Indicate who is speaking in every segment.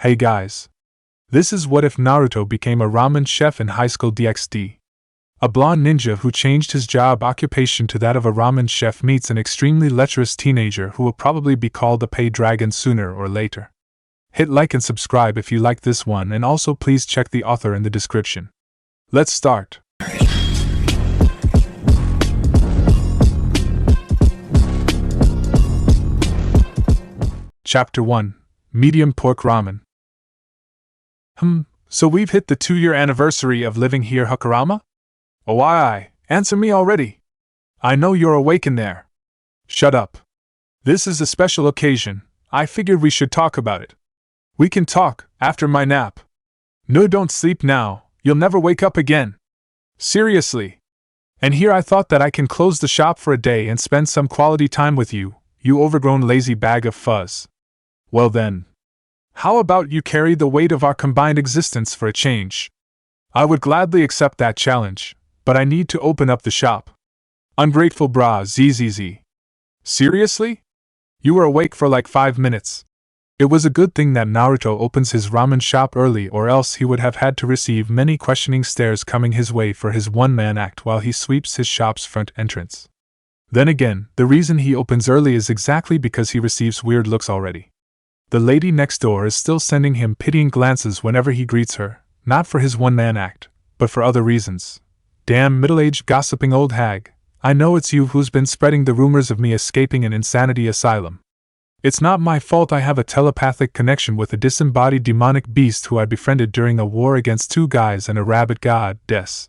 Speaker 1: Hey guys. This is what if Naruto became a ramen chef in High School DxD. A blonde ninja who changed his job occupation to that of a ramen chef meets an extremely lecherous teenager who will probably be called Oppai Dragon sooner or later. Hit like and subscribe if you like this one, and also please check the author in the description. Let's start. Chapter 1. Medium Pork Ramen. So we've hit the 2-year anniversary of living here, Kurama? Oh aye, answer me already. I know you're awake in there. Shut up. This is a special occasion. I figured we should talk about it. We can talk after my nap. No, don't sleep now, you'll never wake up again. Seriously. And here I thought that I can close the shop for a day and spend some quality time with you, you overgrown lazy bag of fuzz. Well then. How about you carry the weight of our combined existence for a change? I would gladly accept that challenge, but I need to open up the shop. Ungrateful bra zzz. Seriously? You were awake for like 5 minutes. It was a good thing that Naruto opens his ramen shop early, or else he would have had to receive many questioning stares coming his way for his one-man act while he sweeps his shop's front entrance. Then again, the reason he opens early is exactly because he receives weird looks already. The lady next door is still sending him pitying glances whenever he greets her, not for his one-man act, but for other reasons. Damn middle-aged gossiping old hag, I know it's you who's been spreading the rumors of me escaping an insanity asylum. It's not my fault I have a telepathic connection with a disembodied demonic beast who I befriended during a war against 2 guys and a rabbit god, des.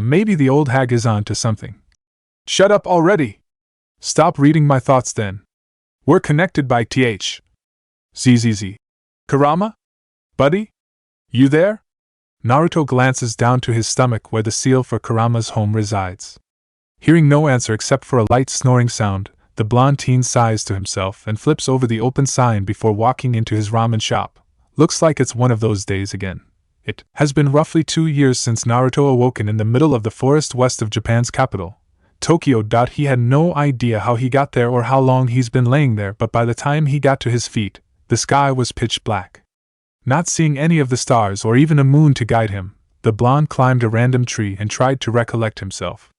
Speaker 1: Maybe the old hag is on to something. Shut up already! Stop reading my thoughts then. We're connected by th. Zzz. Kurama? Buddy? You there? Naruto glances down to his stomach where the seal for Kurama's home resides. Hearing no answer except for a light snoring sound, the blonde teen sighs to himself and flips over the open sign before walking into his ramen shop. Looks like it's one of those days again. It has been roughly 2 years since Naruto awoken in the middle of the forest west of Japan's capital, Tokyo. He had no idea how he got there or how long he's been laying there, but by the time he got to his feet, the sky was pitch black. Not seeing any of the stars or even a moon to guide him, the blonde climbed a random tree and tried to recollect himself.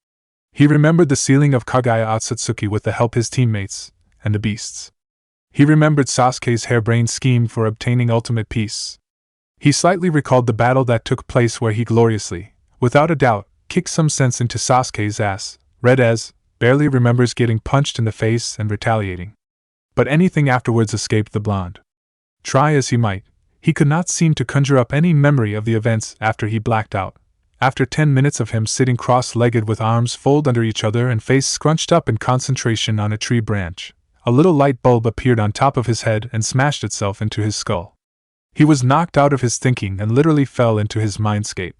Speaker 1: He remembered the sealing of Kagaya Otsutsuki with the help his teammates, and the beasts. He remembered Sasuke's harebrained scheme for obtaining ultimate peace. He slightly recalled the battle that took place where he gloriously, without a doubt, kicked some sense into Sasuke's ass. Red barely remembers getting punched in the face and retaliating. But anything afterwards escaped the blonde. Try as he might, he could not seem to conjure up any memory of the events after he blacked out. After 10 minutes of him sitting cross-legged with arms folded under each other and face scrunched up in concentration on a tree branch, a little light bulb appeared on top of his head and smashed itself into his skull. He was knocked out of his thinking and literally fell into his mindscape.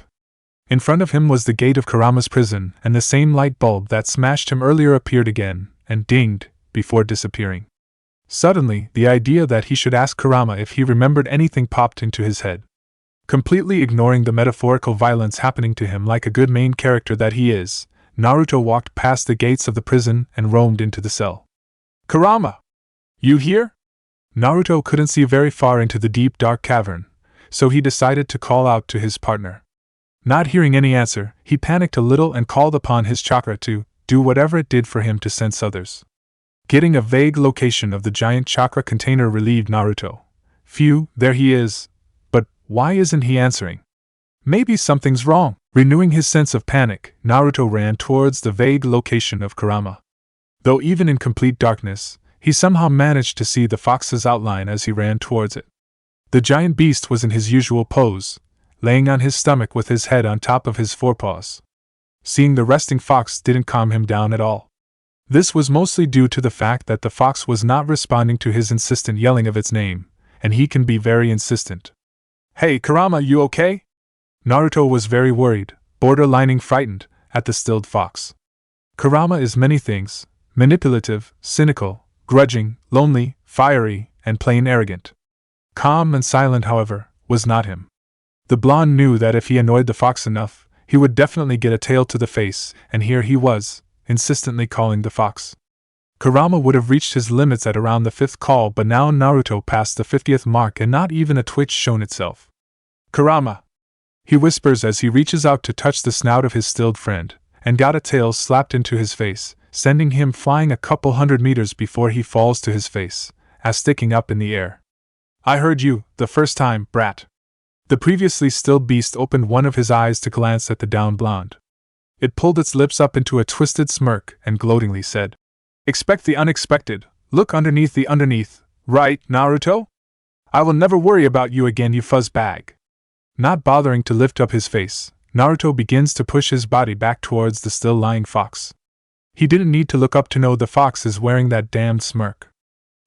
Speaker 1: In front of him was the gate of Kurama's prison, and the same light bulb that smashed him earlier appeared again, and dinged, before disappearing. Suddenly, the idea that he should ask Kurama if he remembered anything popped into his head. Completely ignoring the metaphorical violence happening to him like a good main character that he is, Naruto walked past the gates of the prison and roamed into the cell. Kurama! You here? Naruto couldn't see very far into the deep dark cavern, so he decided to call out to his partner. Not hearing any answer, he panicked a little and called upon his chakra to do whatever it did for him to sense others. Getting a vague location of the giant chakra container relieved Naruto. Phew, there he is. But why isn't he answering? Maybe something's wrong. Renewing his sense of panic, Naruto ran towards the vague location of Kurama. Though even in complete darkness, he somehow managed to see the fox's outline as he ran towards it. The giant beast was in his usual pose, laying on his stomach with his head on top of his forepaws. Seeing the resting fox didn't calm him down at all. This was mostly due to the fact that the fox was not responding to his insistent yelling of its name, and he can be very insistent. Hey Kurama, you okay? Naruto was very worried, borderlining frightened, at the stilled fox. Kurama is many things: manipulative, cynical, grudging, lonely, fiery, and plain arrogant. Calm and silent, however, was not him. The blonde knew that if he annoyed the fox enough, he would definitely get a tail to the face, and here he was, insistently calling the fox. Kurama would have reached his limits at around the 5th call, but now Naruto passed the 50th mark and not even a twitch shown itself. Kurama! He whispers as he reaches out to touch the snout of his stilled friend, and got a tail slapped into his face, sending him flying a couple 100 meters before he falls to his face, as sticking up in the air. I heard you, the first time, brat. The previously stilled beast opened one of his eyes to glance at the down blonde. It pulled its lips up into a twisted smirk and gloatingly said, Expect the unexpected, look underneath the underneath, right, Naruto? I will never worry about you again, you fuzzbag. Not bothering to lift up his face, Naruto begins to push his body back towards the still lying fox. He didn't need to look up to know the fox is wearing that damned smirk.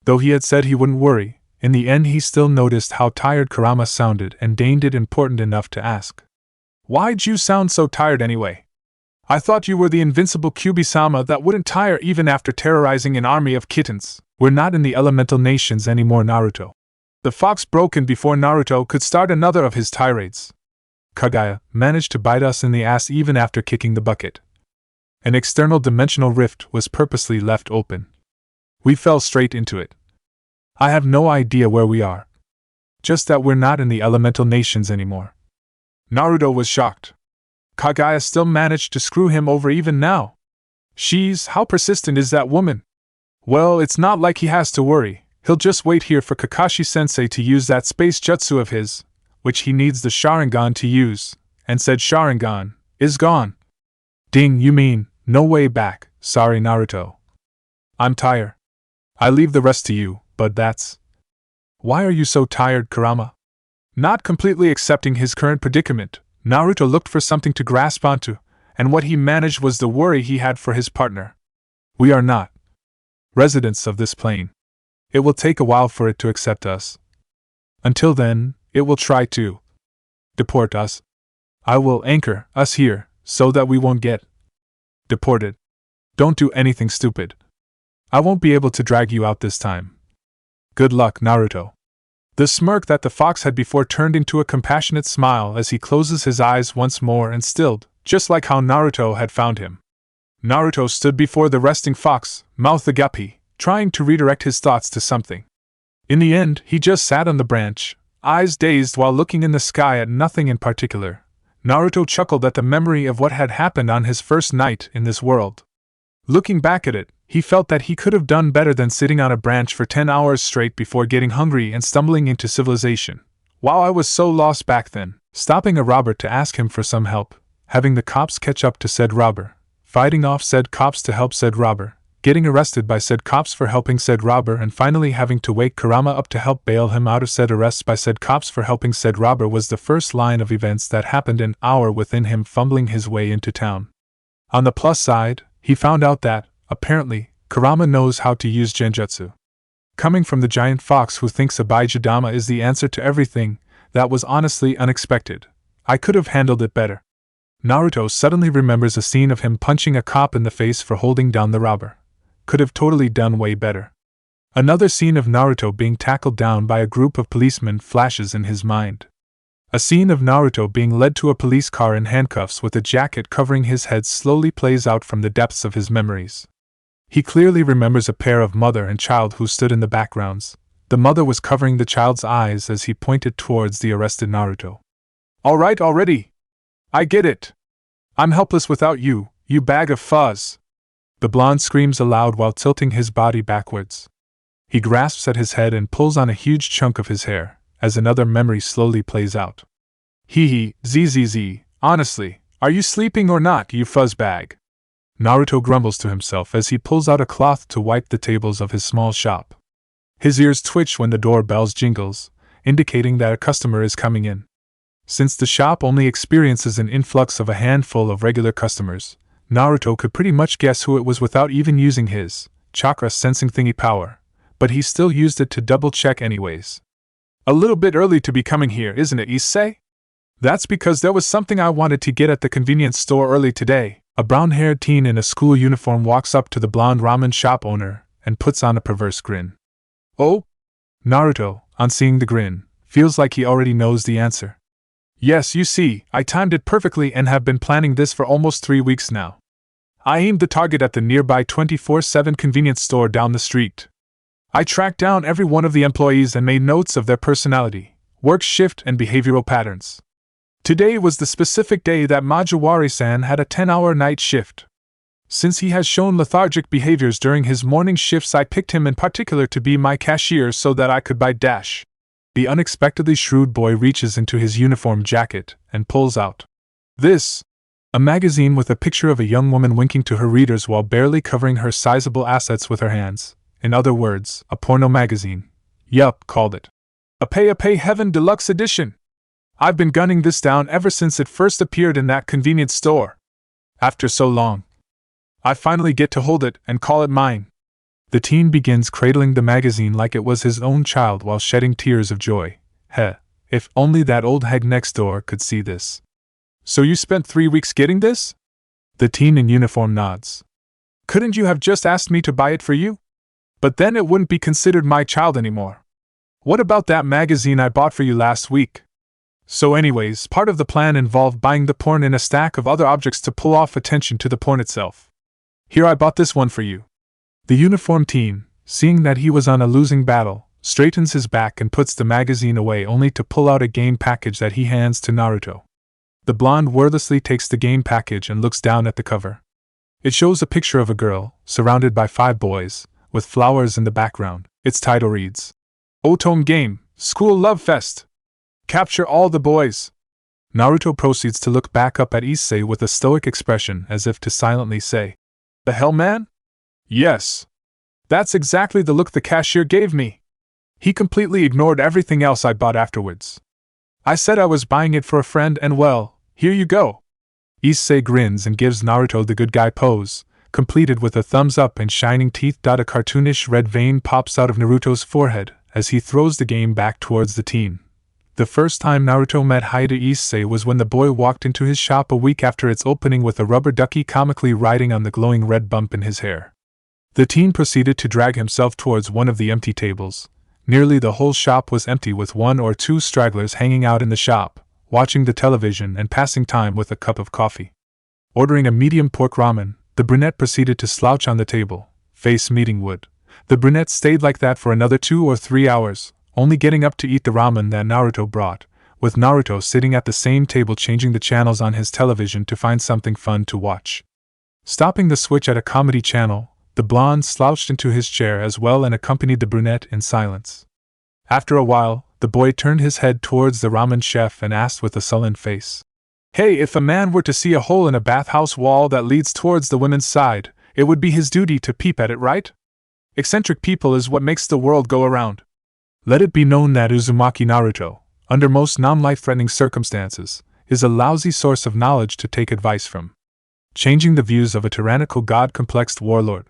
Speaker 1: Though he had said he wouldn't worry, in the end he still noticed how tired Kurama sounded and deigned it important enough to ask. Why'd you sound so tired anyway? I thought you were the invincible Kyubi-sama that wouldn't tire even after terrorizing an army of kittens. We're not in the elemental nations anymore, Naruto. The fox broke in before Naruto could start another of his tirades. Kaguya managed to bite us in the ass even after kicking the bucket. An external dimensional rift was purposely left open. We fell straight into it. I have no idea where we are. Just that we're not in the elemental nations anymore. Naruto was shocked. Kaguya still managed to screw him over even now. How persistent is that woman? Well, it's not like he has to worry. He'll just wait here for Kakashi-sensei to use that space jutsu of his, which he needs the Sharingan to use, and said Sharingan is gone. Ding, you mean, no way back, sorry Naruto. I'm tired. I leave the rest to you, but that's... Why are you so tired, Kurama? Not completely accepting his current predicament, Naruto looked for something to grasp onto, and what he managed was the worry he had for his partner. We are not residents of this plane. It will take a while for it to accept us. Until then, it will try to deport us. I will anchor us here, so that we won't get deported. Don't do anything stupid. I won't be able to drag you out this time. Good luck, Naruto. The smirk that the fox had before turned into a compassionate smile as he closes his eyes once more and stilled, just like how Naruto had found him. Naruto stood before the resting fox, mouth agape, trying to redirect his thoughts to something. In the end, he just sat on the branch, eyes dazed while looking in the sky at nothing in particular. Naruto chuckled at the memory of what had happened on his first night in this world. Looking back at it, he felt that he could have done better than sitting on a branch for 10 hours straight before getting hungry and stumbling into civilization. Wow, I was so lost back then, stopping a robber to ask him for some help, having the cops catch up to said robber, fighting off said cops to help said robber, getting arrested by said cops for helping said robber, and finally having to wake Kurama up to help bail him out of said arrests by said cops for helping said robber was the first line of events that happened an hour within him fumbling his way into town. On the plus side, he found out that, apparently, Kurama knows how to use genjutsu. Coming from the giant fox who thinks Abai is the answer to everything, that was honestly unexpected. I could have handled it better. Naruto suddenly remembers a scene of him punching a cop in the face for holding down the robber. Could have totally done way better. Another scene of Naruto being tackled down by a group of policemen flashes in his mind. A scene of Naruto being led to a police car in handcuffs with a jacket covering his head slowly plays out from the depths of his memories. He clearly remembers a pair of mother and child who stood in the backgrounds. The mother was covering the child's eyes as he pointed towards the arrested Naruto. All right already! I get it! I'm helpless without you, you bag of fuzz! The blonde screams aloud while tilting his body backwards. He grasps at his head and pulls on a huge chunk of his hair, as another memory slowly plays out. Hee, zzz, honestly, are you sleeping or not, you fuzzbag? Naruto grumbles to himself as he pulls out a cloth to wipe the tables of his small shop. His ears twitch when the doorbells jingles, indicating that a customer is coming in. Since the shop only experiences an influx of a handful of regular customers, Naruto could pretty much guess who it was without even using his chakra sensing thingy power, but he still used it to double-check anyways. A little bit early to be coming here, isn't it, Issei? That's because there was something I wanted to get at the convenience store early today. A brown-haired teen in a school uniform walks up to the blonde ramen shop owner and puts on a perverse grin. Oh? Naruto, on seeing the grin, feels like he already knows the answer. Yes, you see, I timed it perfectly and have been planning this for almost 3 weeks now. I aimed the target at the nearby 24/7 convenience store down the street. I tracked down every one of the employees and made notes of their personality, work shift, and behavioral patterns. Today was the specific day that Majiwari-san had a 10-hour night shift. Since he has shown lethargic behaviors during his morning shifts, I picked him in particular to be my cashier so that I could buy dash. The unexpectedly shrewd boy reaches into his uniform jacket and pulls out this, a magazine with a picture of a young woman winking to her readers while barely covering her sizable assets with her hands. In other words, a porno magazine. Yup, called it. Oppai Heaven Deluxe Edition. I've been gunning this down ever since it first appeared in that convenience store. After so long, I finally get to hold it and call it mine. The teen begins cradling the magazine like it was his own child while shedding tears of joy. Heh, if only that old hag next door could see this. So you spent 3 weeks getting this? The teen in uniform nods. Couldn't you have just asked me to buy it for you? But then it wouldn't be considered my child anymore. What about that magazine I bought for you last week? So anyways, part of the plan involved buying the porn and a stack of other objects to pull off attention to the porn itself. Here, I bought this one for you. The uniformed teen, seeing that he was on a losing battle, straightens his back and puts the magazine away only to pull out a game package that he hands to Naruto. The blonde wordlessly takes the game package and looks down at the cover. It shows a picture of a girl, surrounded by 5 boys, with flowers in the background. Its title reads, Otome Game, School Love Fest. Capture all the boys. Naruto proceeds to look back up at Issei with a stoic expression as if to silently say, The hell, man? Yes. That's exactly the look the cashier gave me. He completely ignored everything else I bought afterwards. I said I was buying it for a friend and well, here you go. Issei grins and gives Naruto the good guy pose, completed with a thumbs up and shining teeth. A cartoonish red vein pops out of Naruto's forehead as he throws the game back towards the teen. The first time Naruto met Haida Issei was when the boy walked into his shop a week after its opening with a rubber ducky comically riding on the glowing red bump in his hair. The teen proceeded to drag himself towards one of the empty tables. Nearly the whole shop was empty with 1 or 2 stragglers hanging out in the shop, watching the television and passing time with a cup of coffee. Ordering a medium pork ramen, the brunette proceeded to slouch on the table, face meeting wood. The brunette stayed like that for another 2 or 3 hours, only getting up to eat the ramen that Naruto brought, with Naruto sitting at the same table changing the channels on his television to find something fun to watch. Stopping the switch at a comedy channel, the blonde slouched into his chair as well and accompanied the brunette in silence. After a while, the boy turned his head towards the ramen chef and asked with a sullen face, Hey, if a man were to see a hole in a bathhouse wall that leads towards the women's side, it would be his duty to peep at it, right? Eccentric people is what makes the world go around. Let it be known that Uzumaki Naruto, under most non-life-threatening circumstances, is a lousy source of knowledge to take advice from. Changing the views of a tyrannical god-complexed warlord.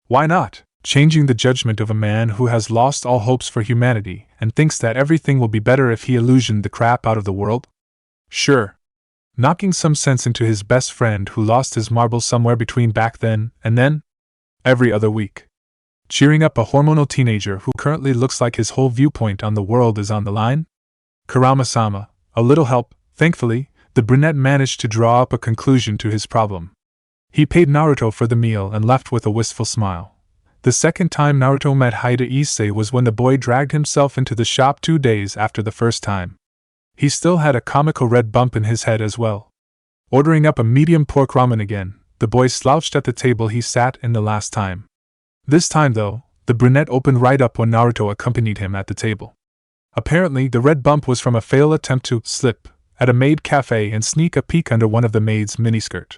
Speaker 1: Why not? Changing the judgment of a man who has lost all hopes for humanity and thinks that everything will be better if he illusioned the crap out of the world? Sure. Knocking some sense into his best friend who lost his marbles somewhere between back then and then? Every other week. Cheering up a hormonal teenager who currently looks like his whole viewpoint on the world is on the line? Kurama-sama, a little help. Thankfully, the brunette managed to draw up a conclusion to his problem. He paid Naruto for the meal and left with a wistful smile. The second time Naruto met Haida Issei was when the boy dragged himself into the shop 2 days after the first time. He still had a comical red bump in his head as well. Ordering up a medium pork ramen again, the boy slouched at the table he sat in the last time. This time though, the brunette opened right up when Naruto accompanied him at the table. Apparently the red bump was from a failed attempt to slip at a maid cafe and sneak a peek under one of the maid's miniskirt.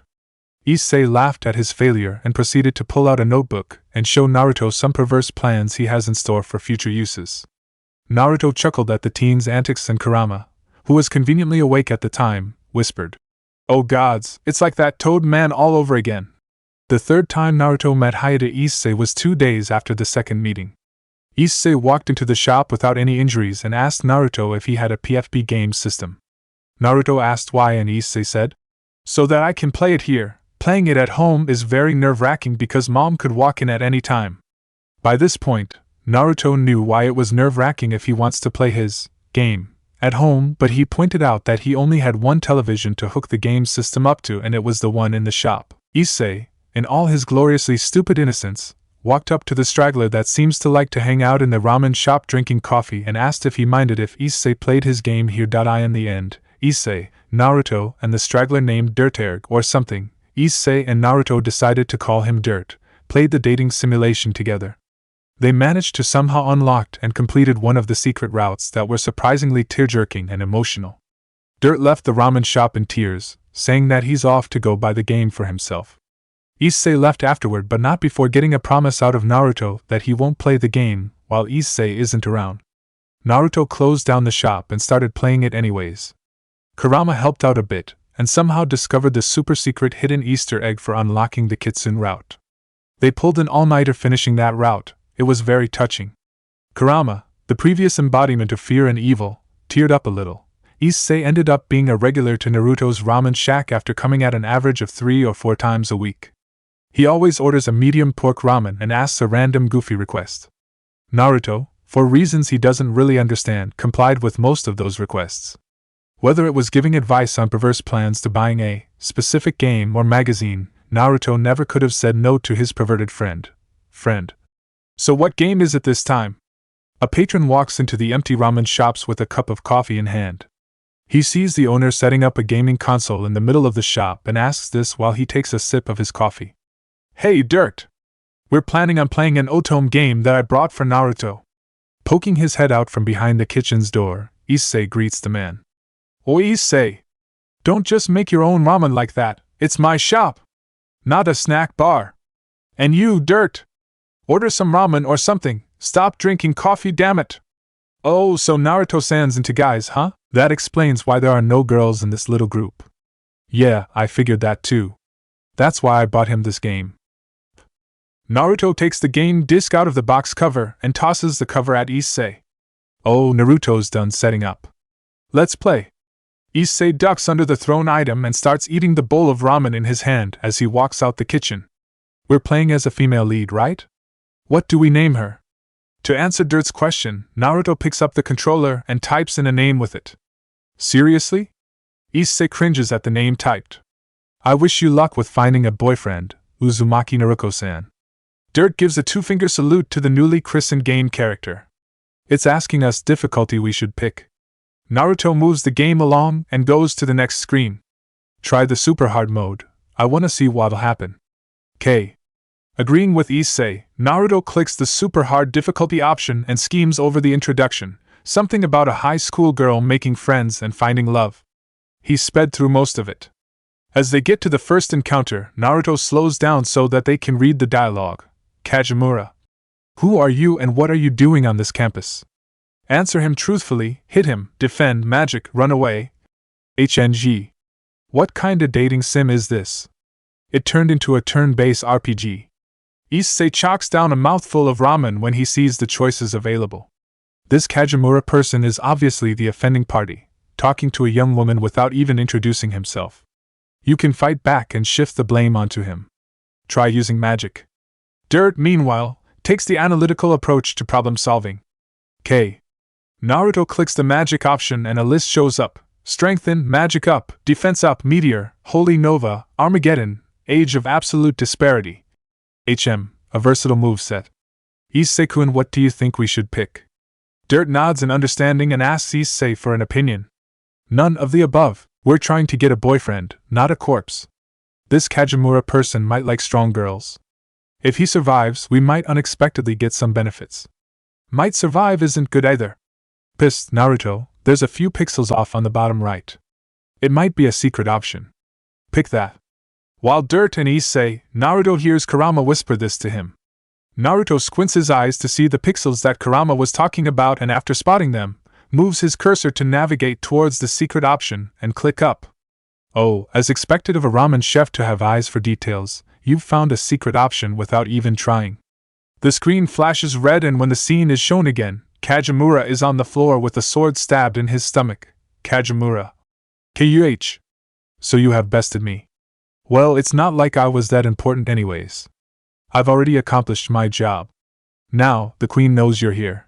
Speaker 1: Issei laughed at his failure and proceeded to pull out a notebook and show Naruto some perverse plans he has in store for future uses. Naruto chuckled at the teen's antics and Kurama, who was conveniently awake at the time, whispered, Oh gods, it's like that toad man all over again. The third time Naruto met Haida Issei was 2 days after the second meeting. Issei walked into the shop without any injuries and asked Naruto if he had a PFP game system. Naruto asked why and Issei said, So that I can play it here. Playing it at home is very nerve-wracking because mom could walk in at any time. By this point, Naruto knew why it was nerve-wracking if he wants to play his game at home, but he pointed out that he only had one television to hook the game system up to and it was the one in the shop. Issei, in all his gloriously stupid innocence, walked up to the straggler that seems to like to hang out in the ramen shop drinking coffee and asked if he minded if Issei played his game here. In the end, Issei, Naruto, and the straggler named Dirterg or something, Issei and Naruto decided to call him Dirt, played the dating simulation together. They managed to somehow unlock and completed one of the secret routes that were surprisingly tear-jerking and emotional. Dirt left the ramen shop in tears, saying that he's off to go buy the game for himself. Issei left afterward, but not before getting a promise out of Naruto that he won't play the game while Issei isn't around. Naruto closed down the shop and started playing it anyways. Kurama helped out a bit, and somehow discovered the super-secret hidden Easter egg for unlocking the Kitsune route. They pulled an all-nighter finishing that route. It was very touching. Kurama, the previous embodiment of fear and evil, teared up a little. Issei ended up being a regular to Naruto's ramen shack after coming at an average of 3 or 4 times a week. He always orders a medium pork ramen and asks a random goofy request. Naruto, for reasons he doesn't really understand, complied with most of those requests. Whether it was giving advice on perverse plans to buying a specific game or magazine, Naruto never could have said no to his perverted friend. So what game is it this time? A patron walks into the empty ramen shops with a cup of coffee in hand. He sees the owner setting up a gaming console in the middle of the shop and asks this while he takes a sip of his coffee. Hey Dirt! We're planning on playing an otome game that I brought for Naruto. Poking his head out from behind the kitchen's door, Issei greets the man. Oh Issei! Don't just make your own ramen like that, it's my shop! Not a snack bar! And you, Dirt! Order some ramen or something, stop drinking coffee, damn it! Oh, so Naruto-san's into guys, huh? That explains why there are no girls in this little group. Yeah, I figured that too. That's why I bought him this game. Naruto takes the game disc out of the box cover and tosses the cover at Issei. Oh, Naruto's done setting up. Let's play. Issei ducks under the thrown item and starts eating the bowl of ramen in his hand as he walks out the kitchen. We're playing as a female lead, right? What do we name her? To answer Dirt's question, Naruto picks up the controller and types in a name with it. Seriously? Issei cringes at the name typed. I wish you luck with finding a boyfriend, Uzumaki Naruto-san. Dirt gives a 2-finger salute to the newly christened game character. It's asking us difficulty we should pick. Naruto moves the game along and goes to the next screen. Try the super hard mode. I wanna see what'll happen. K. Agreeing with Issei, Naruto clicks the super hard difficulty option and schemes over the introduction, something about a high school girl making friends and finding love. He sped through most of it. As they get to the first encounter, Naruto slows down so that they can read the dialogue. Kajimura. Who are you and what are you doing on this campus? Answer him truthfully, hit him, defend, magic, run away. HNG. What kinda dating sim is this? It turned into a turn-based RPG. Issei chalks down a mouthful of ramen when he sees the choices available. This Kajimura person is obviously the offending party, talking to a young woman without even introducing himself. You can fight back and shift the blame onto him. Try using magic. Dirt, meanwhile, takes the analytical approach to problem solving. K. Naruto clicks the magic option and a list shows up. Strengthen, magic up, defense up, meteor, holy nova, Armageddon, age of absolute disparity. HM, a versatile moveset. Issei-kun, what do you think we should pick? Dirt nods in understanding and asks Issei for an opinion. None of the above. We're trying to get a boyfriend, not a corpse. This Kajimura person might like strong girls. If he survives, we might unexpectedly get some benefits. Might survive isn't good either. Psst, Naruto, there's a few pixels off on the bottom right. It might be a secret option. Pick that. While Dirt and Issei, Naruto hears Kurama whisper this to him. Naruto squints his eyes to see the pixels that Kurama was talking about and after spotting them, moves his cursor to navigate towards the secret option and click up. Oh, as expected of a ramen chef to have eyes for details, you've found a secret option without even trying. The screen flashes red and when the scene is shown again, Kajimura is on the floor with a sword stabbed in his stomach. Kajimura. KUH. So you have bested me. Well, it's not like I was that important anyways. I've already accomplished my job. Now, the queen knows you're here.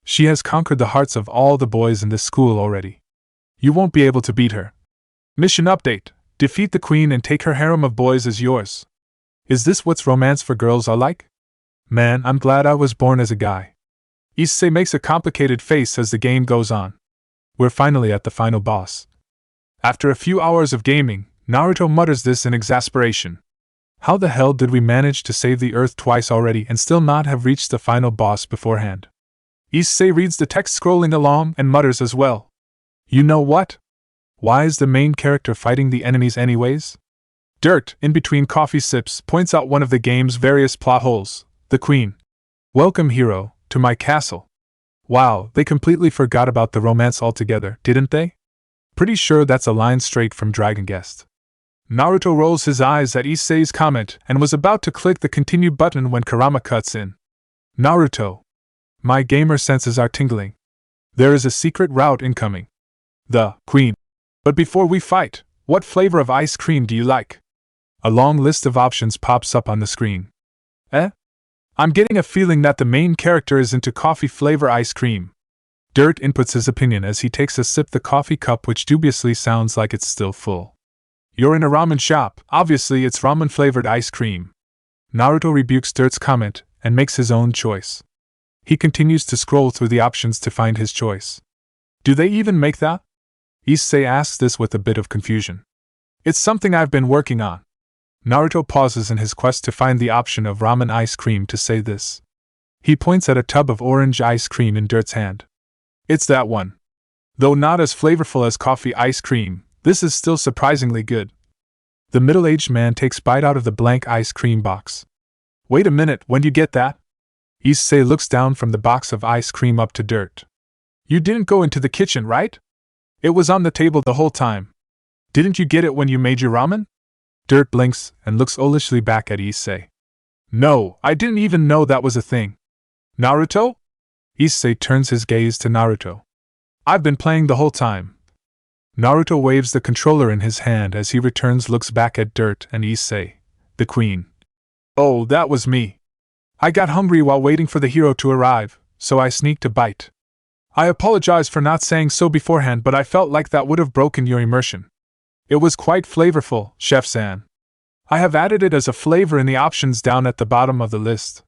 Speaker 1: She has conquered the hearts of all the boys in this school already. You won't be able to beat her. Mission update: defeat the queen and take her harem of boys as yours. Is this what's romance for girls are like? Man, I'm glad I was born as a guy. Issei makes a complicated face as the game goes on. We're finally at the final boss. After a few hours of gaming, Naruto mutters this in exasperation. How the hell did we manage to save the Earth twice already and still not have reached the final boss beforehand? Issei reads the text scrolling along and mutters as well. You know what? Why is the main character fighting the enemies anyways? Dirt, in between coffee sips, points out one of the game's various plot holes. The Queen. Welcome, hero, to my castle. Wow, they completely forgot about the romance altogether, didn't they? Pretty sure that's a line straight from Dragon Guest. Naruto rolls his eyes at Issei's comment and was about to click the continue button when Kurama cuts in. Naruto. My gamer senses are tingling. There is a secret route incoming. The Queen. But before we fight, what flavor of ice cream do you like? A long list of options pops up on the screen. I'm getting a feeling that the main character is into coffee flavor ice cream. Dirt inputs his opinion as he takes a sip the coffee cup, which dubiously sounds like it's still full. You're in a ramen shop, obviously it's ramen flavored ice cream. Naruto rebukes Dirt's comment and makes his own choice. He continues to scroll through the options to find his choice. Do they even make that? Issei asks this with a bit of confusion. It's something I've been working on. Naruto pauses in his quest to find the option of ramen ice cream to say this. He points at a tub of orange ice cream in Dirt's hand. It's that one. Though not as flavorful as coffee ice cream, this is still surprisingly good. The middle-aged man takes bite out of the blank ice cream box. Wait a minute, when do you get that? Issei looks down from the box of ice cream up to Dirt. You didn't go into the kitchen, right? It was on the table the whole time. Didn't you get it when you made your ramen? Dirt blinks and looks owlishly back at Issei. No, I didn't even know that was a thing. Naruto? Issei turns his gaze to Naruto. I've been playing the whole time. Naruto waves the controller in his hand as he returns, looks back at Dirt and Issei. The Queen. Oh, that was me. I got hungry while waiting for the hero to arrive, so I sneaked a bite. I apologize for not saying so beforehand, but I felt like that would have broken your immersion. It was quite flavorful, Chef-san. I have added it as a flavor in the options down at the bottom of the list.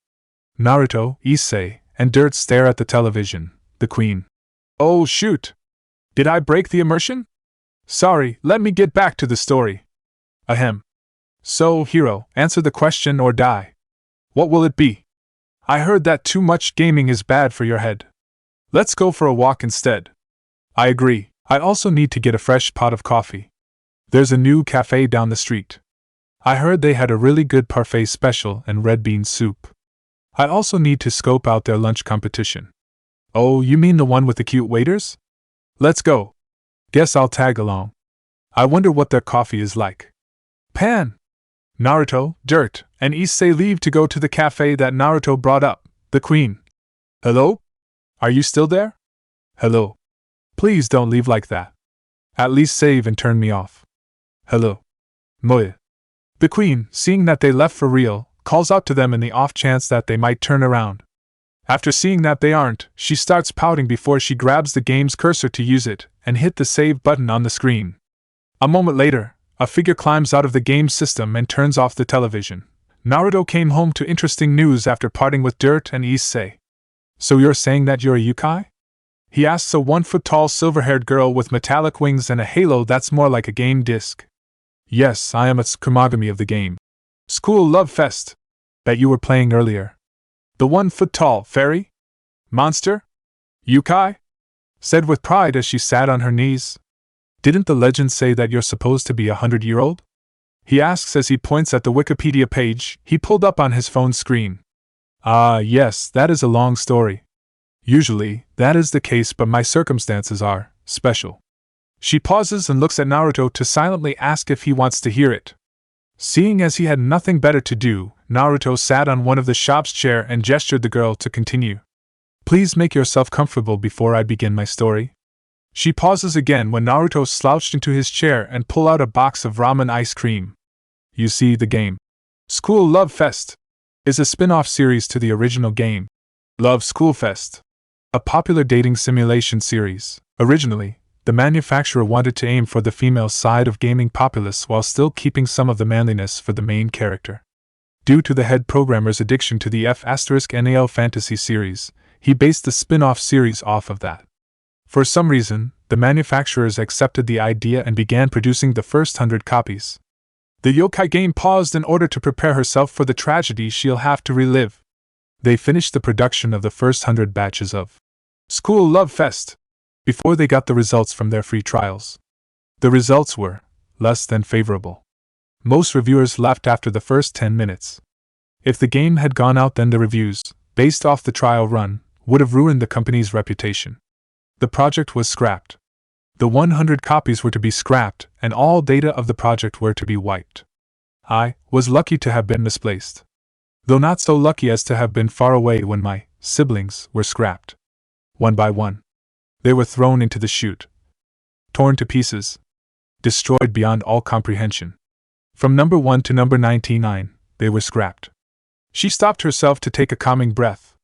Speaker 1: Naruto, Issei, and Dirt stare at the television. The Queen. Oh shoot! Did I break the immersion? Sorry, let me get back to the story. Ahem. So, hero, answer the question or die. What will it be? I heard that too much gaming is bad for your head. Let's go for a walk instead. I agree. I also need to get a fresh pot of coffee. There's a new cafe down the street. I heard they had a really good parfait special and red bean soup. I also need to scope out their lunch competition. Oh, you mean the one with the cute waiters? Let's go. Guess I'll tag along. I wonder what their coffee is like. Pan! Naruto, Dirt, and Issei leave to go to the cafe that Naruto brought up. The Queen. Hello? Are you still there? Hello. Please don't leave like that. At least save and turn me off. Hello. Moe. The Queen, seeing that they left for real, calls out to them in the off chance that they might turn around. After seeing that they aren't, she starts pouting before she grabs the game's cursor to use it and hit the save button on the screen. A moment later, a figure climbs out of the game system and turns off the television. Naruto came home to interesting news after parting with Dirt and Issei. So you're saying that you're a yokai? He asks a 1-foot-tall silver-haired girl with metallic wings and a halo that's more like a game disc. Yes, I am a Tsukumagami of the game. School Love Fest. That you were playing earlier. The 1-foot-tall fairy? Monster? Yokai? Said with pride as she sat on her knees. Didn't the legend say that you're supposed to be 100-year-old? He asks as he points at the Wikipedia page he pulled up on his phone screen. Ah, yes, that is a long story. Usually, that is the case, but my circumstances are special. She pauses and looks at Naruto to silently ask if he wants to hear it. Seeing as he had nothing better to do, Naruto sat on one of the shop's chair and gestured the girl to continue. Please make yourself comfortable before I begin my story. She pauses again when Naruto slouched into his chair and pulled out a box of ramen ice cream. You see, the game School Love Fest is a spin-off series to the original game, Love School Fest, a popular dating simulation series. Originally, the manufacturer wanted to aim for the female side of gaming populace while still keeping some of the manliness for the main character. Due to the head programmer's addiction to the F***NAL fantasy series, he based the spin-off series off of that. For some reason, the manufacturers accepted the idea and began producing the first 100 copies. The yokai game paused in order to prepare herself for the tragedy she'll have to relive. They finished the production of the first 100 batches of School Love Fest before they got the results from their free trials. The results were less than favorable. Most reviewers left after the first 10 minutes. If the game had gone out, then the reviews, based off the trial run, would have ruined the company's reputation. The project was scrapped. The 100 copies were to be scrapped, and all data of the project were to be wiped. I was lucky to have been misplaced, though not so lucky as to have been far away when my siblings were scrapped. One by one, they were thrown into the chute, torn to pieces, destroyed beyond all comprehension. From number 1 to number 99, they were scrapped. She stopped herself to take a calming breath.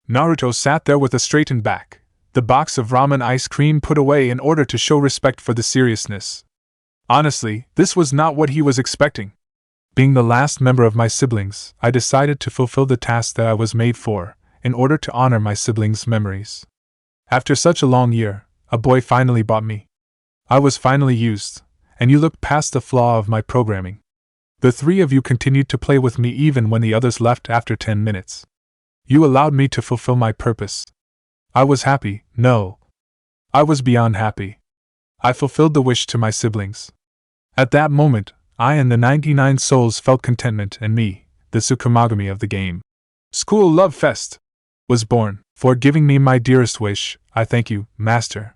Speaker 1: Naruto sat there with a straightened back, the box of ramen ice cream put away in order to show respect for the seriousness. Honestly, this was not what he was expecting. Being the last member of my siblings, I decided to fulfill the task that I was made for, in order to honor my siblings' memories. After such a long year, a boy finally bought me. I was finally used, and you looked past the flaw of my programming. The three of you continued to play with me even when the others left after 10 minutes. You allowed me to fulfill my purpose. I was happy, no. I was beyond happy. I fulfilled the wish to my siblings. At that moment, I and the 99 souls felt contentment, and me, the Tsukumagami of the game, School Love Fest, was born. For giving me my dearest wish, I thank you, Master.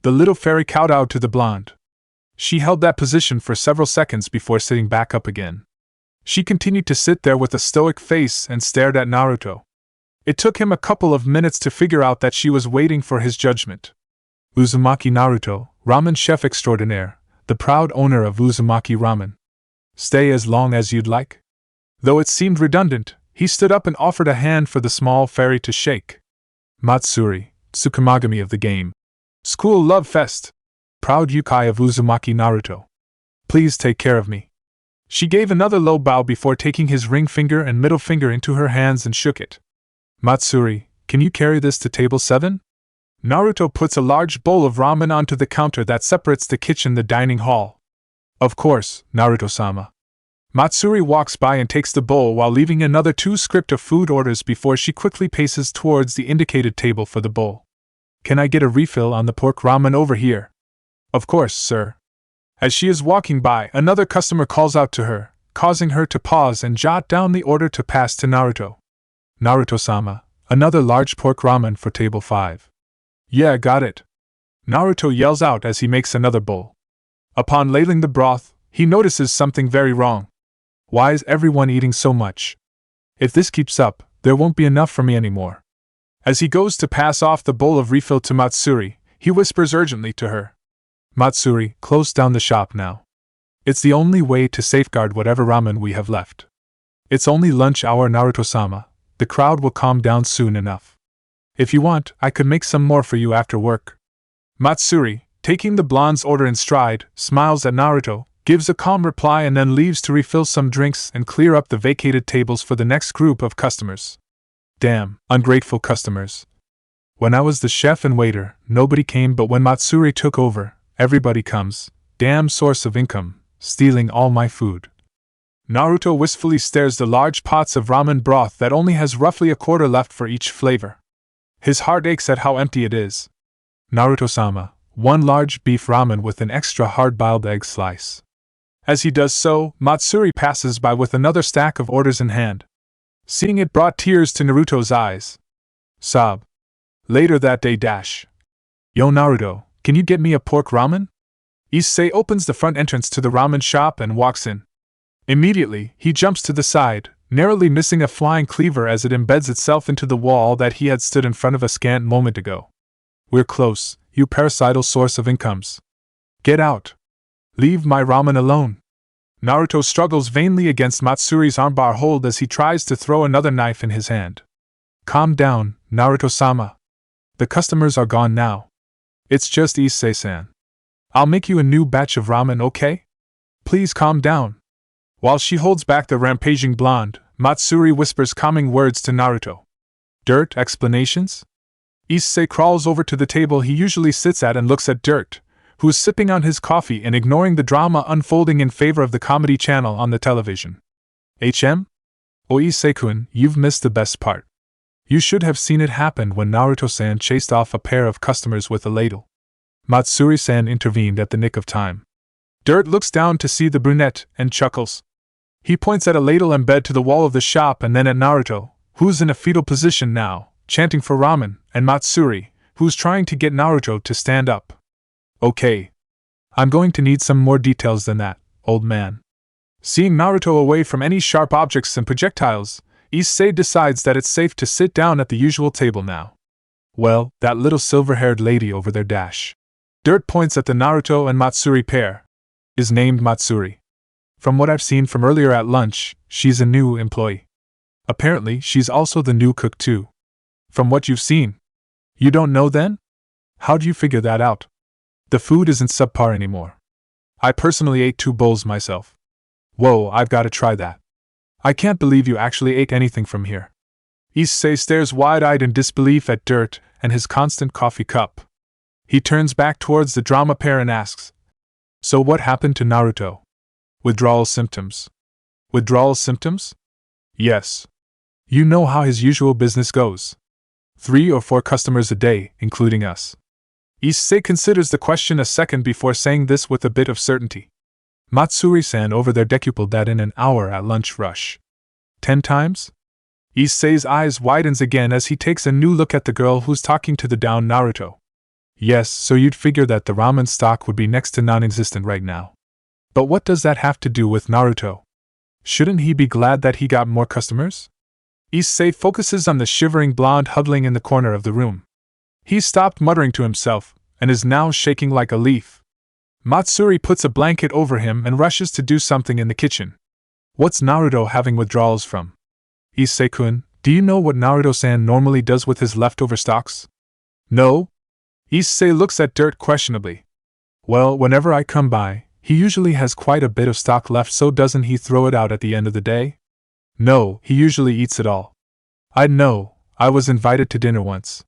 Speaker 1: The little fairy kowtowed to the blonde. She held that position for several seconds before sitting back up again. She continued to sit there with a stoic face and stared at Naruto. It took him a couple of minutes to figure out that she was waiting for his judgment. Uzumaki Naruto, ramen chef extraordinaire, the proud owner of Uzumaki Ramen. Stay as long as you'd like. Though it seemed redundant, he stood up and offered a hand for the small fairy to shake. Matsuri, Tsukumagami of the game, School Love Fest, proud yokai of Uzumaki Naruto. Please take care of me. She gave another low bow before taking his ring finger and middle finger into her hands and shook it. Matsuri, can you carry this to table 7? Naruto puts a large bowl of ramen onto the counter that separates the kitchen and the dining hall. Of course, Naruto-sama. Matsuri walks by and takes the bowl while leaving another 2 script of food orders before she quickly paces towards the indicated table for the bowl. Can I get a refill on the pork ramen over here? Of course, sir. As she is walking by, another customer calls out to her, causing her to pause and jot down the order to pass to Naruto. Naruto-sama, another large pork ramen for table 5. Yeah, got it. Naruto yells out as he makes another bowl. Upon ladling the broth, he notices something very wrong. Why is everyone eating so much? If this keeps up, there won't be enough for me anymore. As he goes to pass off the bowl of refill to Matsuri, he whispers urgently to her. Matsuri, close down the shop now. It's the only way to safeguard whatever ramen we have left. It's only lunch hour, Naruto-sama. The crowd will calm down soon enough. If you want, I could make some more for you after work. Matsuri, taking the blonde's order in stride, smiles at Naruto, gives a calm reply and then leaves to refill some drinks and clear up the vacated tables for the next group of customers. Damn, ungrateful customers. When I was the chef and waiter, nobody came, but when Matsuri took over, everybody comes. Damn source of income, stealing all my food. Naruto wistfully stares the large pots of ramen broth that only has roughly a quarter left for each flavor. His heart aches at how empty it is. Naruto-sama, 1 large beef ramen with an extra hard-boiled egg slice. As he does so, Matsuri passes by with another stack of orders in hand. Seeing it brought tears to Naruto's eyes. Sob. Later that day dash. Yo Naruto, can you get me a pork ramen? Issei opens the front entrance to the ramen shop and walks in. Immediately, he jumps to the side, narrowly missing a flying cleaver as it embeds itself into the wall that he had stood in front of a scant moment ago. We're close, you parasital source of incomes. Get out. Leave my ramen alone. Naruto struggles vainly against Matsuri's armbar hold as he tries to throw another knife in his hand. Calm down, Naruto-sama. The customers are gone now. It's just Issei-san. I'll make you a new batch of ramen, okay? Please calm down. While she holds back the rampaging blonde, Matsuri whispers calming words to Naruto. Dirt explanations? Issei crawls over to the table he usually sits at and looks at Dirt, who is sipping on his coffee and ignoring the drama unfolding in favor of the comedy channel on the television. Oh Issei-kun, you've missed the best part. You should have seen it happen when Naruto-san chased off a pair of customers with a ladle. Matsuri-san intervened at the nick of time. Dirt looks down to see the brunette and chuckles. He points at a ladle embedded to the wall of the shop and then at Naruto, who's in a fetal position now, chanting for ramen, and Matsuri, who's trying to get Naruto to stand up. Okay. I'm going to need some more details than that, old man. Seeing Naruto away from any sharp objects and projectiles, Issei decides that it's safe to sit down at the usual table now. Well, that little silver-haired lady over there dash. Dirt points at the Naruto and Matsuri pair. Is named Matsuri. From what I've seen from earlier at lunch, she's a new employee. Apparently, she's also the new cook too. From what you've seen. You don't know then? How'd you figure that out? The food isn't subpar anymore. I personally ate 2 bowls myself. Whoa, I've got to try that. I can't believe you actually ate anything from here. Issei stares wide-eyed in disbelief at Dirt and his constant coffee cup. He turns back towards the drama pair and asks, So what happened to Naruto? Withdrawal symptoms. Withdrawal symptoms? Yes. You know how his usual business goes. 3 or 4 customers a day, including us. Issei considers the question a second before saying this with a bit of certainty. Matsuri-san over there decupled that in an hour at lunch rush. 10 times? Issei's eyes widens again as he takes a new look at the girl who's talking to the down Naruto. Yes, so you'd figure that the ramen stock would be next to non-existent right now. But what does that have to do with Naruto? Shouldn't he be glad that he got more customers? Issei focuses on the shivering blonde huddling in the corner of the room. He stopped muttering to himself, and is now shaking like a leaf. Matsuri puts a blanket over him and rushes to do something in the kitchen. What's Naruto having withdrawals from? Issei-kun, do you know what Naruto-san normally does with his leftover stocks? No? Issei looks at Dirt questionably. Well, whenever I come by, he usually has quite a bit of stock left, so doesn't he throw it out at the end of the day? No, he usually eats it all. I'd know, I was invited to dinner once.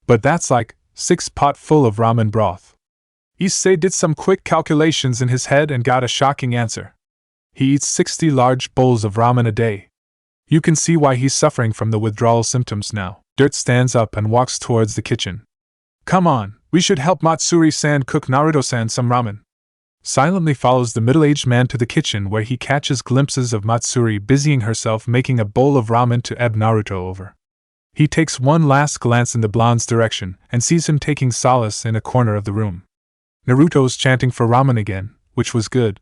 Speaker 1: But that's like 6 pot full of ramen broth. Issei did some quick calculations in his head and got a shocking answer. He eats 60 large bowls of ramen a day. You can see why he's suffering from the withdrawal symptoms now. Dirt stands up and walks towards the kitchen. Come on, we should help Matsuri-san cook Naruto-san some ramen. Silently follows the middle-aged man to the kitchen where he catches glimpses of Matsuri busying herself making a bowl of ramen to ebb Naruto over. He takes one last glance in the blonde's direction and sees him taking solace in a corner of the room. Naruto's chanting for ramen again, which was good.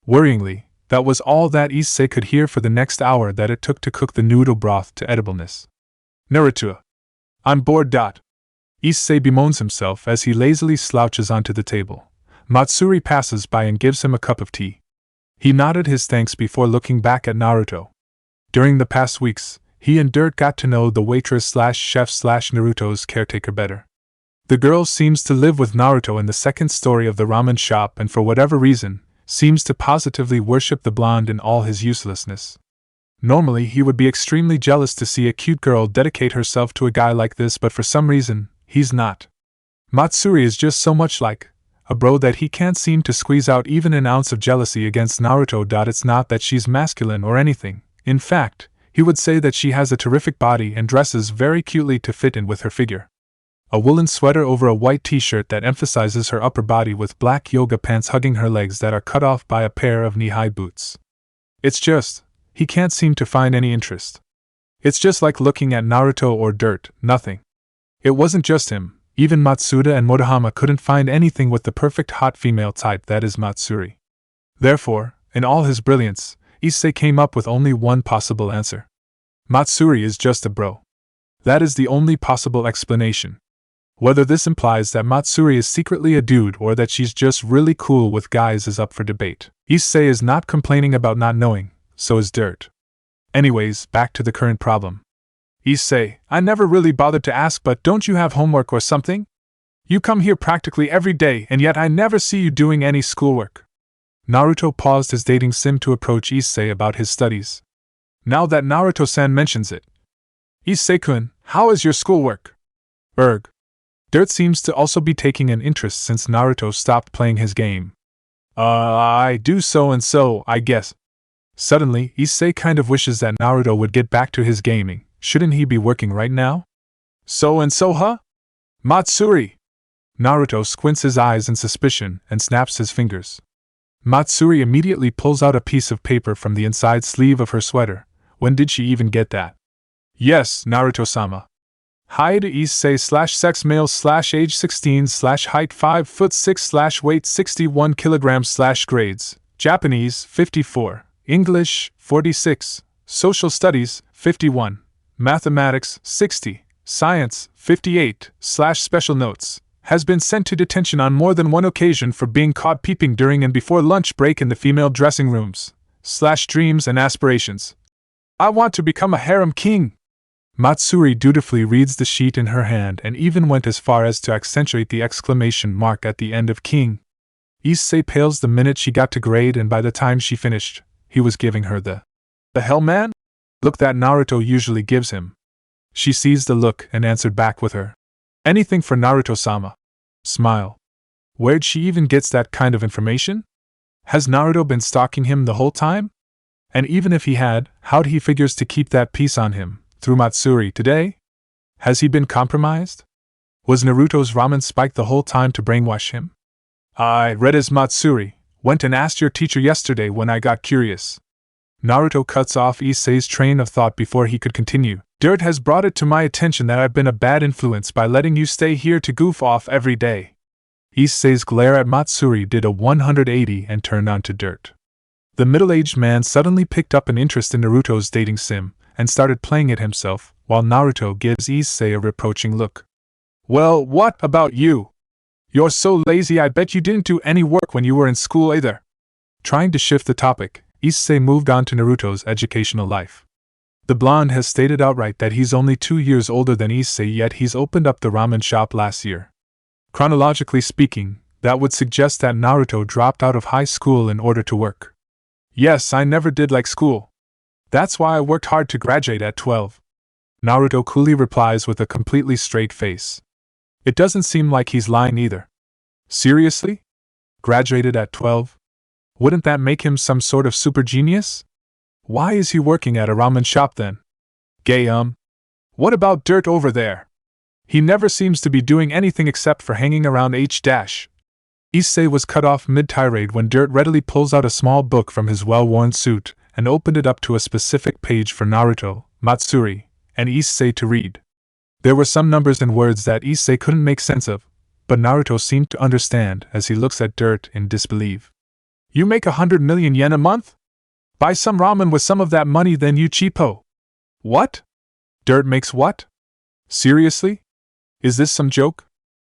Speaker 1: Worryingly, that was all that Issei could hear for the next hour that it took to cook the noodle broth to edibleness. Naruto. I'm bored. Issei bemoans himself as he lazily slouches onto the table. Matsuri passes by and gives him a cup of tea. He nodded his thanks before looking back at Naruto. During the past weeks, he and Dirt got to know the waitress/chef/Naruto's caretaker better. The girl seems to live with Naruto in the second story of the ramen shop and for whatever reason, seems to positively worship the blonde in all his uselessness. Normally he would be extremely jealous to see a cute girl dedicate herself to a guy like this, but for some reason, he's not. Matsuri is just so much like a bro that he can't seem to squeeze out even an ounce of jealousy against Naruto. It's not that she's masculine or anything. In fact, he would say that she has a terrific body and dresses very cutely to fit in with her figure. A woolen sweater over a white t-shirt that emphasizes her upper body with black yoga pants hugging her legs that are cut off by a pair of knee-high boots. It's just, he can't seem to find any interest. It's just like looking at Naruto or Dirt, nothing. It wasn't just him, even Matsuda and Motohama couldn't find anything with the perfect hot female type that is Matsuri. Therefore, in all his brilliance, Issei came up with only one possible answer. Matsuri is just a bro. That is the only possible explanation. Whether this implies that Matsuri is secretly a dude or that she's just really cool with guys is up for debate. Issei is not complaining about not knowing, so is Dirt. Anyways, back to the current problem. Issei, I never really bothered to ask, but don't you have homework or something? You come here practically every day and yet I never see you doing any schoolwork. Naruto paused his dating sim to approach Issei about his studies. Now that Naruto-san mentions it. Issei-kun, how is your schoolwork? Erg. Dirt seems to also be taking an interest since Naruto stopped playing his game. I do so and so, I guess. Suddenly, Issei kind of wishes that Naruto would get back to his gaming. Shouldn't he be working right now? So and so, huh? Matsuri! Naruto squints his eyes in suspicion and snaps his fingers. Matsuri immediately pulls out a piece of paper from the inside sleeve of her sweater. When did she even get that? Yes, Naruto-sama. Height Issei /sex male /age 16 /height 5 foot 6 /weight 61 kilograms /grades. Japanese 54. English 46. Social Studies 51. Mathematics 60. Science 58. Special notes. Has been sent to detention on more than one occasion for being caught peeping during and before lunch break in the female dressing rooms. Dreams and aspirations. I want to become a harem king. Matsuri dutifully reads the sheet in her hand and even went as far as to accentuate the exclamation mark at the end of king. Issei pales the minute she got to grade, and by the time she finished, he was giving her the hell, man? Look that Naruto usually gives him. She seized the look and answered back with her anything for Naruto-sama. Smile. Where'd she even gets that kind of information? Has Naruto been stalking him the whole time? And even if he had, how'd he figures to keep that piece on him? Through Matsuri today? Has he been compromised? Was Naruto's ramen spiked the whole time to brainwash him? I read as Matsuri, went and asked your teacher yesterday when I got curious. Naruto cuts off Issei's train of thought before he could continue. Dirt has brought it to my attention that I've been a bad influence by letting you stay here to goof off every day. Issei's glare at Matsuri did a 180 and turned on to Dirt. The middle-aged man suddenly picked up an interest in Naruto's dating sim and started playing it himself, while Naruto gives Issei a reproaching look. Well, what about you? You're so lazy, I bet you didn't do any work when you were in school either. Trying to shift the topic, Issei moved on to Naruto's educational life. The blonde has stated outright that he's only 2 years older than Issei, yet he's opened up the ramen shop last year. Chronologically speaking, that would suggest that Naruto dropped out of high school in order to work. Yes, I never did like school. That's why I worked hard to graduate at 12. Naruto coolly replies with a completely straight face. It doesn't seem like he's lying either. Seriously? Graduated at 12? Wouldn't that make him some sort of super genius? Why is he working at a ramen shop then? Gay. What about Dirt over there? He never seems to be doing anything except for hanging around H-. Issei was cut off mid-tirade when Dirt readily pulls out a small book from his well-worn suit and opened it up to a specific page for Naruto, Matsuri, and Issei to read. There were some numbers and words that Issei couldn't make sense of, but Naruto seemed to understand as he looks at Dirt in disbelief. You make 100 million yen a month? Buy some ramen with some of that money, then, you cheapo. What? Dirt makes what? Seriously? Is this some joke?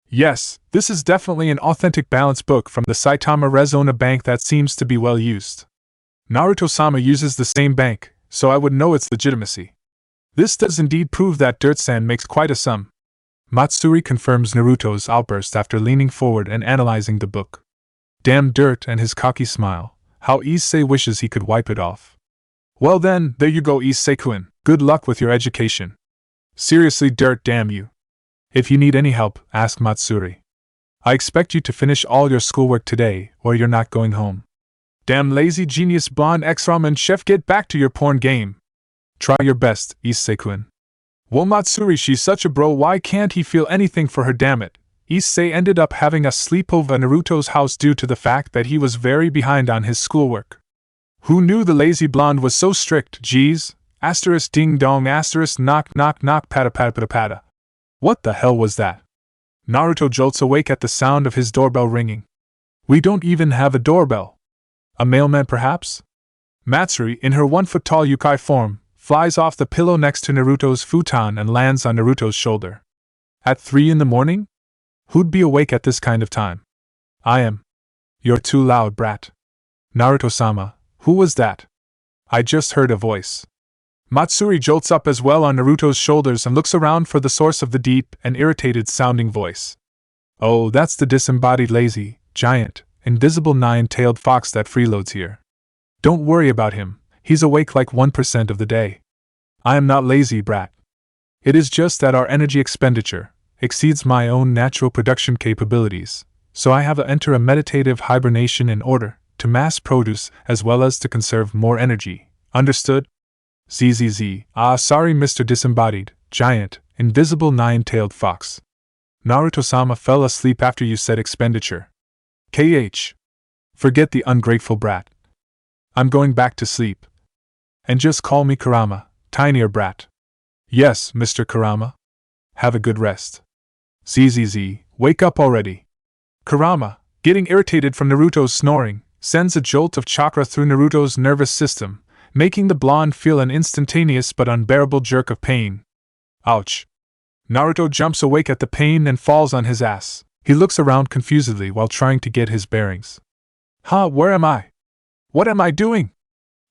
Speaker 1: Yes, this is definitely an authentic balance book from the Saitama Rezona Bank that seems to be well used. Naruto-sama uses the same bank, so I would know its legitimacy. This does indeed prove that Dirt-san makes quite a sum. Matsuri confirms Naruto's outburst after leaning forward and analyzing the book. Damn Dirt and his cocky smile, how Issei wishes he could wipe it off. Well then, there you go, Issei-kun, good luck with your education. Seriously, Dirt, damn you. If you need any help, ask Matsuri. I expect you to finish all your schoolwork today, or you're not going home. Damn lazy genius blonde ex-ramen chef, get back to your porn game. Try your best, Issei-kun. Well, Matsuri, she's such a bro, why can't he feel anything for her, damn it? Issei ended up having a sleepover at Naruto's house due to the fact that he was very behind on his schoolwork. Who knew the lazy blonde was so strict, geez? Asterisk ding dong asterisk knock knock knock pata pata pata pata. What the hell was that? Naruto jolts awake at the sound of his doorbell ringing. We don't even have a doorbell. A mailman perhaps? Matsuri, in her 1-foot-tall yukai form, flies off the pillow next to Naruto's futon and lands on Naruto's shoulder. At 3 in the morning? Who'd be awake at this kind of time? I am. You're too loud, brat. Naruto-sama, who was that? I just heard a voice. Matsuri jolts up as well on Naruto's shoulders and looks around for the source of the deep and irritated-sounding voice. Oh, that's the disembodied lazy, giant, invisible 9-tailed fox that freeloads here. Don't worry about him, He's awake like 1% of the day. I am not lazy, brat. It is just that our energy expenditure exceeds my own natural production capabilities, so I have to enter a meditative hibernation in order to mass produce as well as to conserve more energy. Understood? ZZZ. Ah, sorry, Mr. Disembodied, Giant, Invisible Nine-Tailed Fox. Naruto-sama fell asleep after you said expenditure. KH. Forget the ungrateful brat. I'm going back to sleep. And just call me Kurama, tinier brat. Yes, Mr. Kurama. Have a good rest. ZZZ, wake up already. Kurama, getting irritated from Naruto's snoring, sends a jolt of chakra through Naruto's nervous system, making the blonde feel an instantaneous but unbearable jerk of pain. Ouch. Naruto jumps awake at the pain and falls on his ass. He looks around confusedly while trying to get his bearings. Huh, where am I? What am I doing?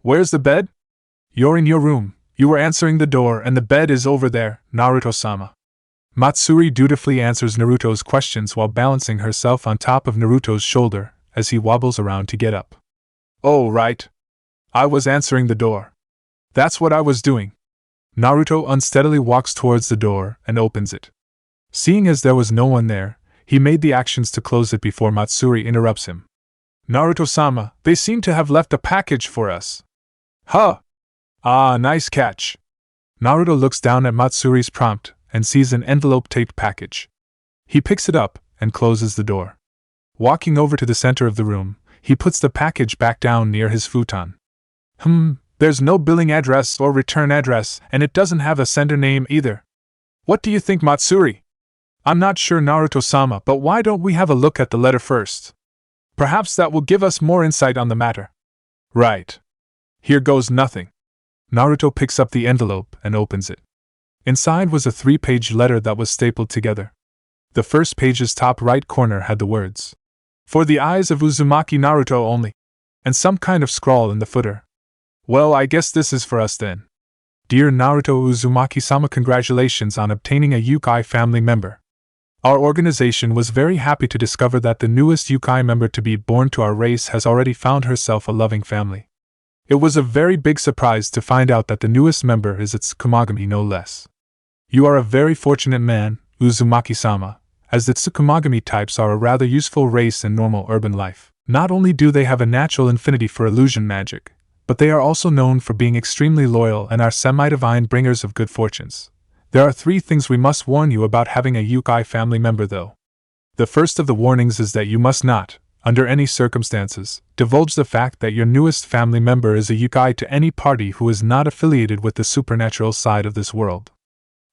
Speaker 1: Where's the bed? You're in your room. You were answering the door and the bed is over there, Naruto-sama. Matsuri dutifully answers Naruto's questions while balancing herself on top of Naruto's shoulder as he wobbles around to get up. Oh, right. I was answering the door. That's what I was doing. Naruto unsteadily walks towards the door and opens it. Seeing as there was no one there, he made the actions to close it before Matsuri interrupts him. Naruto-sama, they seem to have left a package for us. Huh! Ah, nice catch. Naruto looks down at Matsuri's prompt and sees an envelope-taped package. He picks it up and closes the door. Walking over to the center of the room, he puts the package back down near his futon. There's no billing address or return address, and it doesn't have a sender name either. What do you think, Matsuri? I'm not sure, Naruto-sama, but why don't we have a look at the letter first? Perhaps that will give us more insight on the matter. Right. Here goes nothing. Naruto picks up the envelope and opens it. Inside was a 3-page letter that was stapled together. The first page's top right corner had the words, "For the eyes of Uzumaki Naruto only," and some kind of scrawl in the footer. Well, I guess this is for us then. Dear Naruto Uzumaki-sama, congratulations on obtaining a Yukai family member. Our organization was very happy to discover that the newest Yukai member to be born to our race has already found herself a loving family. It was a very big surprise to find out that the newest member is its Tsukumogami no less. You are a very fortunate man, Uzumaki-sama, as the Tsukumogami types are a rather useful race in normal urban life. Not only do they have a natural affinity for illusion magic, but they are also known for being extremely loyal and are semi-divine bringers of good fortunes. There are 3 things we must warn you about having a Yukai family member though. The first of the warnings is that you must not, under any circumstances, divulge the fact that your newest family member is a Yukai to any party who is not affiliated with the supernatural side of this world.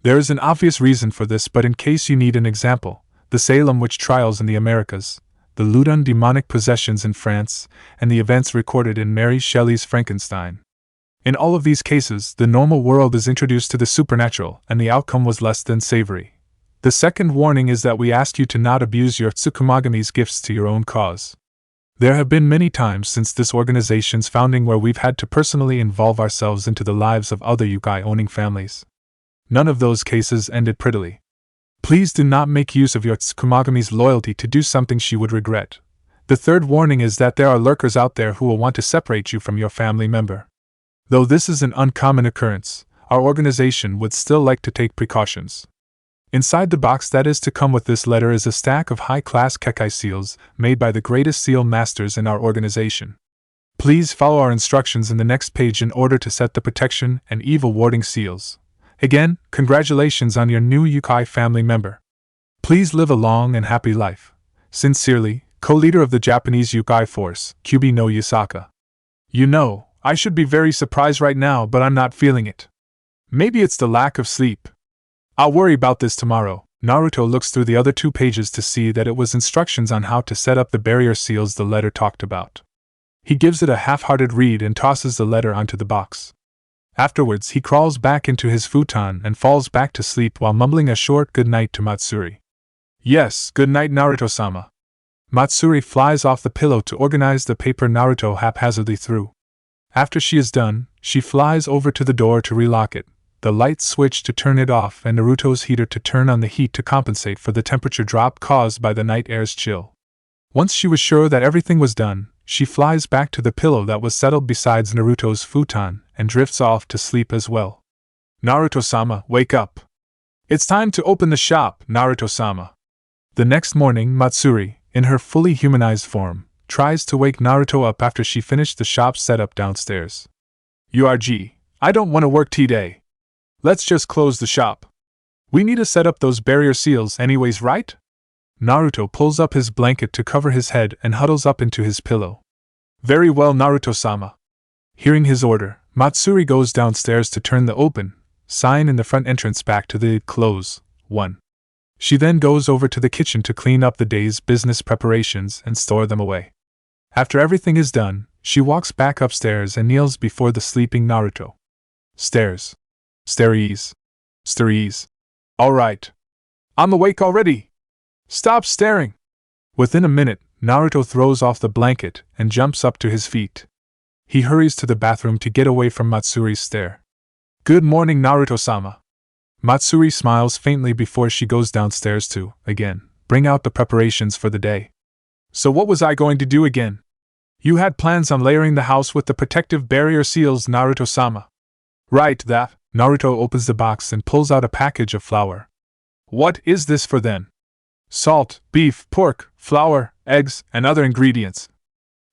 Speaker 1: There is an obvious reason for this, but in case you need an example, the Salem witch trials in the Americas, the Loudun demonic possessions in France, and the events recorded in Mary Shelley's Frankenstein. In all of these cases, the normal world is introduced to the supernatural, and the outcome was less than savory. The second warning is that we ask you to not abuse your Tsukumogami's gifts to your own cause. There have been many times since this organization's founding where we've had to personally involve ourselves into the lives of other Yukai-owning families. None of those cases ended prettily. Please do not make use of your Tsukumogami's loyalty to do something she would regret. The third warning is that there are lurkers out there who will want to separate you from your family member. Though this is an uncommon occurrence, our organization would still like to take precautions. Inside the box that is to come with this letter is a stack of high-class kekai seals made by the greatest seal masters in our organization. Please follow our instructions in the next page in order to set the protection and evil warding seals. Again, congratulations on your new Yukai family member. Please live a long and happy life. Sincerely, co-leader of the Japanese Yukai Force, Kyubi no Yusaka. You know, I should be very surprised right now, but I'm not feeling it. Maybe it's the lack of sleep. I'll worry about this tomorrow. Naruto looks through the other 2 pages to see that it was instructions on how to set up the barrier seals the letter talked about. He gives it a half-hearted read and tosses the letter onto the box. Afterwards, he crawls back into his futon and falls back to sleep while mumbling a short good night to Matsuri. Yes, good night, Naruto-sama. Matsuri flies off the pillow to organize the paper Naruto haphazardly threw. After she is done, she flies over to the door to relock it, the light switch to turn it off, and Naruto's heater to turn on the heat to compensate for the temperature drop caused by the night air's chill. Once she was sure that everything was done, she flies back to the pillow that was settled beside Naruto's futon and drifts off to sleep as well. Naruto-sama, wake up! It's time to open the shop, Naruto-sama. The next morning, Matsuri, in her fully humanized form, tries to wake Naruto up after she finished the shop setup downstairs. URG, I don't want to work today. Let's just close the shop. We need to set up those barrier seals anyways, right? Naruto pulls up his blanket to cover his head and huddles up into his pillow. Very well, Naruto-sama. Hearing his order, Matsuri goes downstairs to turn the open sign in the front entrance back to the close one. She then goes over to the kitchen to clean up the day's business preparations and store them away. After everything is done, she walks back upstairs and kneels before the sleeping Naruto. Stares. Starees. Starees. All right. I'm awake already. Stop staring. Within a minute, Naruto throws off the blanket and jumps up to his feet. He hurries to the bathroom to get away from Matsuri's stare. Good morning, Naruto-sama. Matsuri smiles faintly before she goes downstairs to, again, bring out the preparations for the day. So what was I going to do again? You had plans on layering the house with the protective barrier seals, Naruto-sama. Right, that. Naruto opens the box and pulls out a package of flour. What is this for then? Salt, beef, pork, flour, eggs, and other ingredients.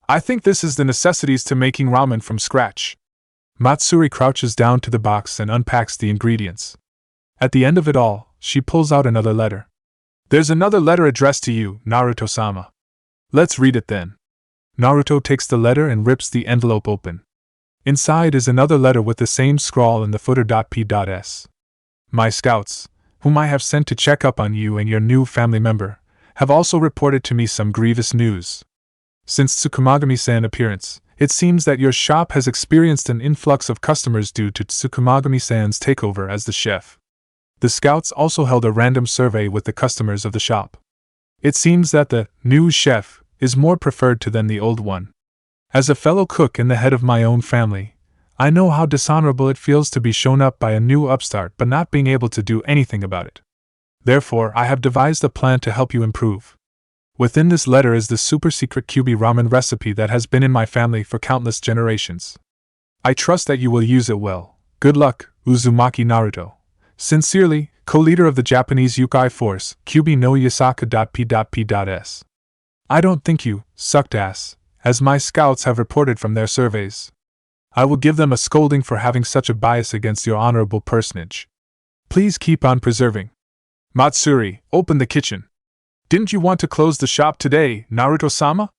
Speaker 1: I think this is the necessities to making ramen from scratch. Matsuri crouches down to the box and unpacks the ingredients. At the end of it all, she pulls out another letter. There's another letter addressed to you, Naruto-sama. Let's read it then. Naruto takes the letter and rips the envelope open. Inside is another letter with the same scrawl in the footer. P.S. My scouts, whom I have sent to check up on you and your new family member, have also reported to me some grievous news. Since Tsukumagami-san's appearance, it seems that your shop has experienced an influx of customers due to Tsukumagami-san's takeover as the chef. The scouts also held a random survey with the customers of the shop. It seems that the new chef is more preferred to than the old one. As a fellow cook and the head of my own family, I know how dishonorable it feels to be shown up by a new upstart but not being able to do anything about it. Therefore, I have devised a plan to help you improve. Within this letter is the super-secret Kyubi ramen recipe that has been in my family for countless generations. I trust that you will use it well. Good luck, Uzumaki Naruto. Sincerely, co-leader of the Japanese Yukai Force, Kyubi no Yasaka.P.S. I don't think you sucked ass, as my scouts have reported from their surveys. I will give them a scolding for having such a bias against your honorable personage. Please keep on preserving. Matsuri, open the kitchen. Didn't you want to close the shop today, Naruto-sama?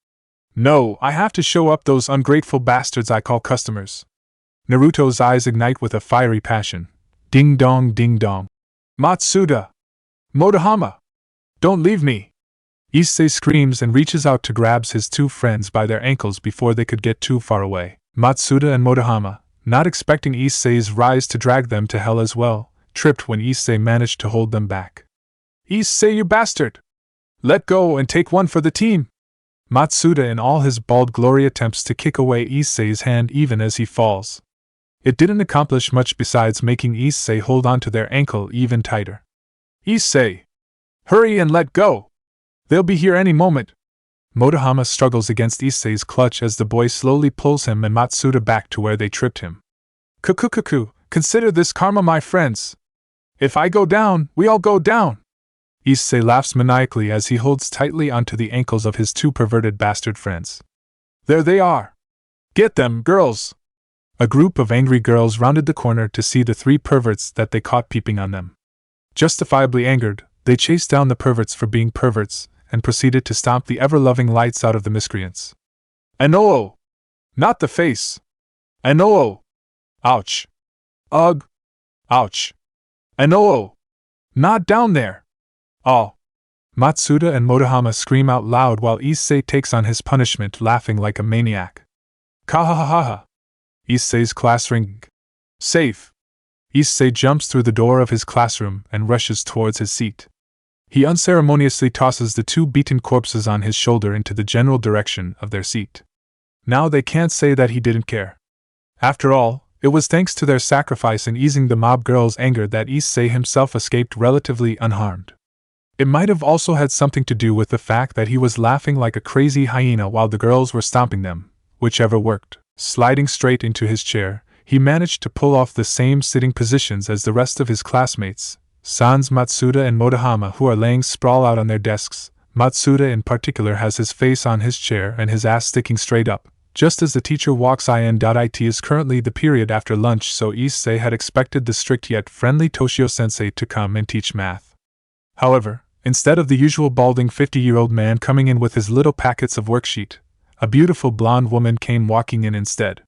Speaker 1: No, I have to show up those ungrateful bastards I call customers. Naruto's eyes ignite with a fiery passion. Ding dong, ding dong. Matsuda! Motohama! Don't leave me! Issei screams and reaches out to grab his two friends by their ankles before they could get too far away. Matsuda and Motohama, not expecting Issei's rise to drag them to hell as well, tripped when Issei managed to hold them back. Issei, you bastard! Let go and take one for the team! Matsuda in all his bald glory attempts to kick away Issei's hand even as he falls. It didn't accomplish much besides making Issei hold onto their ankle even tighter. Issei! Hurry and let go! They'll be here any moment! Motohama struggles against Issei's clutch as the boy slowly pulls him and Matsuda back to where they tripped him. Kukukuku, consider this karma, my friends! If I go down, we all go down! Issei laughs maniacally as he holds tightly onto the ankles of his two perverted bastard friends. There they are! Get them, girls! A group of angry girls rounded the corner to see the three perverts that they caught peeping on them. Justifiably angered, they chased down the perverts for being perverts, and proceeded to stomp the ever-loving lights out of the miscreants. Anoo! Not the face! Anoo! Ouch! Ugh! Ouch! Anoo! Not down there! Oh! Matsuda and Motohama scream out loud while Issei takes on his punishment, laughing like a maniac. Kahahaha! Issei's class ring. Safe! Issei jumps through the door of his classroom and rushes towards his seat. He unceremoniously tosses the two beaten corpses on his shoulder into the general direction of their seat. Now they can't say that he didn't care. After all, it was thanks to their sacrifice in easing the mob girls' anger that Issei himself escaped relatively unharmed. It might have also had something to do with the fact that he was laughing like a crazy hyena while the girls were stomping them, whichever worked. Sliding straight into his chair, he managed to pull off the same sitting positions as the rest of his classmates, sans Matsuda and Motohama, who are laying sprawl out on their desks. Matsuda in particular has his face on his chair and his ass sticking straight up, just as the teacher walks in. It is currently the period after lunch, so Issei had expected the strict yet friendly Toshio-sensei to come and teach math. However, instead of the usual balding 50-year-old man coming in with his little packets of worksheet, a beautiful blonde woman came walking in instead.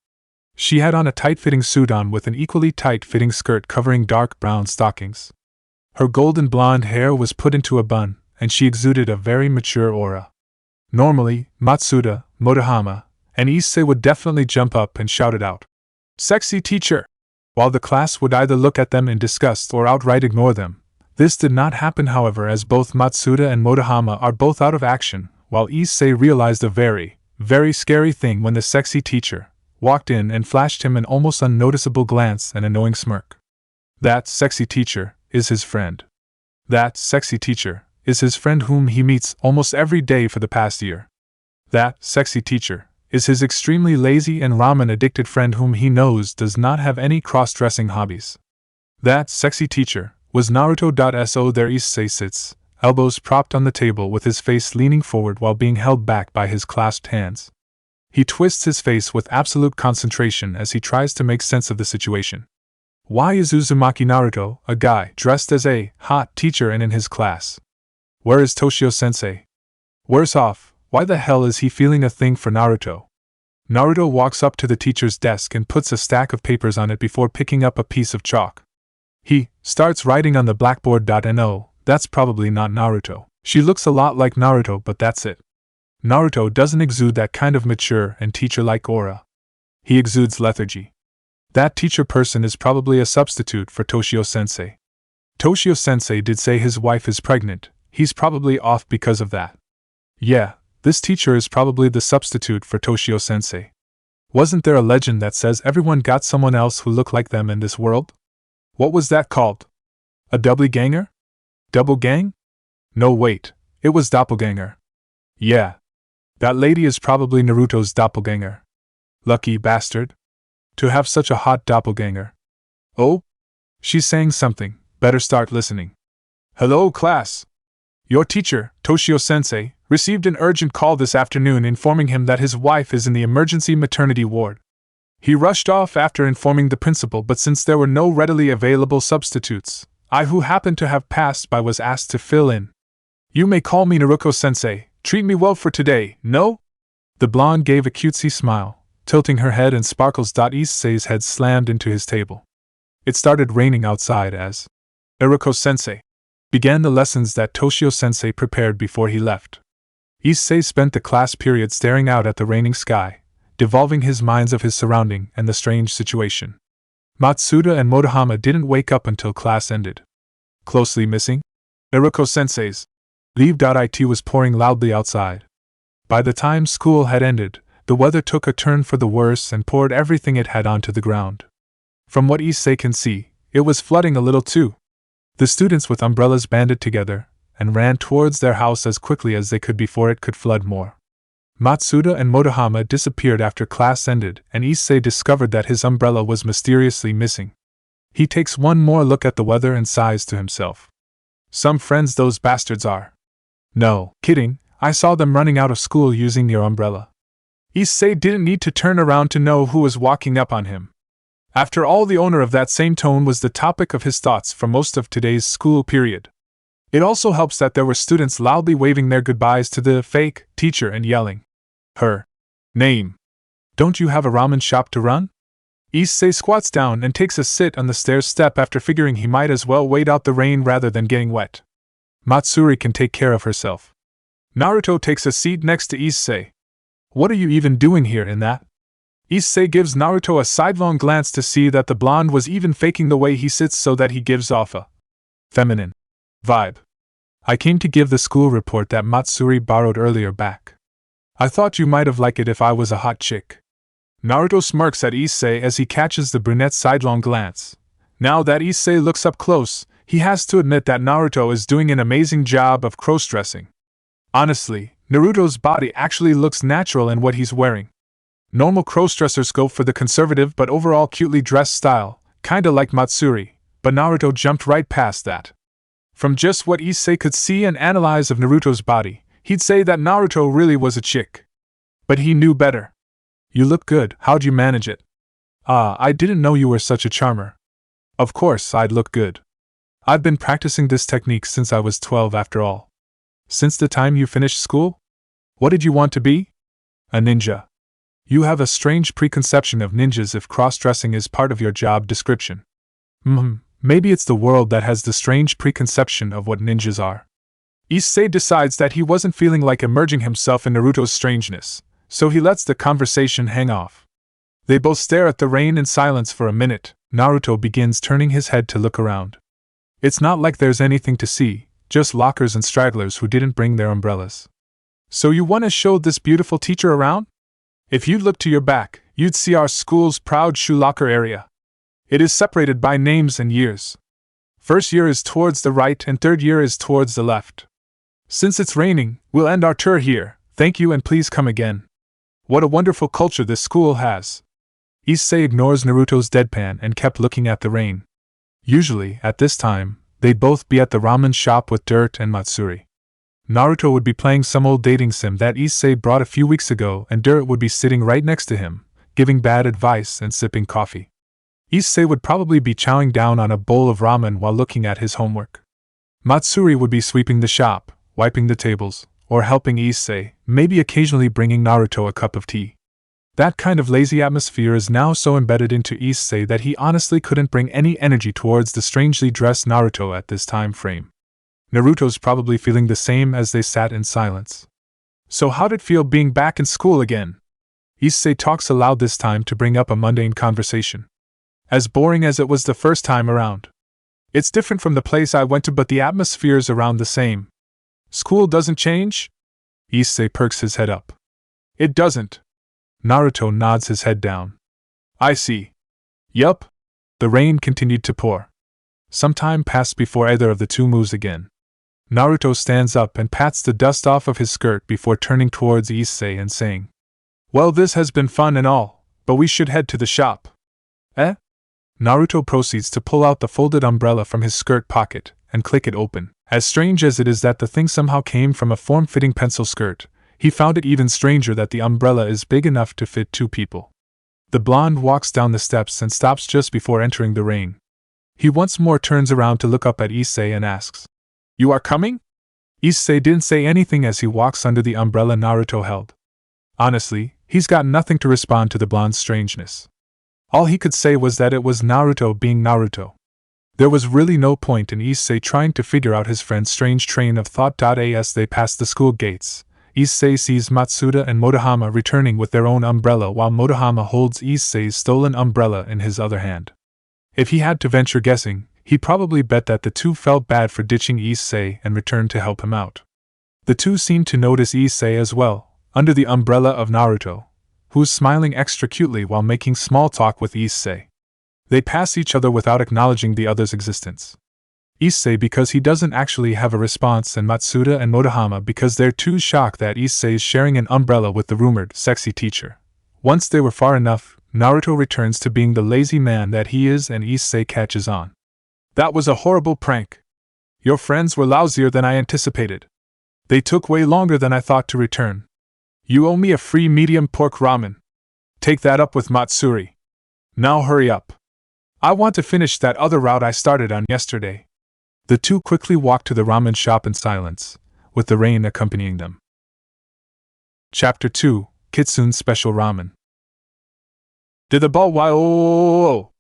Speaker 1: She had on a tight-fitting suit on with an equally tight-fitting skirt covering dark brown stockings. Her golden blonde hair was put into a bun, and she exuded a very mature aura. Normally, Matsuda, Motohama, and Issei would definitely jump up and shout it out, "Sexy teacher!" while the class would either look at them in disgust or outright ignore them. This did not happen, however, as both Matsuda and Motohama are both out of action, while Issei realized a very scary thing when the sexy teacher walked in and flashed him an almost unnoticeable glance and a knowing smirk. That sexy teacher is his friend. That sexy teacher is his friend whom he meets almost every day for the past year. That sexy teacher is his extremely lazy and ramen-addicted friend whom he knows does not have any cross-dressing hobbies. That sexy teacher was Naruto. There Issei sits, elbows propped on the table with his face leaning forward while being held back by his clasped hands. He twists his face with absolute concentration as he tries to make sense of the situation. Why is Uzumaki Naruto, a guy dressed as a hot teacher and in his class? Where is Toshio-sensei? Worse off, why the hell is he feeling a thing for Naruto? Naruto walks up to the teacher's desk and puts a stack of papers on it before picking up a piece of chalk. He starts writing on the blackboard. No, that's probably not Naruto. She looks a lot like Naruto, but that's it. Naruto doesn't exude that kind of mature and teacher-like aura. He exudes lethargy. That teacher person is probably a substitute for Toshio-sensei. Toshio-sensei did say his wife is pregnant. He's probably off because of that. Yeah, this teacher is probably the substitute for Toshio-sensei. Wasn't there a legend that says everyone got someone else who looked like them in this world? What was that called? A doubleganger? Double gang? No, wait, it was doppelganger. Yeah. That lady is probably Naruto's doppelganger. Lucky bastard. To have such a hot doppelganger. Oh? She's saying something, better start listening. Hello, class. Your teacher, Toshio-sensei, received an urgent call this afternoon informing him that his wife is in the emergency maternity ward. He rushed off after informing the principal, but since there were no readily available substitutes, I, who happened to have passed by, was asked to fill in. You may call me Naruto-sensei. Treat me well for today, no? The blonde gave a cutesy smile, tilting her head, and sparkles. Issei's head slammed into his table. It started raining outside as Naruto-sensei began the lessons that Toshio-sensei prepared before he left. Issei spent the class period staring out at the raining sky, devolving his minds of his surrounding and the strange situation. Matsuda and Motohama didn't wake up until class ended. Closely missing? Naruto-sensei's leave.it was pouring loudly outside. By the time school had ended, the weather took a turn for the worse and poured everything it had onto the ground. From what Issei can see, it was flooding a little too. The students with umbrellas banded together and ran towards their house as quickly as they could before it could flood more. Matsuda and Motohama disappeared after class ended, and Issei discovered that his umbrella was mysteriously missing. He takes one more look at the weather and sighs to himself. Some friends those bastards are. No, kidding, I saw them running out of school using their umbrella. Issei didn't need to turn around to know who was walking up on him. After all, the owner of that same tone was the topic of his thoughts for most of today's school period. It also helps that there were students loudly waving their goodbyes to the fake teacher and yelling her name. Don't you have a ramen shop to run? Issei squats down and takes a sit on the stairs step after figuring he might as well wait out the rain rather than getting wet. Matsuri can take care of herself. Naruto takes a seat next to Issei. What are you even doing here in that? Issei gives Naruto a sidelong glance to see that the blonde was even faking the way he sits so that he gives off a feminine vibe. I came to give the school report that Matsuri borrowed earlier back. I thought you might have liked it if I was a hot chick. Naruto smirks at Issei as he catches the brunette's sidelong glance. Now that Issei looks up close, He has to admit that Naruto is doing an amazing job of cross-dressing. Honestly, Naruto's body actually looks natural in what he's wearing. Normal cross-dressers go for the conservative but overall cutely dressed style, kinda like Matsuri, but Naruto jumped right past that. From just what Issei could see and analyze of Naruto's body, he'd say that Naruto really was a chick. But he knew better. You look good, how'd you manage it? I didn't know you were such a charmer. Of course I'd look good. I've been practicing this technique since I was 12 after all. Since the time you finished school? What did you want to be? A ninja. You have a strange preconception of ninjas if cross-dressing is part of your job description. Maybe it's the world that has the strange preconception of what ninjas are. Issei decides that he wasn't feeling like immersing himself in Naruto's strangeness, so he lets the conversation hang off. They both stare at the rain in silence for a minute. Naruto begins turning his head to look around. It's not like there's anything to see, just lockers and stragglers who didn't bring their umbrellas. So you want to show this beautiful teacher around? If you'd look to your back, you'd see our school's proud shoe locker area. It is separated by names and years. First year is towards the right and third year is towards the left. Since it's raining, we'll end our tour here. Thank you and please come again. What a wonderful culture this school has. Issei ignores Naruto's deadpan and kept looking at the rain. Usually, at this time, they'd both be at the ramen shop with Dirt and Matsuri. Naruto would be playing some old dating sim that Issei brought a few weeks ago and Dirt would be sitting right next to him, giving bad advice and sipping coffee. Issei would probably be chowing down on a bowl of ramen while looking at his homework. Matsuri would be sweeping the shop, wiping the tables, or helping Issei, maybe occasionally bringing Naruto a cup of tea. That kind of lazy atmosphere is now so embedded into Issei that he honestly couldn't bring any energy towards the strangely dressed Naruto at this time frame. Naruto's probably feeling the same as they sat in silence. So how'd it feel being back in school again? Issei talks aloud this time to bring up a mundane conversation. As boring as it was the first time around. It's different from the place I went to but the atmosphere's around the same. School doesn't change? Issei perks his head up. It doesn't. Naruto nods his head down. I see. Yup. The rain continued to pour. Some time passed before either of the two moves again. Naruto stands up and pats the dust off of his skirt before turning towards Issei and saying, Well, this has been fun and all, but we should head to the shop. Eh? Naruto proceeds to pull out the folded umbrella from his skirt pocket and click it open. As strange as it is that the thing somehow came from a form-fitting pencil skirt, he found it even stranger that the umbrella is big enough to fit two people. The blonde walks down the steps and stops just before entering the rain. He once more turns around to look up at Issei and asks, You are coming? Issei didn't say anything as he walks under the umbrella Naruto held. Honestly, he's got nothing to respond to the blonde's strangeness. All he could say was that it was Naruto being Naruto. There was really no point in Issei trying to figure out his friend's strange train of thought. As they pass the school gates, Issei sees Matsuda and Motohama returning with their own umbrella while Motohama holds Issei's stolen umbrella in his other hand. If he had to venture guessing, he'd probably bet that the two felt bad for ditching Issei and returned to help him out. The two seemed to notice Issei as well, under the umbrella of Naruto, who's smiling extra cutely while making small talk with Issei. They pass each other without acknowledging the other's existence. Issei because he doesn't actually have a response and Matsuda and Motohama because they're too shocked that Issei's sharing an umbrella with the rumored sexy teacher. Once they were far enough, Naruto returns to being the lazy man that he is and Issei catches on. That was a horrible prank. Your friends were lousier than I anticipated. They took way longer than I thought to return. You owe me a free medium pork ramen. Take that up with Matsuri. Now hurry up. I want to finish that other route I started on yesterday. The two quickly walk to the ramen shop in silence, with the rain accompanying them. Chapter 2, Kitsune's Special Ramen. Did the ball wow,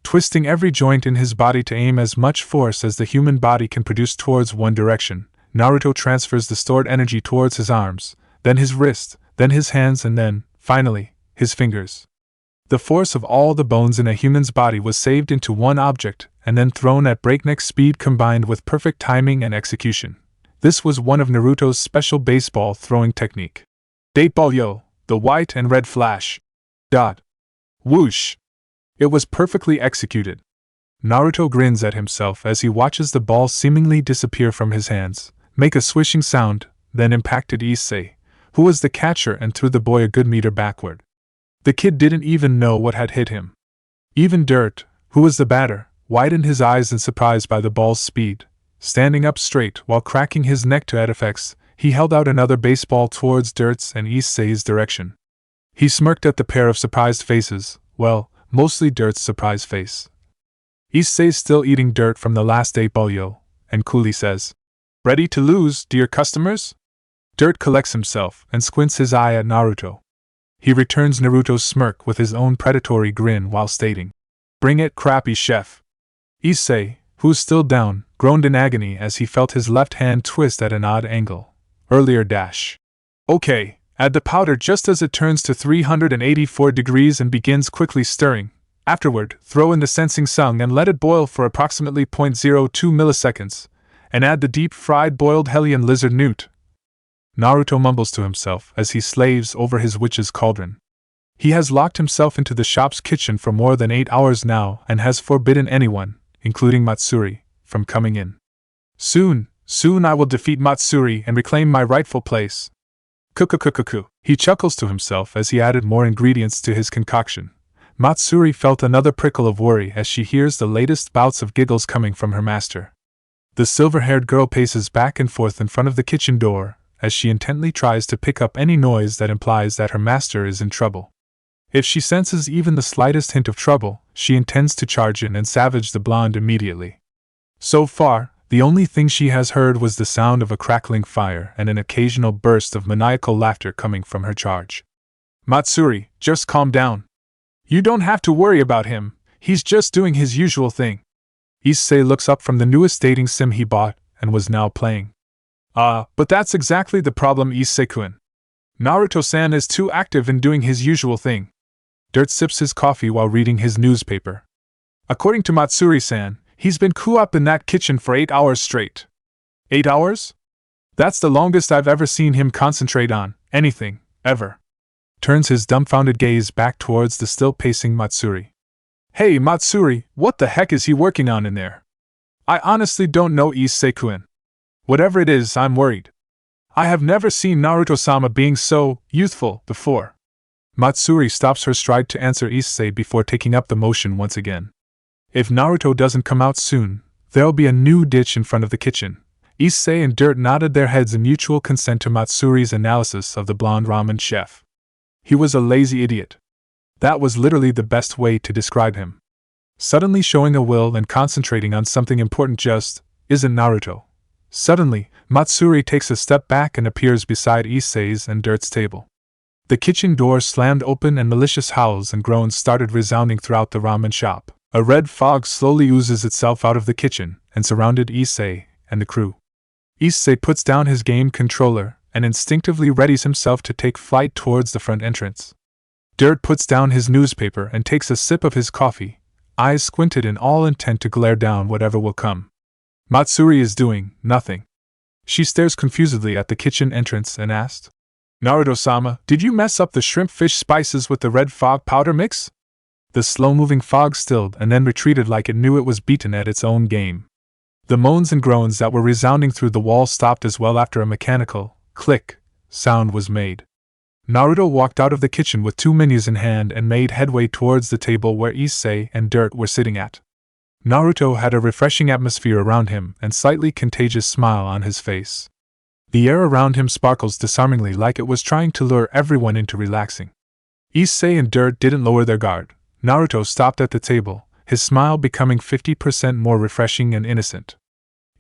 Speaker 1: twisting every joint in his body to aim as much force as the human body can produce towards one direction, Naruto transfers the stored energy towards his arms, then his wrist, then his hands and then, finally, his fingers. The force of all the bones in a human's body was saved into one object and then thrown at breakneck speed combined with perfect timing and execution. This was one of Naruto's special baseball throwing technique. Date ball yo, the white and red flash. Dot. Whoosh. It was perfectly executed. Naruto grins at himself as he watches the ball seemingly disappear from his hands, make a swishing sound, then impacted Issei, who was the catcher, and threw the boy a good meter backward. The kid didn't even know what had hit him. Even Dirt, who was the batter, widened his eyes in surprise by the ball's speed. Standing up straight while cracking his neck to add effects, he held out another baseball towards Dirt's and Issei's direction. He smirked at the pair of surprised faces, well, mostly Dirt's surprised face. Issei's still eating dirt from the last 8-ball, and coolly says, "Ready to lose, dear customers?" Dirt collects himself and squints his eye at Naruto. He returns Naruto's smirk with his own predatory grin while stating, "Bring it, crappy chef." Issei, who's still down, groaned in agony as he felt his left hand twist at an odd angle. Earlier dash. Okay, add the powder just as it turns to 384 degrees and begins quickly stirring. Afterward, throw in the sensing sung and let it boil for approximately 0.02 milliseconds, and add the deep-fried boiled Hellion lizard newt. Naruto mumbles to himself as he slaves over his witch's cauldron. He has locked himself into the shop's kitchen for more than 8 hours now and has forbidden anyone, including Matsuri, from coming in. Soon I will defeat Matsuri and reclaim my rightful place. Kukukukuku. He chuckles to himself as he added more ingredients to his concoction. Matsuri felt another prickle of worry as she hears the latest bouts of giggles coming from her master. The silver-haired girl paces back and forth in front of the kitchen door as she intently tries to pick up any noise that implies that her master is in trouble. If she senses even the slightest hint of trouble, she intends to charge in and savage the blonde immediately. So far, the only thing she has heard was the sound of a crackling fire and an occasional burst of maniacal laughter coming from her charge. "Matsuri, just calm down. You don't have to worry about him, he's just doing his usual thing." Issei looks up from the newest dating sim he bought and was now playing. But that's exactly the problem, Issei-kun. Naruto-san is too active in doing his usual thing. Dirt sips his coffee while reading his newspaper. According to Matsuri-san, he's been cooped up in that kitchen for 8 hours straight. 8 hours? That's the longest I've ever seen him concentrate on anything, ever. Turns his dumbfounded gaze back towards the still pacing Matsuri. Hey Matsuri, what the heck is he working on in there? I honestly don't know, Issei-kun. Whatever it is, I'm worried. I have never seen Naruto-sama being so youthful before. Matsuri stops her stride to answer Issei before taking up the motion once again. If Naruto doesn't come out soon, there'll be a new ditch in front of the kitchen. Issei and Dirt nodded their heads in mutual consent to Matsuri's analysis of the blonde ramen chef. He was a lazy idiot. That was literally the best way to describe him. Suddenly showing a will and concentrating on something important just isn't Naruto. Suddenly, Matsuri takes a step back and appears beside Issei's and Dirt's table. The kitchen door slammed open and malicious howls and groans started resounding throughout the ramen shop. A red fog slowly oozes itself out of the kitchen and surrounded Issei and the crew. Issei puts down his game controller and instinctively readies himself to take flight towards the front entrance. Dirt puts down his newspaper and takes a sip of his coffee, eyes squinted in all intent to glare down whatever will come. Matsuri is doing nothing. She stares confusedly at the kitchen entrance and asked, "Naruto-sama, did you mess up the shrimp-fish spices with the red fog powder mix?" The slow-moving fog stilled and then retreated like it knew it was beaten at its own game. The moans and groans that were resounding through the wall stopped as well after a mechanical click sound was made. Naruto walked out of the kitchen with 2 menus in hand and made headway towards the table where Issei and Dirt were sitting at. Naruto had a refreshing atmosphere around him and slightly contagious smile on his face. The air around him sparkles disarmingly like it was trying to lure everyone into relaxing. Issei and Dirt didn't lower their guard. Naruto stopped at the table, his smile becoming 50% more refreshing and innocent.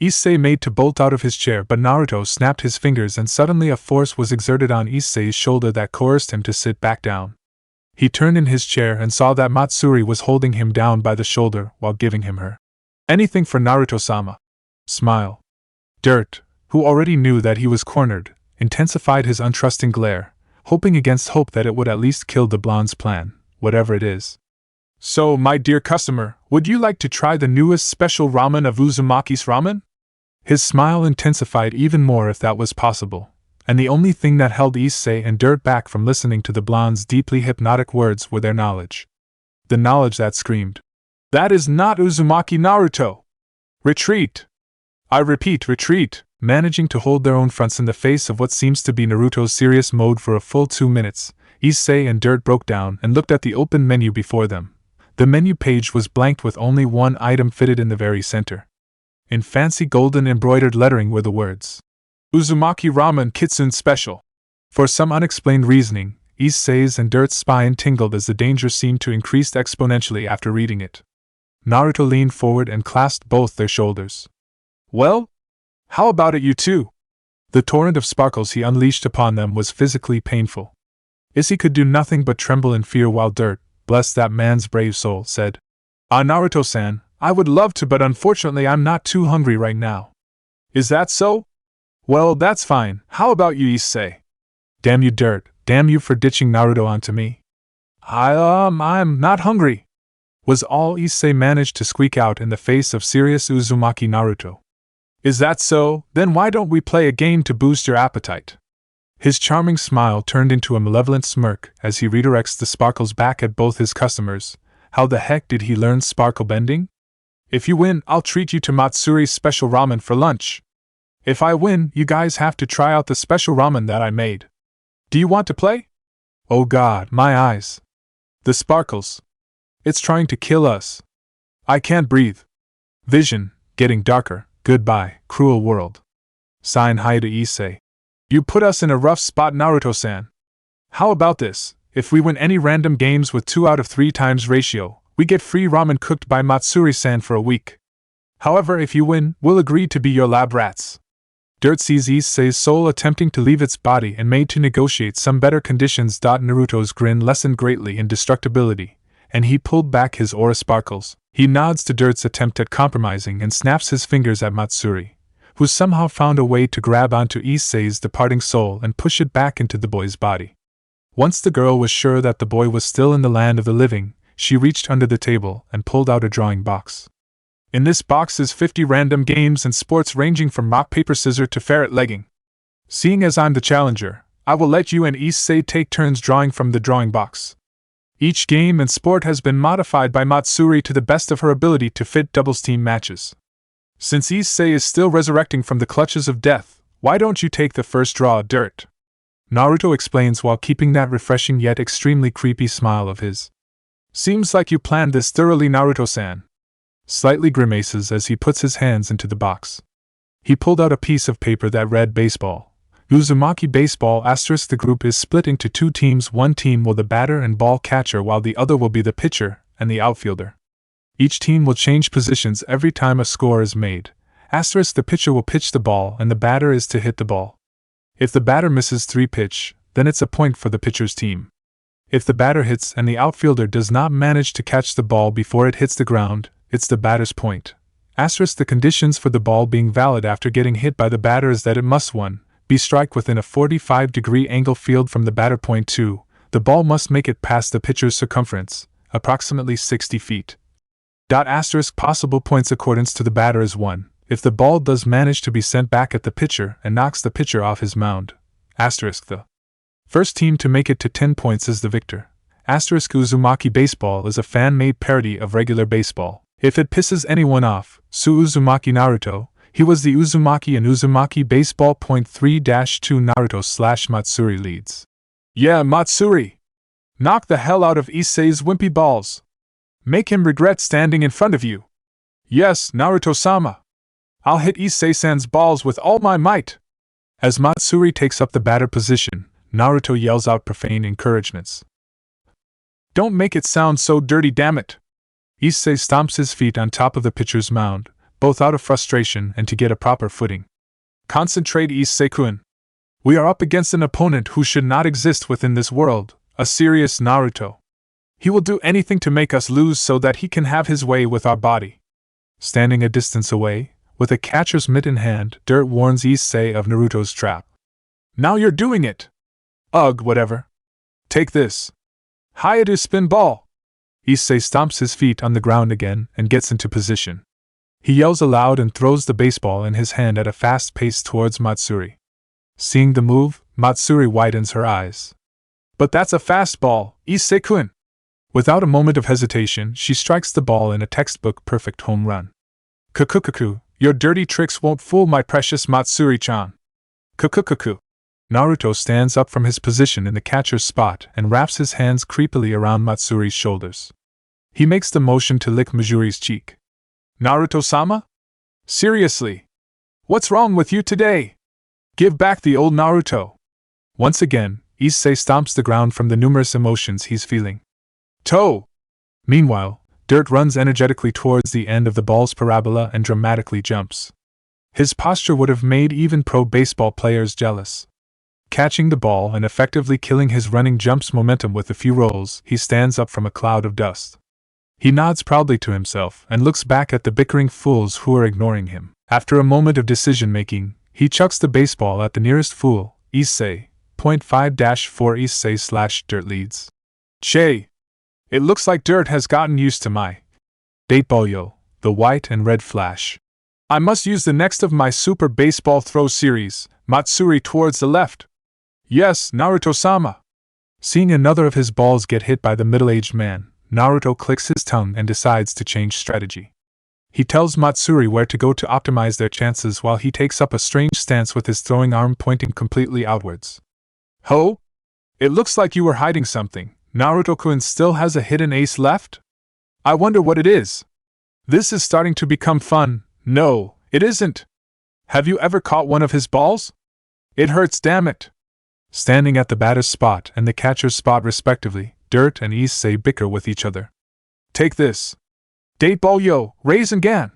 Speaker 1: Issei made to bolt out of his chair, but Naruto snapped his fingers and suddenly a force was exerted on Issei's shoulder that coerced him to sit back down. He turned in his chair and saw that Matsuri was holding him down by the shoulder while giving him her "Anything for Naruto-sama" smile. Dirt, who already knew that he was cornered, intensified his untrusting glare, hoping against hope that it would at least kill the blonde's plan, whatever it is. "So, my dear customer, would you like to try the newest special ramen of Uzumaki's Ramen?" His smile intensified even more if that was possible, and the only thing that held Issei and Dirt back from listening to the blonde's deeply hypnotic words were their knowledge. The knowledge that screamed, That is not Uzumaki Naruto! Retreat! I repeat, retreat, managing to hold their own fronts in the face of what seems to be Naruto's serious mode for a full 2 minutes. Issei and Dirt broke down and looked at the open menu before them. The menu page was blanked with only one item fitted in the very center. In fancy golden embroidered lettering were the words, Uzumaki Ramen Kitsune Special. For some unexplained reasoning, Issei's and Dirt's spine tingled as the danger seemed to increase exponentially after reading it. Naruto leaned forward and clasped both their shoulders. Well? How about it, you two? The torrent of sparkles he unleashed upon them was physically painful. Issei could do nothing but tremble in fear while Dirt, bless that man's brave soul, said, Naruto-san, I would love to, but unfortunately I'm not too hungry right now. Is that so? Well, that's fine. How about you, Issei? Damn you, Dirt. Damn you for ditching Naruto onto me. I'm not hungry, was all Issei managed to squeak out in the face of serious Uzumaki Naruto. Is that so? Then why don't we play a game to boost your appetite? His charming smile turned into a malevolent smirk as he redirects the sparkles back at both his customers. How the heck did he learn sparkle bending? If you win, I'll treat you to Matsuri's special ramen for lunch. If I win, you guys have to try out the special ramen that I made. Do you want to play? Oh God, my eyes. The sparkles. It's trying to kill us. I can't breathe. Vision, getting darker. Goodbye, cruel world. Sign hi to Issei. You put us in a rough spot, Naruto-san. How about this? If we win any random games with 2 out of 3 times ratio, we get free ramen cooked by Matsuri-san for a week. However, if you win, we'll agree to be your lab rats. Dirt sees Issei's soul attempting to leave its body and made to negotiate some better conditions. Naruto's grin lessened greatly in destructibility, and he pulled back his aura sparkles. He nods to Dirt's attempt at compromising and snaps his fingers at Matsuri, who somehow found a way to grab onto Issei's departing soul and push it back into the boy's body. Once the girl was sure that the boy was still in the land of the living, she reached under the table and pulled out a drawing box. In this box is 50 random games and sports ranging from rock, paper, scissors to ferret legging. Seeing as I'm the challenger, I will let you and Issei take turns drawing from the drawing box. Each game and sport has been modified by Matsuri to the best of her ability to fit doubles team matches. Since Issei is still resurrecting from the clutches of death, why don't you take the first draw, Dirt? Naruto explains while keeping that refreshing yet extremely creepy smile of his. Seems like you planned this thoroughly, Naruto-san. Slightly grimaces as he puts his hands into the box. He pulled out a piece of paper that read baseball. Uzumaki baseball *. The group is split into 2 teams. One team will the batter and ball catcher while the other will be the pitcher and the outfielder. Each team will change positions every time a score is made. The pitcher will pitch the ball and the batter is to hit the ball. If the batter misses 3 pitch, then it's a point for the pitcher's team. If the batter hits and the outfielder does not manage to catch the ball before it hits the ground, it's the batter's point. The conditions for the ball being valid after getting hit by the batter is that it must 1. Be strike within a 45-degree angle field from the batter point. 2. The ball must make it past the pitcher's circumference, approximately 60 feet. Possible points accordance to the batter is 1. If the ball does manage to be sent back at the pitcher and knocks the pitcher off his mound. The first team to make it to 10 points is the victor. Uzumaki baseball is a fan-made parody of regular baseball. If it pisses anyone off, sue Uzumaki Naruto. He was the Uzumaki and Uzumaki baseball. 3-2 Naruto/Matsuri leads. Yeah, Matsuri! Knock the hell out of Issei's wimpy balls. Make him regret standing in front of you. Yes, Naruto-sama. I'll hit Issei-san's balls with all my might. As Matsuri takes up the batter position, Naruto yells out profane encouragements. Don't make it sound so dirty, damn it. Issei stomps his feet on top of the pitcher's mound, both out of frustration and to get a proper footing. Concentrate, Issei-kun. We are up against an opponent who should not exist within this world, a serious Naruto. He will do anything to make us lose so that he can have his way with our body. Standing a distance away, with a catcher's mitt in hand, Dirt warns Issei of Naruto's trap. Now you're doing it! Ugh, whatever. Take this. Hayate spin ball! Issei stomps his feet on the ground again and gets into position. He yells aloud and throws the baseball in his hand at a fast pace towards Matsuri. Seeing the move, Matsuri widens her eyes. But that's a fastball, Issei-kun! Without a moment of hesitation, she strikes the ball in a textbook perfect home run. Kukukuku, your dirty tricks won't fool my precious Matsuri-chan. Kukukuku. Naruto stands up from his position in the catcher's spot and wraps his hands creepily around Matsuri's shoulders. He makes the motion to lick Majuri's cheek. Naruto-sama? Seriously? What's wrong with you today? Give back the old Naruto. Once again, Issei stomps the ground from the numerous emotions he's feeling. Toe! Meanwhile, Dirt runs energetically towards the end of the ball's parabola and dramatically jumps. His posture would have made even pro baseball players jealous. Catching the ball and effectively killing his running jump's momentum with a few rolls, he stands up from a cloud of dust. He nods proudly to himself and looks back at the bickering fools who are ignoring him. After a moment of decision-making, he chucks the baseball at the nearest fool, Issei. 0.5-4 Issei/Dirt leads. Che! It looks like Dirt has gotten used to my Datebalyo, the white and red flash. I must use the next of my super baseball throw series, Matsuri towards the left. Yes, Naruto-sama. Seeing another of his balls get hit by the middle-aged man, Naruto clicks his tongue and decides to change strategy. He tells Matsuri where to go to optimize their chances while he takes up a strange stance with his throwing arm pointing completely outwards. Ho? It looks like you were hiding something. Naruto-kun still has a hidden ace left? I wonder what it is. This is starting to become fun. No, it isn't. Have you ever caught one of his balls? It hurts, damn it. Standing at the batter's spot and the catcher's spot respectively, Dirt and Issei bicker with each other. Take this. Datebalyo, Rasengan!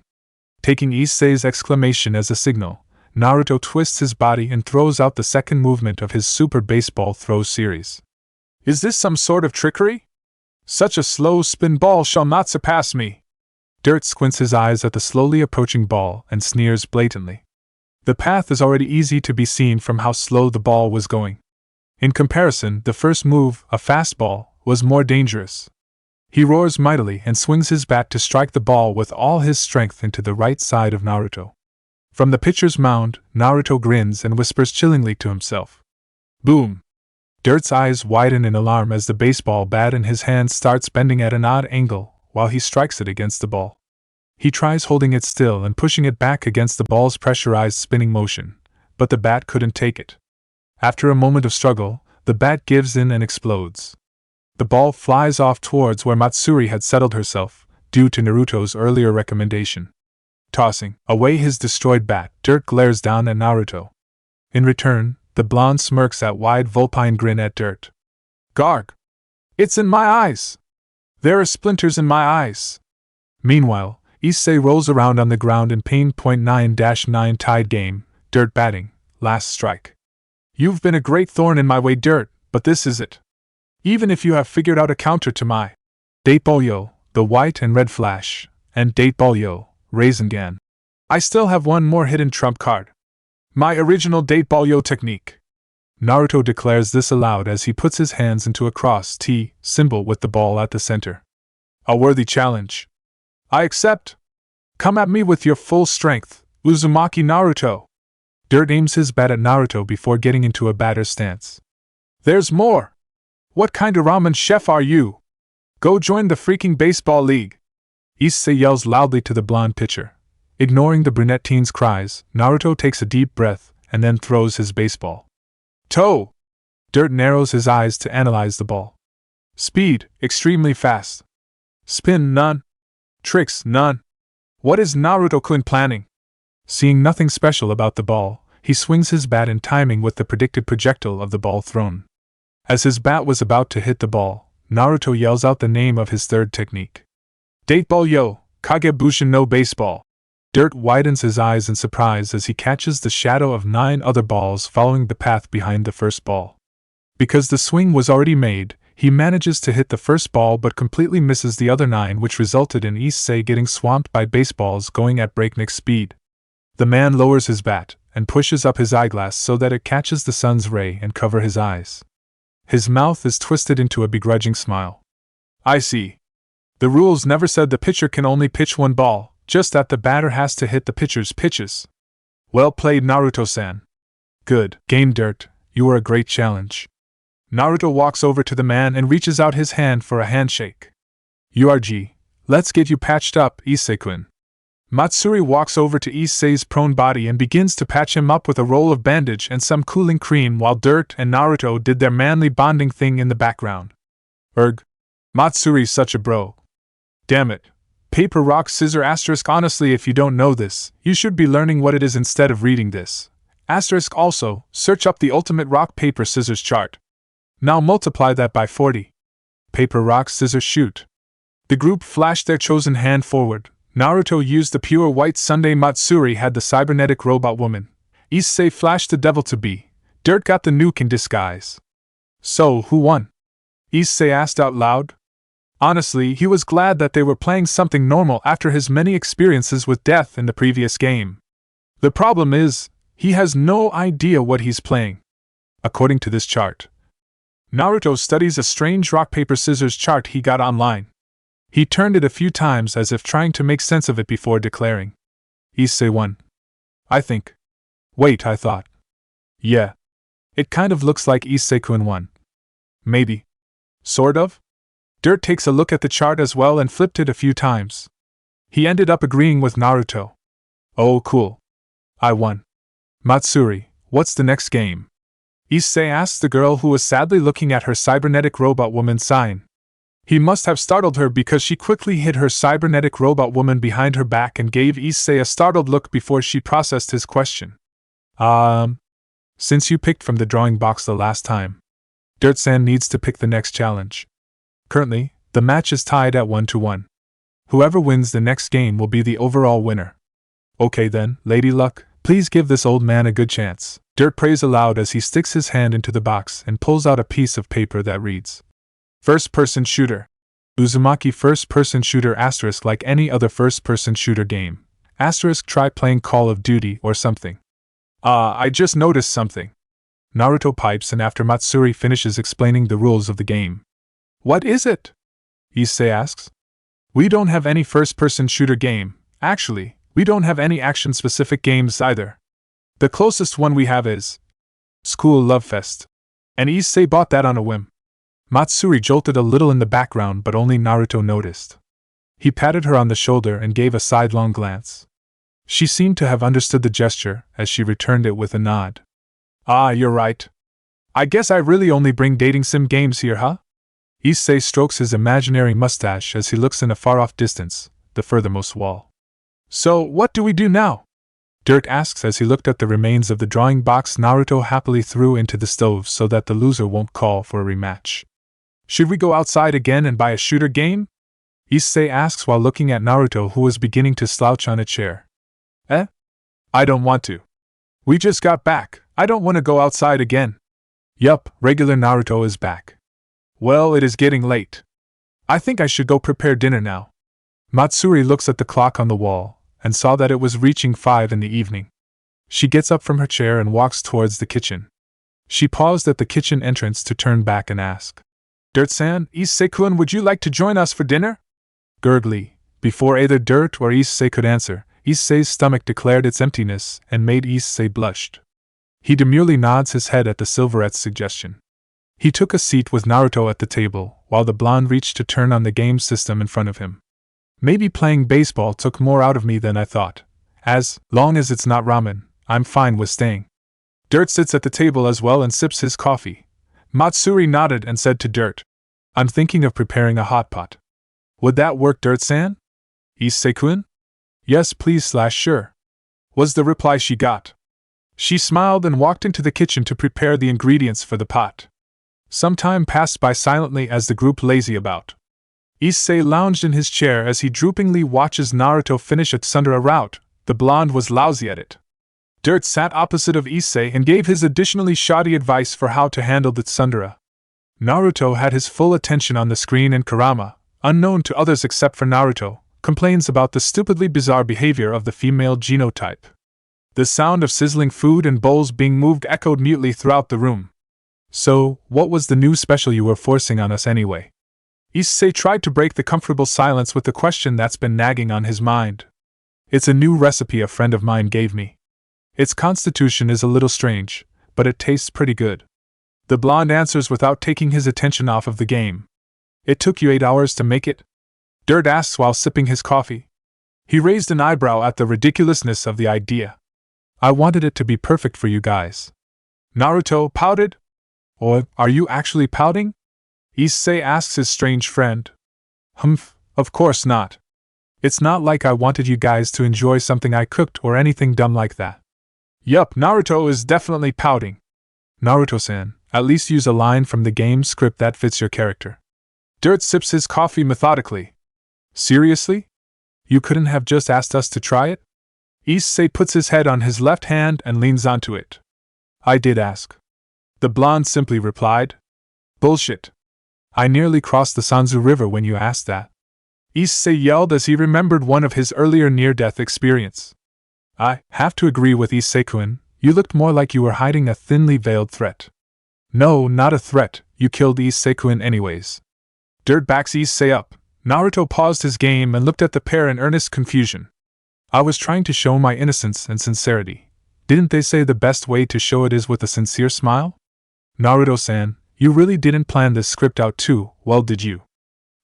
Speaker 1: Taking Issei's exclamation as a signal, Naruto twists his body and throws out the second movement of his super baseball throw series. Is this some sort of trickery? Such a slow spin ball shall not surpass me. Dirt squints his eyes at the slowly approaching ball and sneers blatantly. The path is already easy to be seen from how slow the ball was going. In comparison, the first move, a fastball, was more dangerous. He roars mightily and swings his bat to strike the ball with all his strength into the right side of Naruto. From the pitcher's mound, Naruto grins and whispers chillingly to himself. Boom! Dirt's eyes widen in alarm as the baseball bat in his hand starts bending at an odd angle while he strikes it against the ball. He tries holding it still and pushing it back against the ball's pressurized spinning motion, but the bat couldn't take it. After a moment of struggle, the bat gives in and explodes. The ball flies off towards where Matsuri had settled herself, due to Naruto's earlier recommendation. Tossing away his destroyed bat, Dirt glares down at Naruto. In return, the blonde smirks that wide vulpine grin at Dirt. Garg! It's in my eyes! There are splinters in my eyes! Meanwhile, Issei rolls around on the ground in pain. 9-9 tied game, Dirt batting, last strike. You've been a great thorn in my way, Dirt, but this is it. Even if you have figured out a counter to my Datebalyo, the white and red flash, and Datebalyo, Rasengan, I still have one more hidden trump card. My original Datebalyo technique. Naruto declares this aloud as he puts his hands into a cross T symbol with the ball at the center. A worthy challenge. I accept. Come at me with your full strength, Uzumaki Naruto. Dirt aims his bat at Naruto before getting into a batter's stance. There's more! What kind of ramen chef are you? Go join the freaking baseball league! Issei yells loudly to the blonde pitcher. Ignoring the brunette teen's cries, Naruto takes a deep breath and then throws his baseball. Toe! Dirt narrows his eyes to analyze the ball. Speed, extremely fast. Spin, none. Tricks, none. What is Naruto-kun planning? Seeing nothing special about the ball, he swings his bat in timing with the predicted projectile of the ball thrown. As his bat was about to hit the ball, Naruto yells out the name of his third technique. Datebalyo, Kagebushin no baseball. Dirt widens his eyes in surprise as he catches the shadow of 9 other balls following the path behind the first ball. Because the swing was already made, he manages to hit the first ball but completely misses the other 9, which resulted in Issei getting swamped by baseballs going at breakneck speed. The man lowers his bat and pushes up his eyeglass so that it catches the sun's ray and covers his eyes. His mouth is twisted into a begrudging smile. I see. The rules never said the pitcher can only pitch one ball, just that the batter has to hit the pitcher's pitches. Well played, Naruto-san. Good game, Dirt. You were a great challenge. Naruto walks over to the man and reaches out his hand for a handshake. URG, let's get you patched up, Issei-kun. Matsuri walks over to Issei's prone body and begins to patch him up with a roll of bandage and some cooling cream while Dirt and Naruto did their manly bonding thing in the background. Erg. Matsuri's such a bro. Damn it. Paper, rock, scissor, asterisk. Honestly, if you don't know this, you should be learning what it is instead of reading this. Asterisk. Also, search up the ultimate rock, paper, scissors chart. Now multiply that by 40. Paper, rock, scissors, shoot. The group flashed their chosen hand forward. Naruto used the pure white Sunday. Matsuri had the cybernetic robot woman. Issei flashed the devil to be. Dirt got the nuke in disguise. So, who won? Issei asked out loud. Honestly, he was glad that they were playing something normal after his many experiences with death in the previous game. The problem is, he has no idea what he's playing. According to this chart, Naruto studies a strange rock-paper-scissors chart he got online. He turned it a few times as if trying to make sense of it before declaring. Issei won. I think. Wait, I thought. Yeah. It kind of looks like Issei-kun won. Maybe. Sort of? Dirt takes a look at the chart as well and flipped it a few times. He ended up agreeing with Naruto. Oh, cool. I won. Matsuri, what's the next game? Issei asked the girl who was sadly looking at her cybernetic robot woman sign. He must have startled her because she quickly hid her cybernetic robot woman behind her back and gave Issei a startled look before she processed his question. Since you picked from the drawing box the last time, Dirt-san needs to pick the next challenge. Currently, the match is tied at 1-1. Whoever wins the next game will be the overall winner. Okay then, Lady Luck, please give this old man a good chance. Dirt prays aloud as he sticks his hand into the box and pulls out a piece of paper that reads, First-person shooter. Uzumaki first-person shooter asterisk like any other first-person shooter game. Asterisk try playing Call of Duty or something. I just noticed something. Naruto pipes in after Matsuri finishes explaining the rules of the game. What is it? Issei asks. We don't have any first-person shooter game. Actually, we don't have any action-specific games either. The closest one we have is School Love Fest. And Issei bought that on a whim. Matsuri jolted a little in the background, but only Naruto noticed. He patted her on the shoulder and gave a sidelong glance. She seemed to have understood the gesture, as she returned it with a nod. Ah, you're right. I guess I really only bring dating sim games here, huh? Issei strokes his imaginary mustache as he looks in a far-off distance, the furthermost wall. So, what do we do now? Dirt asks as he looked at the remains of the drawing box Naruto happily threw into the stove so that the loser won't call for a rematch. Should we go outside again and buy a shooter game? Issei asks while looking at Naruto, who was beginning to slouch on a chair. I don't want to. We just got back. I don't want to go outside again. Yup, regular Naruto is back. Well, it is getting late. I think I should go prepare dinner now. Matsuri looks at the clock on the wall and saw that it was reaching 5 in the evening. She gets up from her chair and walks towards the kitchen. She paused at the kitchen entrance to turn back and ask, Dirt-san, Issei-kun, would you like to join us for dinner? Gurgly. Before either Dirt or Issei could answer, Issei's stomach declared its emptiness and made Issei blushed. He demurely nods his head at the silverette's suggestion. He took a seat with Naruto at the table, while the blonde reached to turn on the game system in front of him. Maybe playing baseball took more out of me than I thought. As long as it's not ramen, I'm fine with staying. Dirt sits at the table as well and sips his coffee. Matsuri nodded and said to Dirt, I'm thinking of preparing a hot pot. Would that work, Dirt-san? Issei-kun? Yes, please/sure. Was the reply she got. She smiled and walked into the kitchen to prepare the ingredients for the pot. Some time passed by silently as the group lazy about. Issei lounged in his chair as he droopingly watches Naruto finish a Sundra route. The blonde was lousy at it. Dirt sat opposite of Issei and gave his additionally shoddy advice for how to handle the Sundra. Naruto had his full attention on the screen, and Kurama, unknown to others except for Naruto, complains about the stupidly bizarre behavior of the female genotype. The sound of sizzling food and bowls being moved echoed mutely throughout the room. So, what was the new special you were forcing on us anyway? Issei tried to break the comfortable silence with the question that's been nagging on his mind. It's a new recipe a friend of mine gave me. Its constitution is a little strange, but it tastes pretty good. The blonde answers without taking his attention off of the game. It took you 8 hours to make it? Dirt asks while sipping his coffee. He raised an eyebrow at the ridiculousness of the idea. I wanted it to be perfect for you guys. Naruto pouted. Or, are you actually pouting? Issei asks his strange friend. Humph, of course not. It's not like I wanted you guys to enjoy something I cooked or anything dumb like that. Yup, Naruto is definitely pouting. Naruto-san, at least use a line from the game script that fits your character. Dirt sips his coffee methodically. Seriously? You couldn't have just asked us to try it? Issei puts his head on his left hand and leans onto it. I did ask. The blonde simply replied. Bullshit. I nearly crossed the Sanzu River when you asked that. Issei yelled as he remembered one of his earlier near-death experience. I have to agree with Issei-kun, you looked more like you were hiding a thinly veiled threat. No, not a threat, you killed Issei-kun anyways. Dirt backs Issei up. Naruto paused his game and looked at the pair in earnest confusion. I was trying to show my innocence and sincerity. Didn't they say the best way to show it is with a sincere smile? Naruto-san, you really didn't plan this script out too well, did you?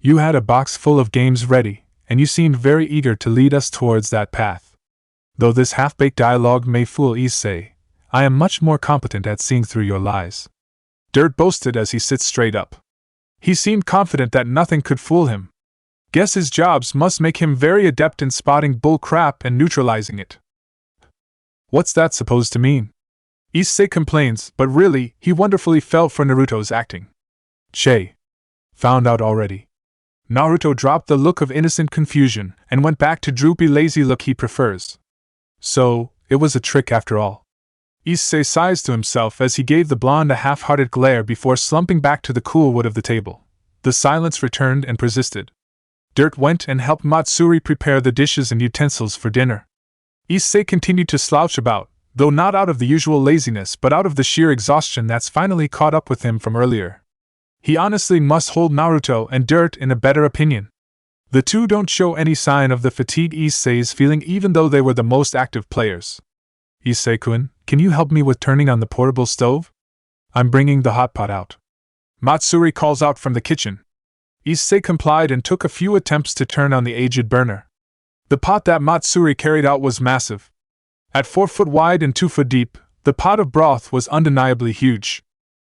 Speaker 1: You had a box full of games ready, and you seemed very eager to lead us towards that path. Though this half-baked dialogue may fool Issei, I am much more competent at seeing through your lies. Dirt boasted as he sits straight up. He seemed confident that nothing could fool him. Guess his jobs must make him very adept in spotting bull crap and neutralizing it. What's that supposed to mean? Issei complains, but really, he wonderfully fell for Naruto's acting. Che. Found out already. Naruto dropped the look of innocent confusion and went back to droopy lazy look he prefers. So, it was a trick after all. Issei sighs to himself as he gave the blonde a half-hearted glare before slumping back to the cool wood of the table. The silence returned and persisted. Dirt went and helped Matsuri prepare the dishes and utensils for dinner. Issei continued to slouch about, though not out of the usual laziness but out of the sheer exhaustion that's finally caught up with him from earlier. He honestly must hold Naruto and Dirt in a better opinion. The two don't show any sign of the fatigue Issei is feeling even though they were the most active players. Issei-kun, can you help me with turning on the portable stove? I'm bringing the hot pot out. Matsuri calls out from the kitchen. Issei complied and took a few attempts to turn on the aged burner. The pot that Matsuri carried out was massive. At 4 foot wide and 2 foot deep, the pot of broth was undeniably huge.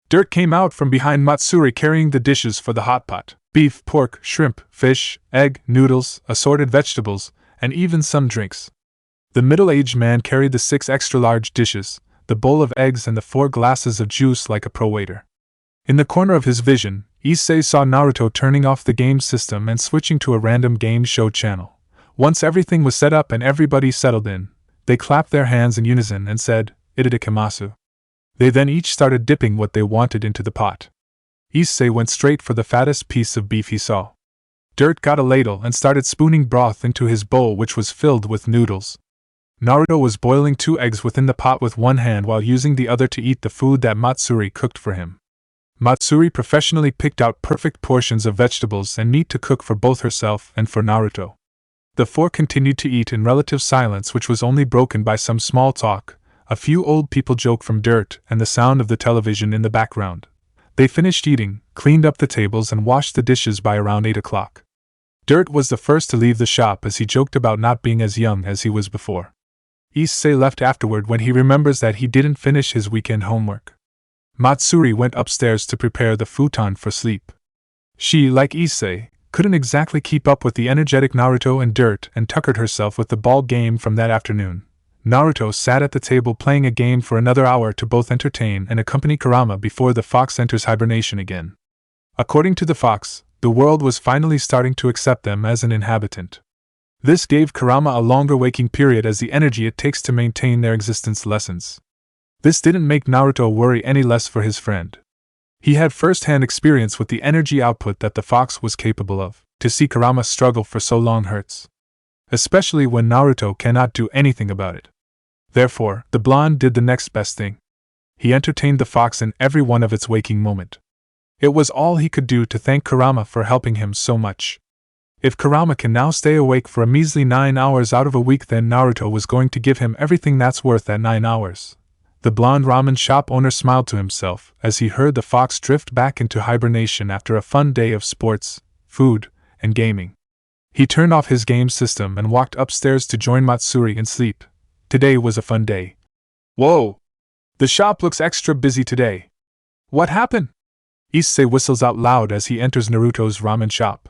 Speaker 1: Dirt came out from behind Matsuri carrying the dishes for the hot pot. Beef, pork, shrimp, fish, egg, noodles, assorted vegetables, and even some drinks. The middle-aged man carried the 6 extra-large dishes, the bowl of eggs and the 4 glasses of juice like a pro-waiter. In the corner of his vision, Issei saw Naruto turning off the game system and switching to a random game show channel. Once everything was set up and everybody settled in, they clapped their hands in unison and said, "Itadakimasu." They then each started dipping what they wanted into the pot. Issei went straight for the fattest piece of beef he saw. Dirt got a ladle and started spooning broth into his bowl, which was filled with noodles. Naruto was boiling 2 eggs within the pot with one hand while using the other to eat the food that Matsuri cooked for him. Matsuri professionally picked out perfect portions of vegetables and meat to cook for both herself and for Naruto. The 4 continued to eat in relative silence, which was only broken by some small talk, a few old people joke from Dirt, and the sound of the television in the background. They finished eating, cleaned up the tables and washed the dishes by around 8 o'clock. Dirt was the first to leave the shop as he joked about not being as young as he was before. Issei left afterward when he remembers that he didn't finish his weekend homework. Matsuri went upstairs to prepare the futon for sleep. She, like Issei, couldn't exactly keep up with the energetic Naruto and Dirt and tuckered herself with the ball game from that afternoon. Naruto sat at the table playing a game for another hour to both entertain and accompany Kurama before the fox enters hibernation again. According to the fox, the world was finally starting to accept them as an inhabitant. This gave Kurama a longer waking period as the energy it takes to maintain their existence lessens. This didn't make Naruto worry any less for his friend. He had first-hand experience with the energy output that the fox was capable of. To see Kurama struggle for so long hurts. Especially when Naruto cannot do anything about it. Therefore, the blonde did the next best thing. He entertained the fox in every one of its waking moment. It was all he could do to thank Kurama for helping him so much. If Kurama can now stay awake for a measly 9 hours out of a week, then Naruto was going to give him everything that's worth that 9 hours. The blonde ramen shop owner smiled to himself as he heard the fox drift back into hibernation after a fun day of sports, food, and gaming. He turned off his game system and walked upstairs to join Matsuri in sleep. Today was a fun day. Whoa! The shop looks extra busy today. What happened? Issei whistles out loud as he enters Naruto's ramen shop.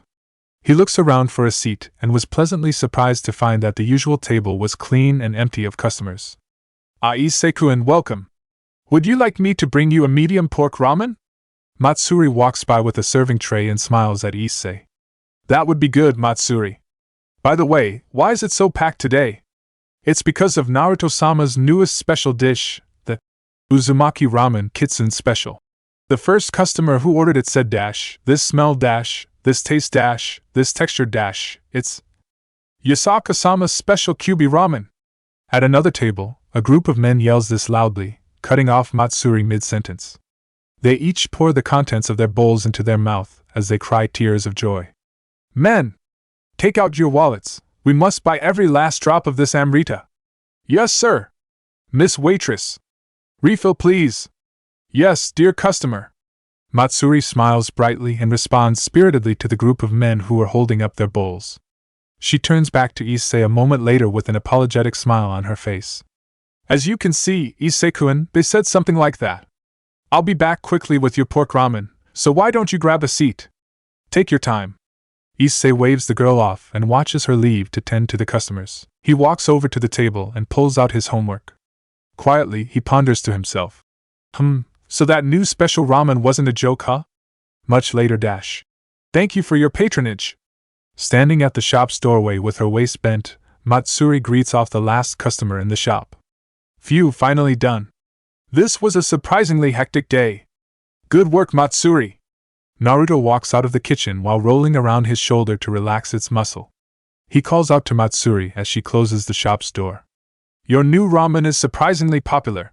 Speaker 1: He looks around for a seat and was pleasantly surprised to find that the usual table was clean and empty of customers. Issei-kun, welcome. Would you like me to bring you a medium pork ramen? Matsuri walks by with a serving tray and smiles at Issei. That would be good, Matsuri. By the way, why is it so packed today? It's because of Naruto-sama's newest special dish, the Uzumaki Ramen Kitsune Special. The first customer who ordered it said this smell this taste this texture it's Yasaka-sama's special Kyubi ramen. At another table, a group of men yells this loudly, cutting off Matsuri mid-sentence. They each pour the contents of their bowls into their mouth as they cry tears of joy. Men! Take out your wallets, we must buy every last drop of this Amrita. Yes, sir. Miss Waitress. Refill, please. Yes, dear customer. Matsuri smiles brightly and responds spiritedly to the group of men who are holding up their bowls. She turns back to Issei a moment later with an apologetic smile on her face. As you can see, Issei-kun, they said something like that. I'll be back quickly with your pork ramen, so why don't you grab a seat? Take your time. Issei waves the girl off and watches her leave to tend to the customers. He walks over to the table and pulls out his homework. Quietly, he ponders to himself. So that new special ramen wasn't a joke, huh? Much later. Thank you for your patronage. Standing at the shop's doorway with her waist bent, Matsuri greets off the last customer in the shop. Phew, finally done. This was a surprisingly hectic day. Good work, Matsuri. Naruto walks out of the kitchen while rolling around his shoulder to relax its muscle. He calls out to Matsuri as she closes the shop's door. Your new ramen is surprisingly popular.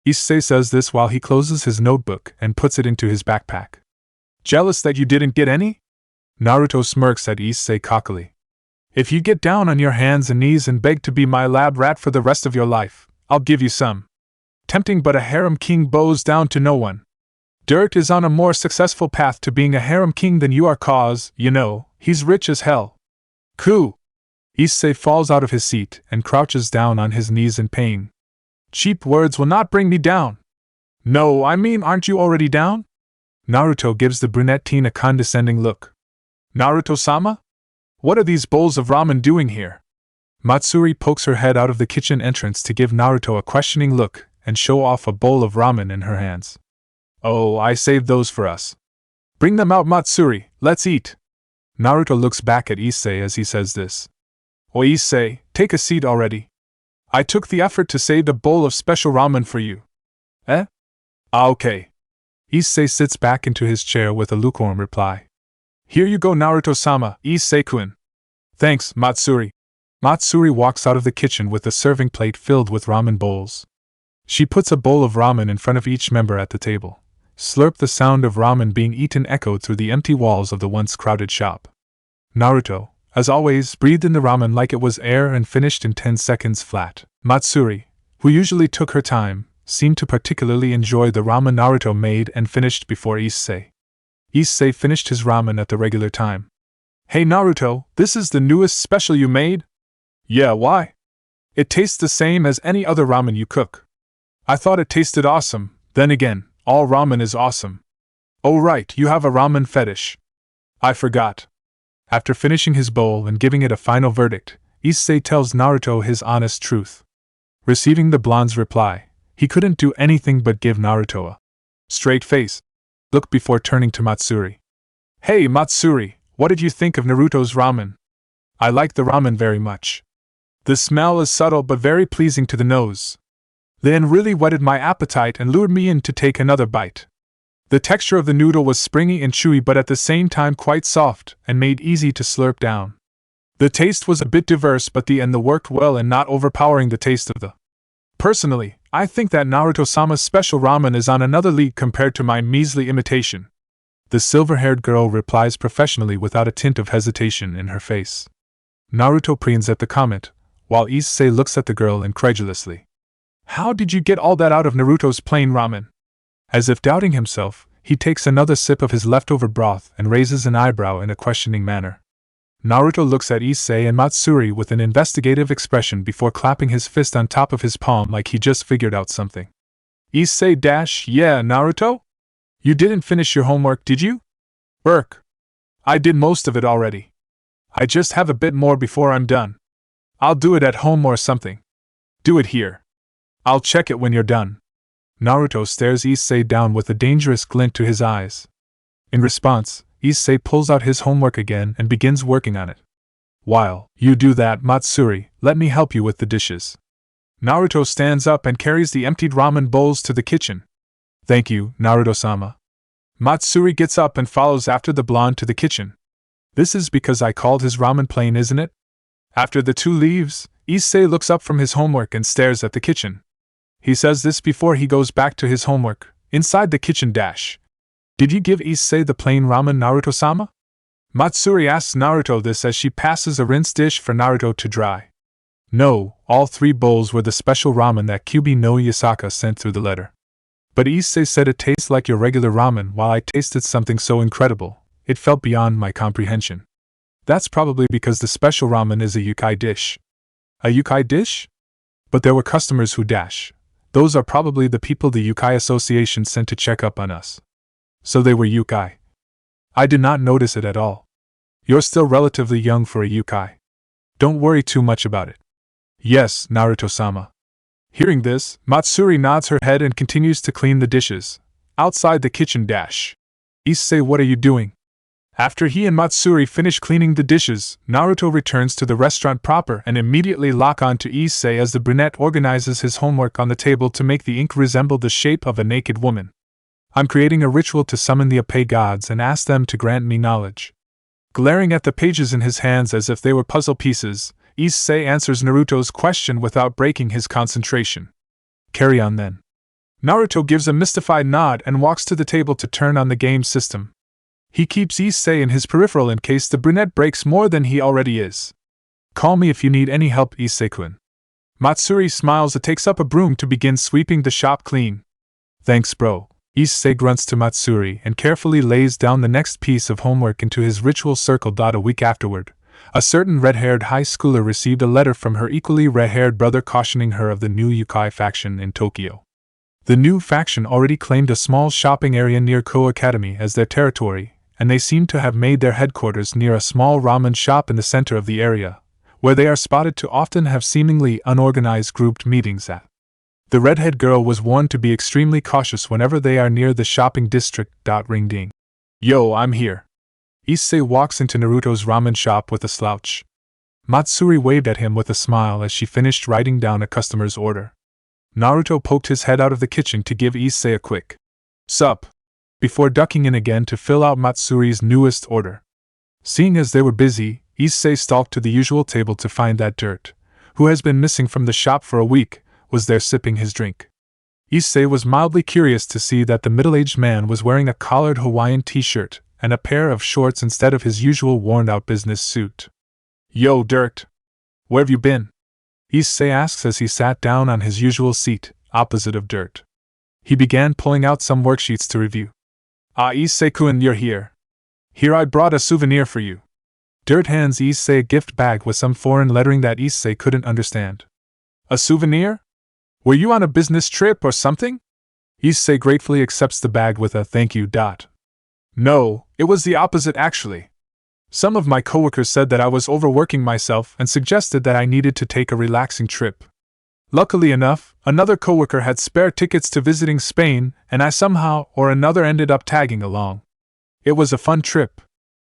Speaker 1: Issei says this while he closes his notebook and puts it into his backpack. Jealous that you didn't get any? Naruto smirks at Issei cockily. If you get down on your hands and knees and beg to be my lab rat for the rest of your life, I'll give you some. Tempting, but a harem king bows down to no one. Dirt is on a more successful path to being a harem king than you are cause, he's rich as hell. Coo! Issei falls out of his seat and crouches down on his knees in pain. Cheap words will not bring me down. No, I mean, aren't you already down? Naruto gives the brunette teen a condescending look. Naruto-sama? What are these bowls of ramen doing here? Matsuri pokes her head out of the kitchen entrance to give Naruto a questioning look and show off a bowl of ramen in her hands. Oh, I saved those for us. Bring them out, Matsuri, let's eat. Naruto looks back at Issei as he says this. Oh, Issei, take a seat already. I took the effort to save a bowl of special ramen for you. Eh? Okay. Issei sits back into his chair with a lukewarm reply. Here you go, Naruto-sama, Issei-kun. Thanks, Matsuri. Matsuri walks out of the kitchen with a serving plate filled with ramen bowls. She puts a bowl of ramen in front of each member at the table. Slurp, the sound of ramen being eaten echoed through the empty walls of the once crowded shop. Naruto, as always, breathed in the ramen like it was air and finished in 10 seconds flat. Matsuri, who usually took her time, seemed to particularly enjoy the ramen Naruto made and finished before Issei. Issei finished his ramen at the regular time. Hey Naruto, this is the newest special you made? Yeah, why? It tastes the same as any other ramen you cook. I thought it tasted awesome, then again, all ramen is awesome. Oh right, you have a ramen fetish. I forgot. After finishing his bowl and giving it a final verdict, Issei tells Naruto his honest truth. Receiving the blonde's reply, he couldn't do anything but give Naruto a straight face look before turning to Matsuri. Hey Matsuri, what did you think of Naruto's ramen? I like the ramen very much. The smell is subtle but very pleasing to the nose. Then really whetted my appetite and lured me in to take another bite. The texture of the noodle was springy and chewy but at the same time quite soft and made easy to slurp down. The taste was a bit diverse but the worked well and not overpowering the taste of the. Personally, I think that Naruto-sama's special ramen is on another league compared to my measly imitation. The silver-haired girl replies professionally without a tint of hesitation in her face. Naruto preens at the comment, while Issei looks at the girl incredulously. How did you get all that out of Naruto's plain ramen? As if doubting himself, he takes another sip of his leftover broth and raises an eyebrow in a questioning manner. Naruto looks at Issei and Matsuri with an investigative expression before clapping his fist on top of his palm like he just figured out something. Issei yeah, Naruto? You didn't finish your homework, did you? Burk. I did most of it already. I just have a bit more before I'm done. I'll do it at home or something. Do it here. I'll check it when you're done. Naruto stares Issei down with a dangerous glint to his eyes. In response, Issei pulls out his homework again and begins working on it. While you do that, Matsuri, let me help you with the dishes. Naruto stands up and carries the emptied ramen bowls to the kitchen. Thank you, Naruto-sama. Matsuri gets up and follows after the blonde to the kitchen. This is because I called his ramen plain, isn't it? After the two leaves, Issei looks up from his homework and stares at the kitchen. He says this before he goes back to his homework, inside the kitchen. Did you give Issei the plain ramen, Naruto-sama? Matsuri asks Naruto this as she passes a rinsed dish for Naruto to dry. No, all 3 bowls were the special ramen that Kyubi no Yasaka sent through the letter. But Issei said it tastes like your regular ramen while I tasted something so incredible, it felt beyond my comprehension. That's probably because the special ramen is a yukai dish. A yukai dish? But there were customers who those are probably the people the Yukai Association sent to check up on us. So they were yukai. I did not notice it at all. You're still relatively young for a yukai. Don't worry too much about it. Yes, Naruto-sama. Hearing this, Matsuri nods her head and continues to clean the dishes. Outside the kitchen. Issei, what are you doing? After he and Matsuri finish cleaning the dishes, Naruto returns to the restaurant proper and immediately lock on to Issei as the brunette organizes his homework on the table to make the ink resemble the shape of a naked woman. I'm creating a ritual to summon the Oppai gods and ask them to grant me knowledge. Glaring at the pages in his hands as if they were puzzle pieces, Issei answers Naruto's question without breaking his concentration. Carry on then. Naruto gives a mystified nod and walks to the table to turn on the game system. He keeps Issei in his peripheral in case the brunette breaks more than he already is. Call me if you need any help, Issei-kun. Matsuri smiles and takes up a broom to begin sweeping the shop clean. Thanks, bro. Issei grunts to Matsuri and carefully lays down the next piece of homework into his ritual circle. A week afterward, a certain red-haired high schooler received a letter from her equally red-haired brother cautioning her of the new Yukai faction in Tokyo. The new faction already claimed a small shopping area near Ko Academy as their territory, and they seem to have made their headquarters near a small ramen shop in the center of the area, where they are spotted to often have seemingly unorganized grouped meetings at. The redhead girl was warned to be extremely cautious whenever they are near the shopping district. Ring ding. Yo, I'm here. Issei walks into Naruto's ramen shop with a slouch. Matsuri waved at him with a smile as she finished writing down a customer's order. Naruto poked his head out of the kitchen to give Issei a quick sup, before ducking in again to fill out Matsuri's newest order. Seeing as they were busy, Issei stalked to the usual table to find that Dirt, who has been missing from the shop for a week, was there sipping his drink. Issei was mildly curious to see that the middle-aged man was wearing a collared Hawaiian t-shirt and a pair of shorts instead of his usual worn-out business suit. Yo, Dirt! Where've you been? Issei asks as he sat down on his usual seat, opposite of Dirt. He began pulling out some worksheets to review. Ah, Issei-kun, you're here. Here I brought a souvenir for you. Dirt hands Issei a gift bag with some foreign lettering that Issei couldn't understand. A souvenir? Were you on a business trip or something? Issei gratefully accepts the bag with a thank you. No, it was the opposite actually. Some of my coworkers said that I was overworking myself and suggested that I needed to take a relaxing trip. Luckily enough, another coworker had spare tickets to visiting Spain, and I somehow or another ended up tagging along. It was a fun trip.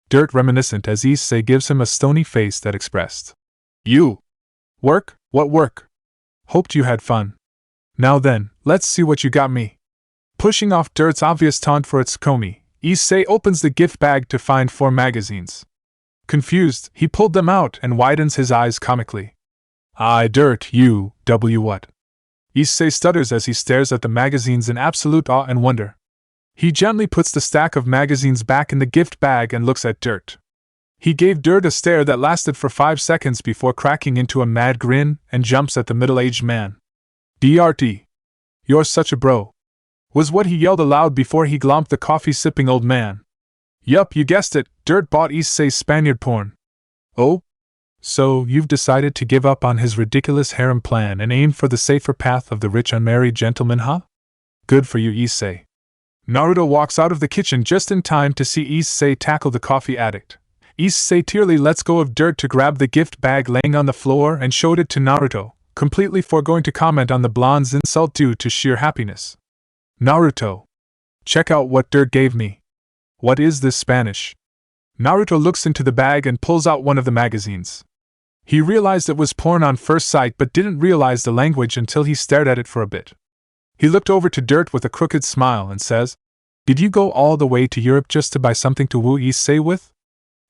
Speaker 1: Dirt reminiscent as Issei gives him a stony face that expressed. You. Work? What work? Hoped you had fun. Now then, let's see what you got me. Pushing off Dirt's obvious taunt for its Komi, Issei opens the gift bag to find 4 magazines. Confused, he pulled them out and widens his eyes comically. Dirt, what? Issei stutters as he stares at the magazines in absolute awe and wonder. He gently puts the stack of magazines back in the gift bag and looks at Dirt. He gave Dirt a stare that lasted for 5 seconds before cracking into a mad grin and jumps at the middle-aged man. DRT. You're such a bro, was what he yelled aloud before he glomped the coffee-sipping old man. Yup, you guessed it, Dirt bought Issei's Spaniard porn. Oh? So, you've decided to give up on his ridiculous harem plan and aim for the safer path of the rich unmarried gentleman, huh? Good for you, Issei. Naruto walks out of the kitchen just in time to see Issei tackle the coffee addict. Issei tearfully lets go of Dirt to grab the gift bag laying on the floor and showed it to Naruto, completely foregoing to comment on the blonde's insult due to sheer happiness. Naruto. Check out what Dirt gave me. What is this Spanish? Naruto looks into the bag and pulls out one of the magazines. He realized it was porn on first sight but didn't realize the language until he stared at it for a bit. He looked over to Dirt with a crooked smile and says, Did you go all the way to Europe just to buy something to woo Issei with?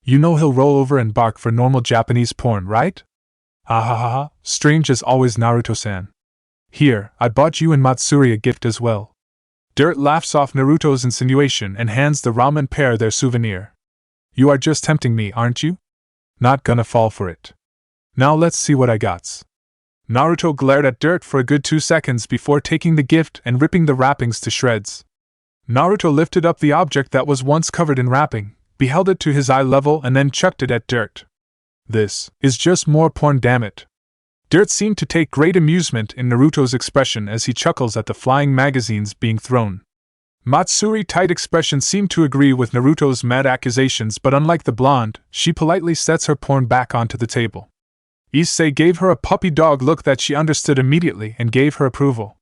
Speaker 1: You know he'll roll over and bark for normal Japanese porn, right? Ha, strange as always, Naruto-san. Here, I bought you and Matsuri a gift as well. Dirt laughs off Naruto's insinuation and hands the ramen pair their souvenir. You are just tempting me, aren't you? Not gonna fall for it. Now let's see what I got. Naruto glared at Dirt for a good 2 seconds before taking the gift and ripping the wrappings to shreds. Naruto lifted up the object that was once covered in wrapping, beheld it to his eye level and then chucked it at Dirt. This is just more porn, damn it. Dirt seemed to take great amusement in Naruto's expression as he chuckles at the flying magazines being thrown. Matsuri's tight expression seemed to agree with Naruto's mad accusations, but unlike the blonde, she politely sets her porn back onto the table. Issei gave her a puppy dog look that she understood immediately and gave her approval.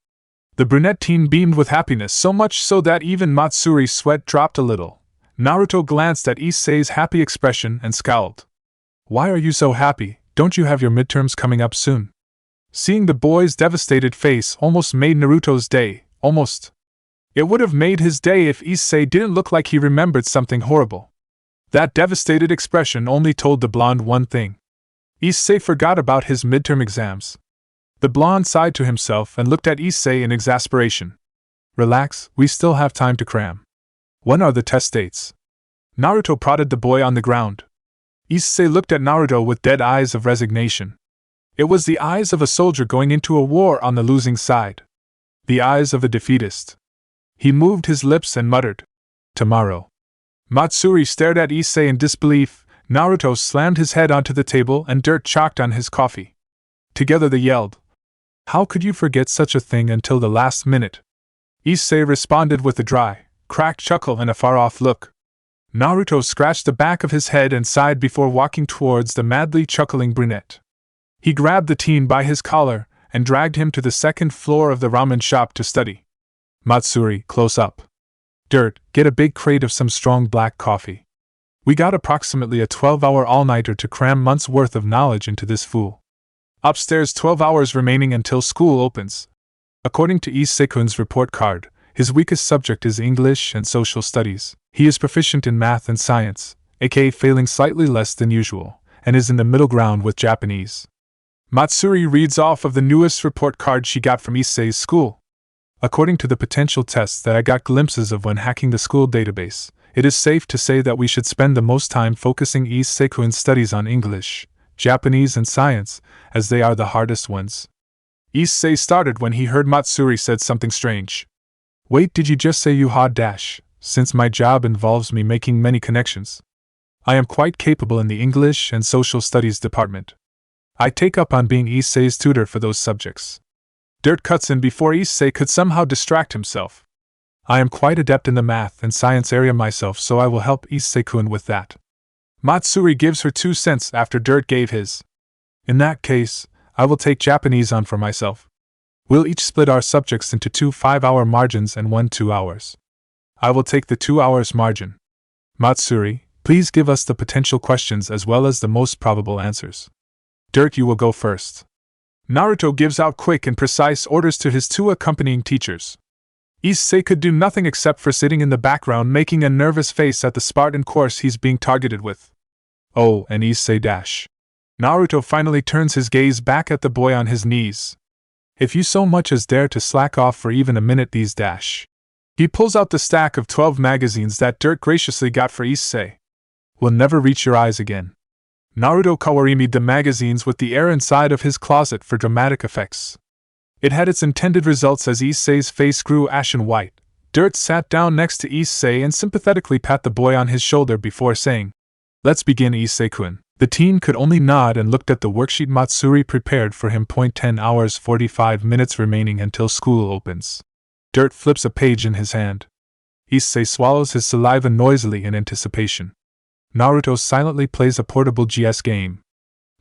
Speaker 1: The brunette teen beamed with happiness, so much so that even Matsuri's sweat dropped a little. Naruto glanced at Issei's happy expression and scowled. Why are you so happy? Don't you have your midterms coming up soon? Seeing the boy's devastated face almost made Naruto's day, almost. It would have made his day if Issei didn't look like he remembered something horrible. That devastated expression only told the blonde one thing. Issei forgot about his midterm exams. The blonde sighed to himself and looked at Issei in exasperation. Relax, we still have time to cram. When are the test dates? Naruto prodded the boy on the ground. Issei looked at Naruto with dead eyes of resignation. It was the eyes of a soldier going into a war on the losing side. The eyes of a defeatist. He moved his lips and muttered, Tomorrow. Matsuri stared at Issei in disbelief. Naruto slammed his head onto the table and Dirt chalked on his coffee. Together they yelled, How could you forget such a thing until the last minute? Issei responded with a dry, cracked chuckle and a far-off look. Naruto scratched the back of his head and sighed before walking towards the madly chuckling brunette. He grabbed the teen by his collar and dragged him to the second floor of the ramen shop to study. Matsuri, close up. Dirt, get a big crate of some strong black coffee. We got approximately a 12-hour all-nighter to cram months' worth of knowledge into this fool. Upstairs, 12 hours remaining until school opens. According to Issei-kun's report card, his weakest subject is English and social studies. He is proficient in math and science, aka failing slightly less than usual, and is in the middle ground with Japanese. Matsuri reads off of the newest report card she got from Issei's school. According to the potential tests that I got glimpses of when hacking the school database, it is safe to say that we should spend the most time focusing Issei-kun's studies on English, Japanese and science, as they are the hardest ones. Issei started when he heard Matsuri said something strange. Wait, did you just say you had dash? Since my job involves me making many connections. I am quite capable in the English and social studies department. I take up on being Issei's tutor for those subjects. Dirt cuts in before Issei could somehow distract himself. I am quite adept in the math and science area myself, so I will help Issei-kun with that. Matsuri gives her 2 cents after Dirt gave his. In that case, I will take Japanese on for myself. We'll each split our subjects into 2 5-hour margins and 1 2 hours. I will take the 2 hours margin. Matsuri, please give us the potential questions as well as the most probable answers. Dirt, you will go first. Naruto gives out quick and precise orders to his 2 accompanying teachers. Issei could do nothing except for sitting in the background making a nervous face at the Spartan course he's being targeted with. Oh, and Issei dash. Naruto finally turns his gaze back at the boy on his knees. If you so much as dare to slack off for even a minute, these dash. He pulls out the stack of 12 magazines that Dirt graciously got for Issei. Will never reach your eyes again. Naruto kawarimi'd the magazines with the air inside of his closet for dramatic effects. It had its intended results as Issei's face grew ashen white. Dirt sat down next to Issei and sympathetically pat the boy on his shoulder before saying, "Let's begin, Issei-kun." The teen could only nod and looked at the worksheet Matsuri prepared for him. 10 hours 45 minutes remaining until school opens. Dirt flips a page in his hand. Issei swallows his saliva noisily in anticipation. Naruto silently plays a portable GS game.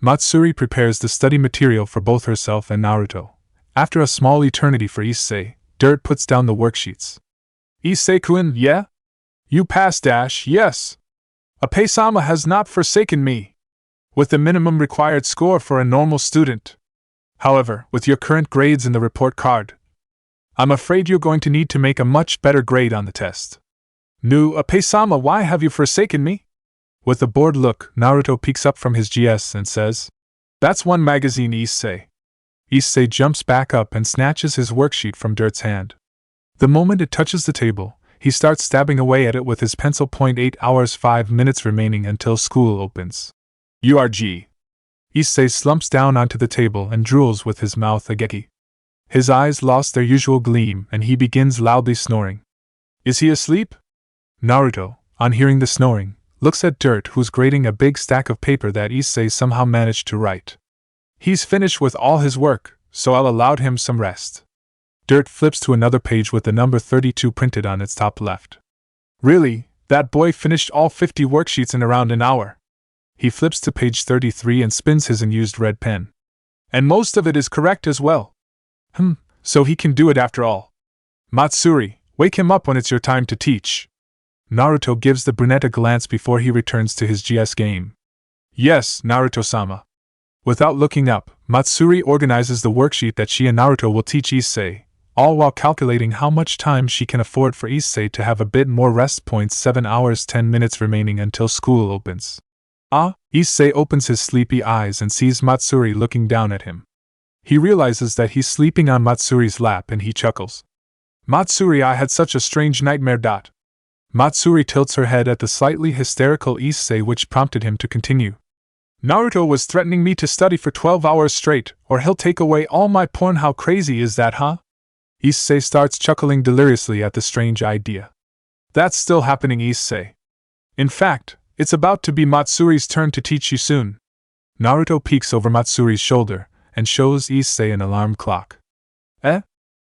Speaker 1: Matsuri prepares the study material for both herself and Naruto. After a small eternity for Issei, Dirt puts down the worksheets. "Issei-kun, yeah? You passed, yes. Oppai-sama has not forsaken me. With the minimum required score for a normal student. However, with your current grades in the report card, I'm afraid you're going to need to make a much better grade on the test. Nu, Oppai-sama, why have you forsaken me?" With a bored look, Naruto peeks up from his GS and says, "That's one magazine, Issei." Issei jumps back up and snatches his worksheet from Dirt's hand. The moment it touches the table, he starts stabbing away at it with his pencil. 8 hours 5 minutes remaining until school opens. URG. Issei slumps down onto the table and drools with his mouth ageki. His eyes lost their usual gleam and he begins loudly snoring. Is he asleep? Naruto, on hearing the snoring, looks at Dirt, who's grading a big stack of paper that Issei somehow managed to write. He's finished with all his work, so I'll allow him some rest. Dirt flips to another page with the number 32 printed on its top left. Really, that boy finished all 50 worksheets in around an hour. He flips to page 33 and spins his unused red pen. And most of it is correct as well. So he can do it after all. Matsuri, wake him up when it's your time to teach. Naruto gives the brunette a glance before he returns to his GS game. Yes, Naruto-sama. Without looking up, Matsuri organizes the worksheet that she and Naruto will teach Issei, all while calculating how much time she can afford for Issei to have a bit more rest. 7 hours 10 minutes remaining until school opens. Issei opens his sleepy eyes and sees Matsuri looking down at him. He realizes that he's sleeping on Matsuri's lap and he chuckles. Matsuri, I had such a strange nightmare. Matsuri tilts her head at the slightly hysterical Issei, which prompted him to continue. Naruto was threatening me to study for 12 hours straight, or he'll take away all my porn. How crazy is that, huh? Issei starts chuckling deliriously at the strange idea. That's still happening, Issei. In fact, it's about to be Matsuri's turn to teach you soon. Naruto peeks over Matsuri's shoulder and shows Issei an alarm clock.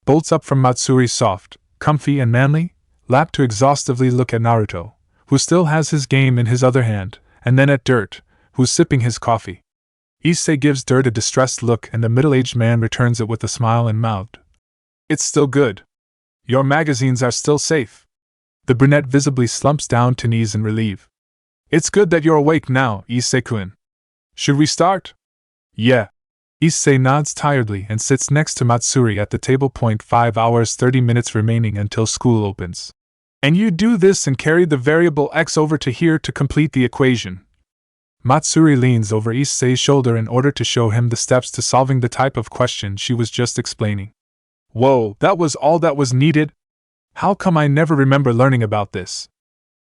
Speaker 1: Bolts up from Matsuri's soft, comfy and manly lap to exhaustively look at Naruto, who still has his game in his other hand, and then at Dirt, who's sipping his coffee. Issei gives Dirt a distressed look and the middle-aged man returns it with a smile and mouthed, "It's still good. Your magazines are still safe." The brunette visibly slumps down to knees in relief. "It's good that you're awake now, Issei-kun. Should we start?" "Yeah." Issei nods tiredly and sits next to Matsuri at the table. 5 hours 30 minutes remaining until school opens. "And you do this and carry the variable x over to here to complete the equation." Matsuri leans over Issei's shoulder in order to show him the steps to solving the type of question she was just explaining. Whoa, that was all that was needed? How come I never remember learning about this?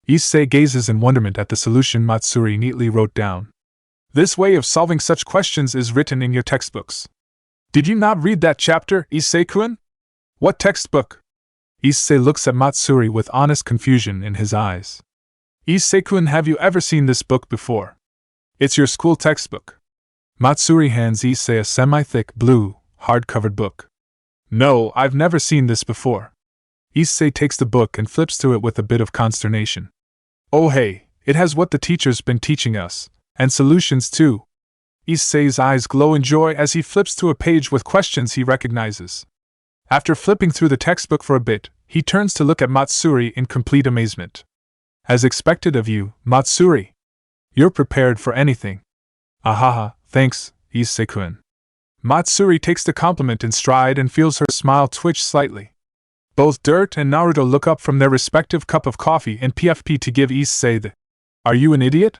Speaker 1: Issei gazes in wonderment at the solution Matsuri neatly wrote down. This way of solving such questions is written in your textbooks. Did you not read that chapter, Issei-kun? What textbook? Issei looks at Matsuri with honest confusion in his eyes. Issei-kun, have you ever seen this book before? It's your school textbook. Matsuri hands Issei a semi-thick blue, hard-covered book. No, I've never seen this before. Issei takes the book and flips through it with a bit of consternation. Oh hey, it has what the teacher's been teaching us, and solutions too. Issei's eyes glow in joy as he flips through a page with questions he recognizes. After flipping through the textbook for a bit, he turns to look at Matsuri in complete amazement. As expected of you, Matsuri. You're prepared for anything. Ahaha, thanks, Issei-kun. Matsuri takes the compliment in stride and feels her smile twitch slightly. Both Dirt and Naruto look up from their respective cup of coffee and PFP to give Issei the, "Are you an idiot?"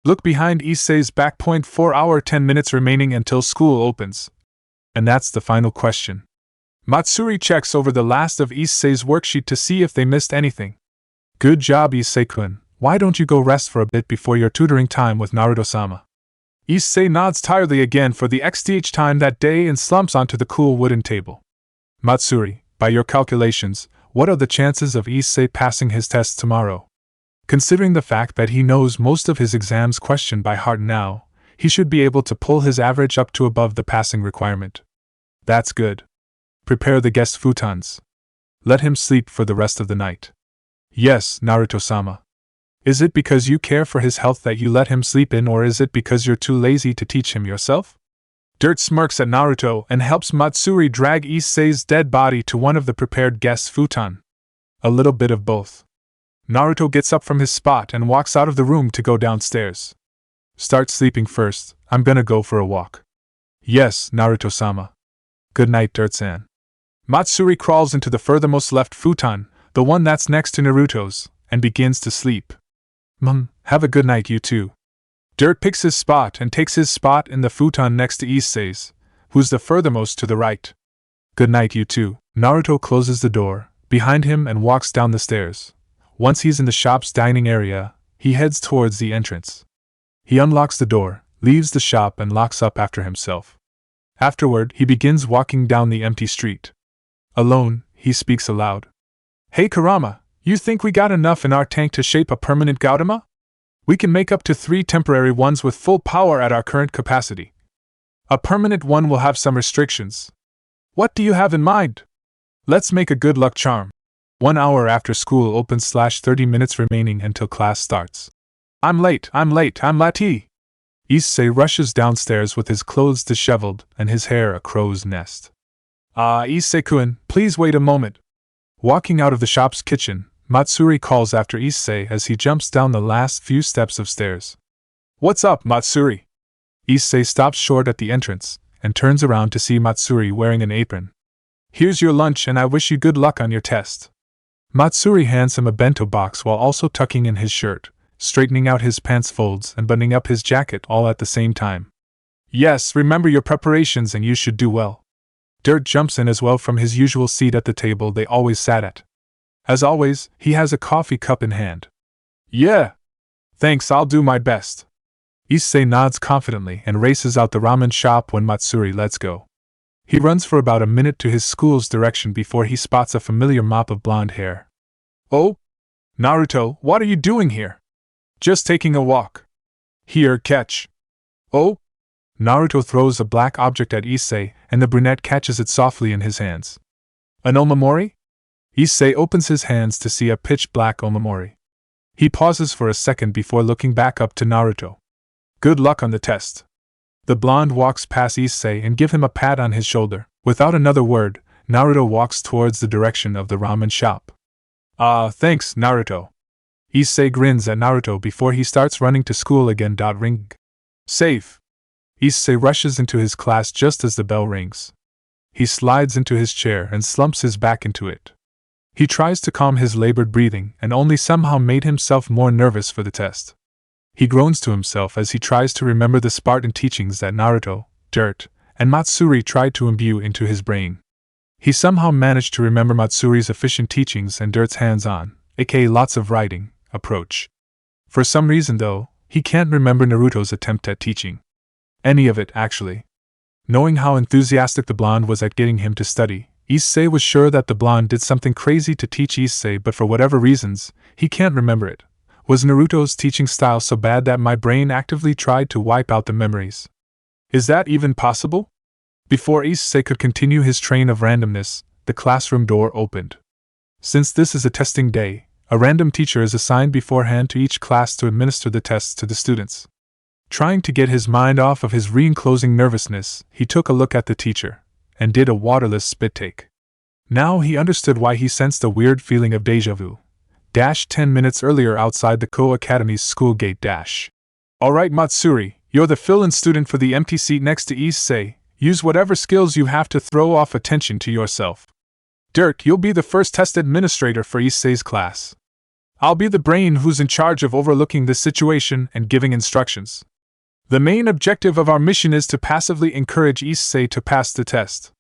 Speaker 1: Look behind Issei's back. 4 hour 10 minutes remaining until school opens. And that's the final question. Matsuri checks over the last of Issei's worksheet to see if they missed anything. Good job, Issei-kun. Why don't you go rest for a bit before your tutoring time with Naruto-sama? Issei nods tiredly again for the xth time that day and slumps onto the cool wooden table. Matsuri, by your calculations, what are the chances of Issei passing his test tomorrow? Considering the fact that he knows most of his exams question by heart now, he should be able to pull his average up to above the passing requirement. That's good. Prepare the guest futons. Let him sleep for the rest of the night. Yes, Naruto-sama. Is it because you care for his health that you let him sleep in, or is it because you're too lazy to teach him yourself? Dirt smirks at Naruto and helps Matsuri drag Issei's dead body to one of the prepared guest's futon. A little bit of both. Naruto gets up from his spot and walks out of the room to go downstairs. Start sleeping first, I'm gonna go for a walk. Yes, Naruto-sama. Good night, Dirt-san. Matsuri crawls into the furthermost left futon, the one that's next to Naruto's, and begins to sleep. Have a good night, you two. Dirt picks his spot and takes his spot in the futon next to Issei's, who's the furthermost to the right. Good night, you two. Naruto closes the door behind him and walks down the stairs. Once he's in the shop's dining area, he heads towards the entrance. He unlocks the door, leaves the shop, and locks up after himself. Afterward, he begins walking down the empty street. Alone, he speaks aloud. Hey Kurama, you think we got enough in our tank to shape a permanent Gautama? We can make up to 3 temporary ones with full power at our current capacity. A permanent one will have some restrictions. What do you have in mind? Let's make a good luck charm. 1 hour after school opens / 30 minutes remaining until class starts. I'm late. Issei rushes downstairs with his clothes disheveled and his hair a crow's nest. Issei-kun, please wait a moment. Walking out of the shop's kitchen, Matsuri calls after Issei as he jumps down the last few steps of stairs. What's up, Matsuri? Issei stops short at the entrance and turns around to see Matsuri wearing an apron. Here's your lunch and I wish you good luck on your test. Matsuri hands him a bento box while also tucking in his shirt, straightening out his pants folds and buttoning up his jacket all at the same time. Yes, remember your preparations and you should do well. Dirt jumps in as well from his usual seat at the table they always sat at. As always, he has a coffee cup in hand. Yeah. Thanks, I'll do my best. Issei nods confidently and races out the ramen shop when Matsuri lets go. He runs for about a minute to his school's direction before he spots a familiar mop of blonde hair. Oh? Naruto, what are you doing here? Just taking a walk. Here, catch. Oh? Naruto throws a black object at Issei, and the brunette catches it softly in his hands. An omamori? Issei opens his hands to see a pitch-black omamori. He pauses for a second before looking back up to Naruto. Good luck on the test. The blonde walks past Issei and gives him a pat on his shoulder. Without another word, Naruto walks towards the direction of the ramen shop. Thanks, Naruto. Issei grins at Naruto before he starts running to school again. Ring. Safe. Issei rushes into his class just as the bell rings. He slides into his chair and slumps his back into it. He tries to calm his labored breathing and only somehow made himself more nervous for the test. He groans to himself as he tries to remember the Spartan teachings that Naruto, Dirt, and Matsuri tried to imbue into his brain. He somehow managed to remember Matsuri's efficient teachings and Dirt's hands-on, aka lots of writing, approach. For some reason though, he can't remember Naruto's attempt at teaching. Any of it, actually. Knowing how enthusiastic the blonde was at getting him to study, Issei was sure that the blonde did something crazy to teach Issei, but for whatever reasons, he can't remember it. Was Naruto's teaching style so bad that my brain actively tried to wipe out the memories? Is that even possible? Before Issei could continue his train of randomness, the classroom door opened. Since this is a testing day, a random teacher is assigned beforehand to each class to administer the tests to the students. Trying to get his mind off of his re-enclosing nervousness, he took a look at the teacher, and did a waterless spit take. Now he understood why he sensed a weird feeling of déjà vu. 10 minutes earlier outside the Ko Academy's school gate. Alright Matsuri, you're the fill-in student for the empty seat next to Issei. Use whatever skills you have to throw off attention to yourself. Dirk, you'll be the first test administrator for Issei's class. I'll be the brain who's in charge of overlooking the situation and giving instructions. The main objective of our mission is to passively encourage Issei to pass the test.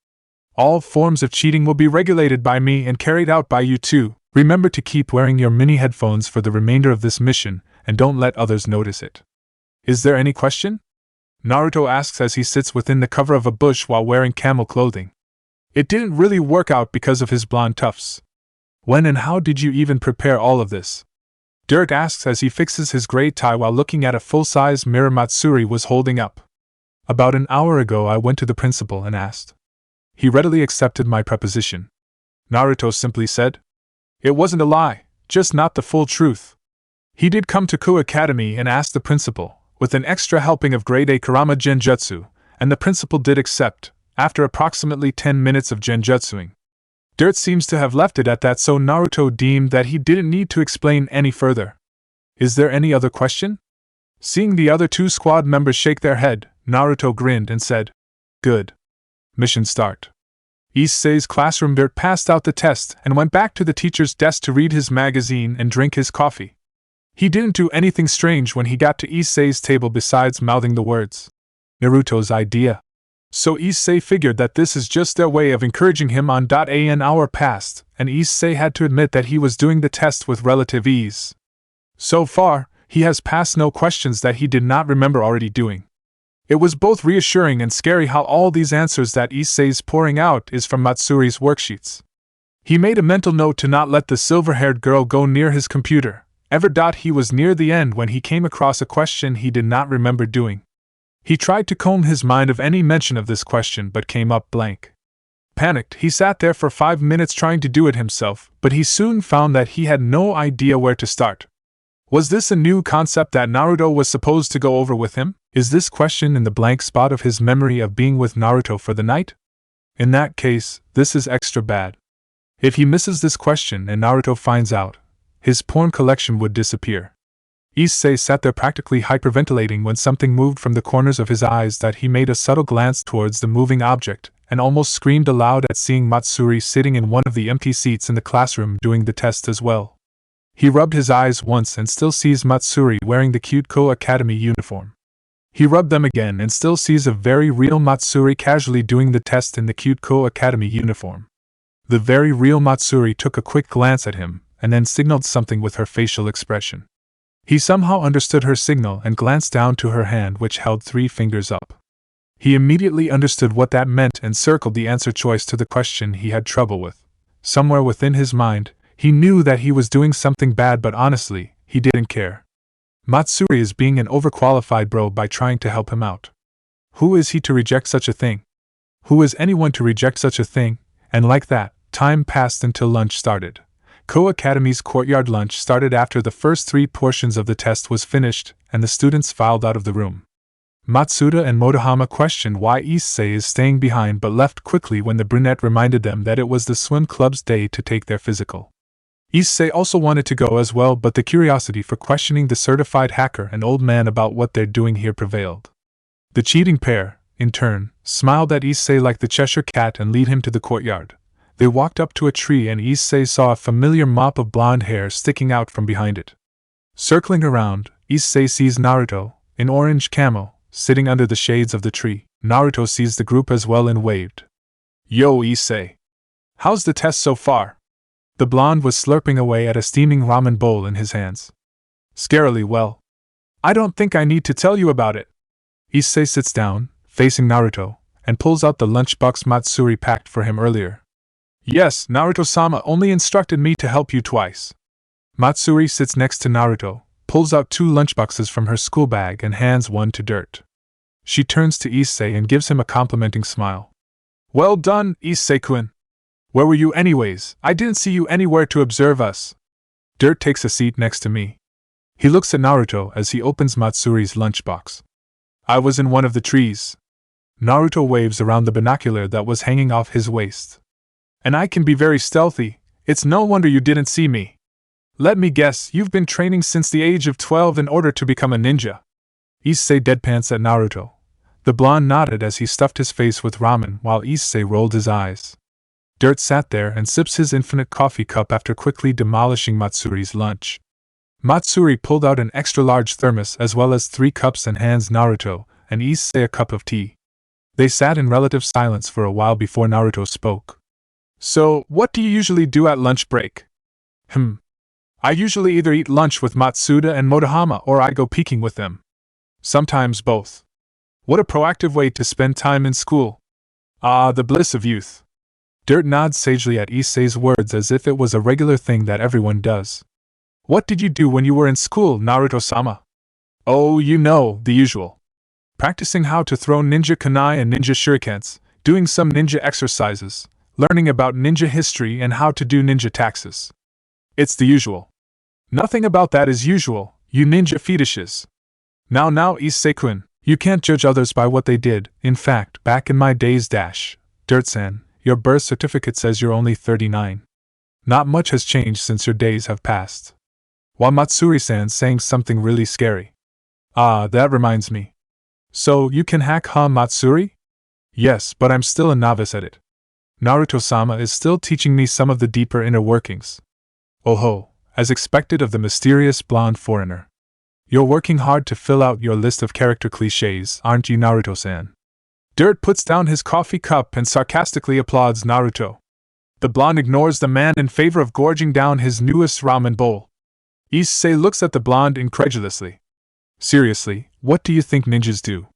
Speaker 1: All forms of cheating will be regulated by me and carried out by you too. Remember to keep wearing your mini headphones for the remainder of this mission, and don't let others notice it. Is there any question? Naruto asks as he sits within the cover of a bush while wearing camel clothing. It didn't really work out because of his blonde tufts. When and how did you even prepare all of this? Dirt asks as he fixes his gray tie while looking at a full-size mirror Matsuri was holding up. About an hour ago I went to the principal and asked. He readily accepted my proposition. Naruto simply said. It wasn't a lie, just not the full truth. He did come to Ku Academy and ask the principal, with an extra helping of grade A Kurama genjutsu, and the principal did accept, after approximately 10 minutes of genjutsuing. Dirt seems to have left it at that, so Naruto deemed that he didn't need to explain any further. Is there any other question? Seeing the other two squad members shake their head, Naruto grinned and said, Good. Mission start. Issei's classroom. Dirt passed out the test and went back to the teacher's desk to read his magazine and drink his coffee. He didn't do anything strange when he got to Issei's table besides mouthing the words, Naruto's idea. So Issei figured that this is just their way of encouraging him on. An hour passed, and Issei had to admit that he was doing the test with relative ease. So far, he has passed no questions that he did not remember already doing. It was both reassuring and scary how all these answers that Issei's pouring out is from Matsuri's worksheets. He made a mental note to not let the silver-haired girl go near his computer. He was near the end when he came across a question he did not remember doing. He tried to comb his mind of any mention of this question but came up blank. Panicked, he sat there for 5 minutes trying to do it himself, but he soon found that he had no idea where to start. Was this a new concept that Naruto was supposed to go over with him? Is this question in the blank spot of his memory of being with Naruto for the night? In that case, this is extra bad. If he misses this question and Naruto finds out, his porn collection would disappear. Issei sat there practically hyperventilating when something moved from the corners of his eyes that he made a subtle glance towards the moving object, and almost screamed aloud at seeing Matsuri sitting in one of the empty seats in the classroom doing the test as well. He rubbed his eyes once and still sees Matsuri wearing the cute Ko Academy uniform. He rubbed them again and still sees a very real Matsuri casually doing the test in the cute Ko Academy uniform. The very real Matsuri took a quick glance at him, and then signaled something with her facial expression. He somehow understood her signal and glanced down to her hand which held 3 fingers up. He immediately understood what that meant and circled the answer choice to the question he had trouble with. Somewhere within his mind, he knew that he was doing something bad, but honestly, he didn't care. Matsuri is being an overqualified bro by trying to help him out. Who is he to reject such a thing? Who is anyone to reject such a thing? And like that, time passed until lunch started. Ko Academy's courtyard lunch started after the first 3 portions of the test was finished, and the students filed out of the room. Matsuda and Motohama questioned why Issei is staying behind but left quickly when the brunette reminded them that it was the swim club's day to take their physical. Issei also wanted to go as well, but the curiosity for questioning the certified hacker and old man about what they're doing here prevailed. The cheating pair, in turn, smiled at Issei like the Cheshire Cat and lead him to the courtyard. They walked up to a tree and Issei saw a familiar mop of blonde hair sticking out from behind it. Circling around, Issei sees Naruto, in orange camo, sitting under the shades of the tree. Naruto sees the group as well and waved. Yo Issei! How's the test so far? The blonde was slurping away at a steaming ramen bowl in his hands. Scarily well. I don't think I need to tell you about it. Issei sits down, facing Naruto, and pulls out the lunchbox Matsuri packed for him earlier. Yes, Naruto-sama only instructed me to help you twice. Matsuri sits next to Naruto, pulls out 2 lunchboxes from her school bag and hands one to Dirt. She turns to Issei and gives him a complimenting smile. Well done, Issei-kun. Where were you anyways? I didn't see you anywhere to observe us. Dirt takes a seat next to me. He looks at Naruto as he opens Matsuri's lunchbox. I was in one of the trees. Naruto waves around the binocular that was hanging off his waist. And I can be very stealthy, it's no wonder you didn't see me. Let me guess, you've been training since the age of 12 in order to become a ninja. Issei deadpans at Naruto. The blonde nodded as he stuffed his face with ramen while Issei rolled his eyes. Dirt sat there and sips his infinite coffee cup after quickly demolishing Matsuri's lunch. Matsuri pulled out an extra-large thermos as well as 3 cups and hands Naruto and Issei a cup of tea. They sat in relative silence for a while before Naruto spoke. So, what do you usually do at lunch break? I usually either eat lunch with Matsuda and Motohama or I go peeking with them. Sometimes both. What a proactive way to spend time in school. Ah, the bliss of youth. Dirt nods sagely at Issei's words as if it was a regular thing that everyone does. What did you do when you were in school, Naruto-sama? Oh, you know, the usual. Practicing how to throw ninja kunai and ninja shurikens, doing some ninja exercises, learning about ninja history and how to do ninja taxes. It's the usual. Nothing about that is usual, you ninja fetishes. Now, Issei-kun, you can't judge others by what they did. In fact, back in my days, Dirt-san, your birth certificate says you're only 39. Not much has changed since your days have passed. While Matsuri-san's saying something really scary. Ah, that reminds me. So, you can hack, huh, Matsuri? Yes, but I'm still a novice at it. Naruto-sama is still teaching me some of the deeper inner workings. Oh ho, as expected of the mysterious blonde foreigner. You're working hard to fill out your list of character clichés, aren't you, Naruto-san? Dirt puts down his coffee cup and sarcastically applauds Naruto. The blonde ignores the man in favor of gorging down his newest ramen bowl. Issei looks at the blonde incredulously. Seriously, what do you think ninjas do?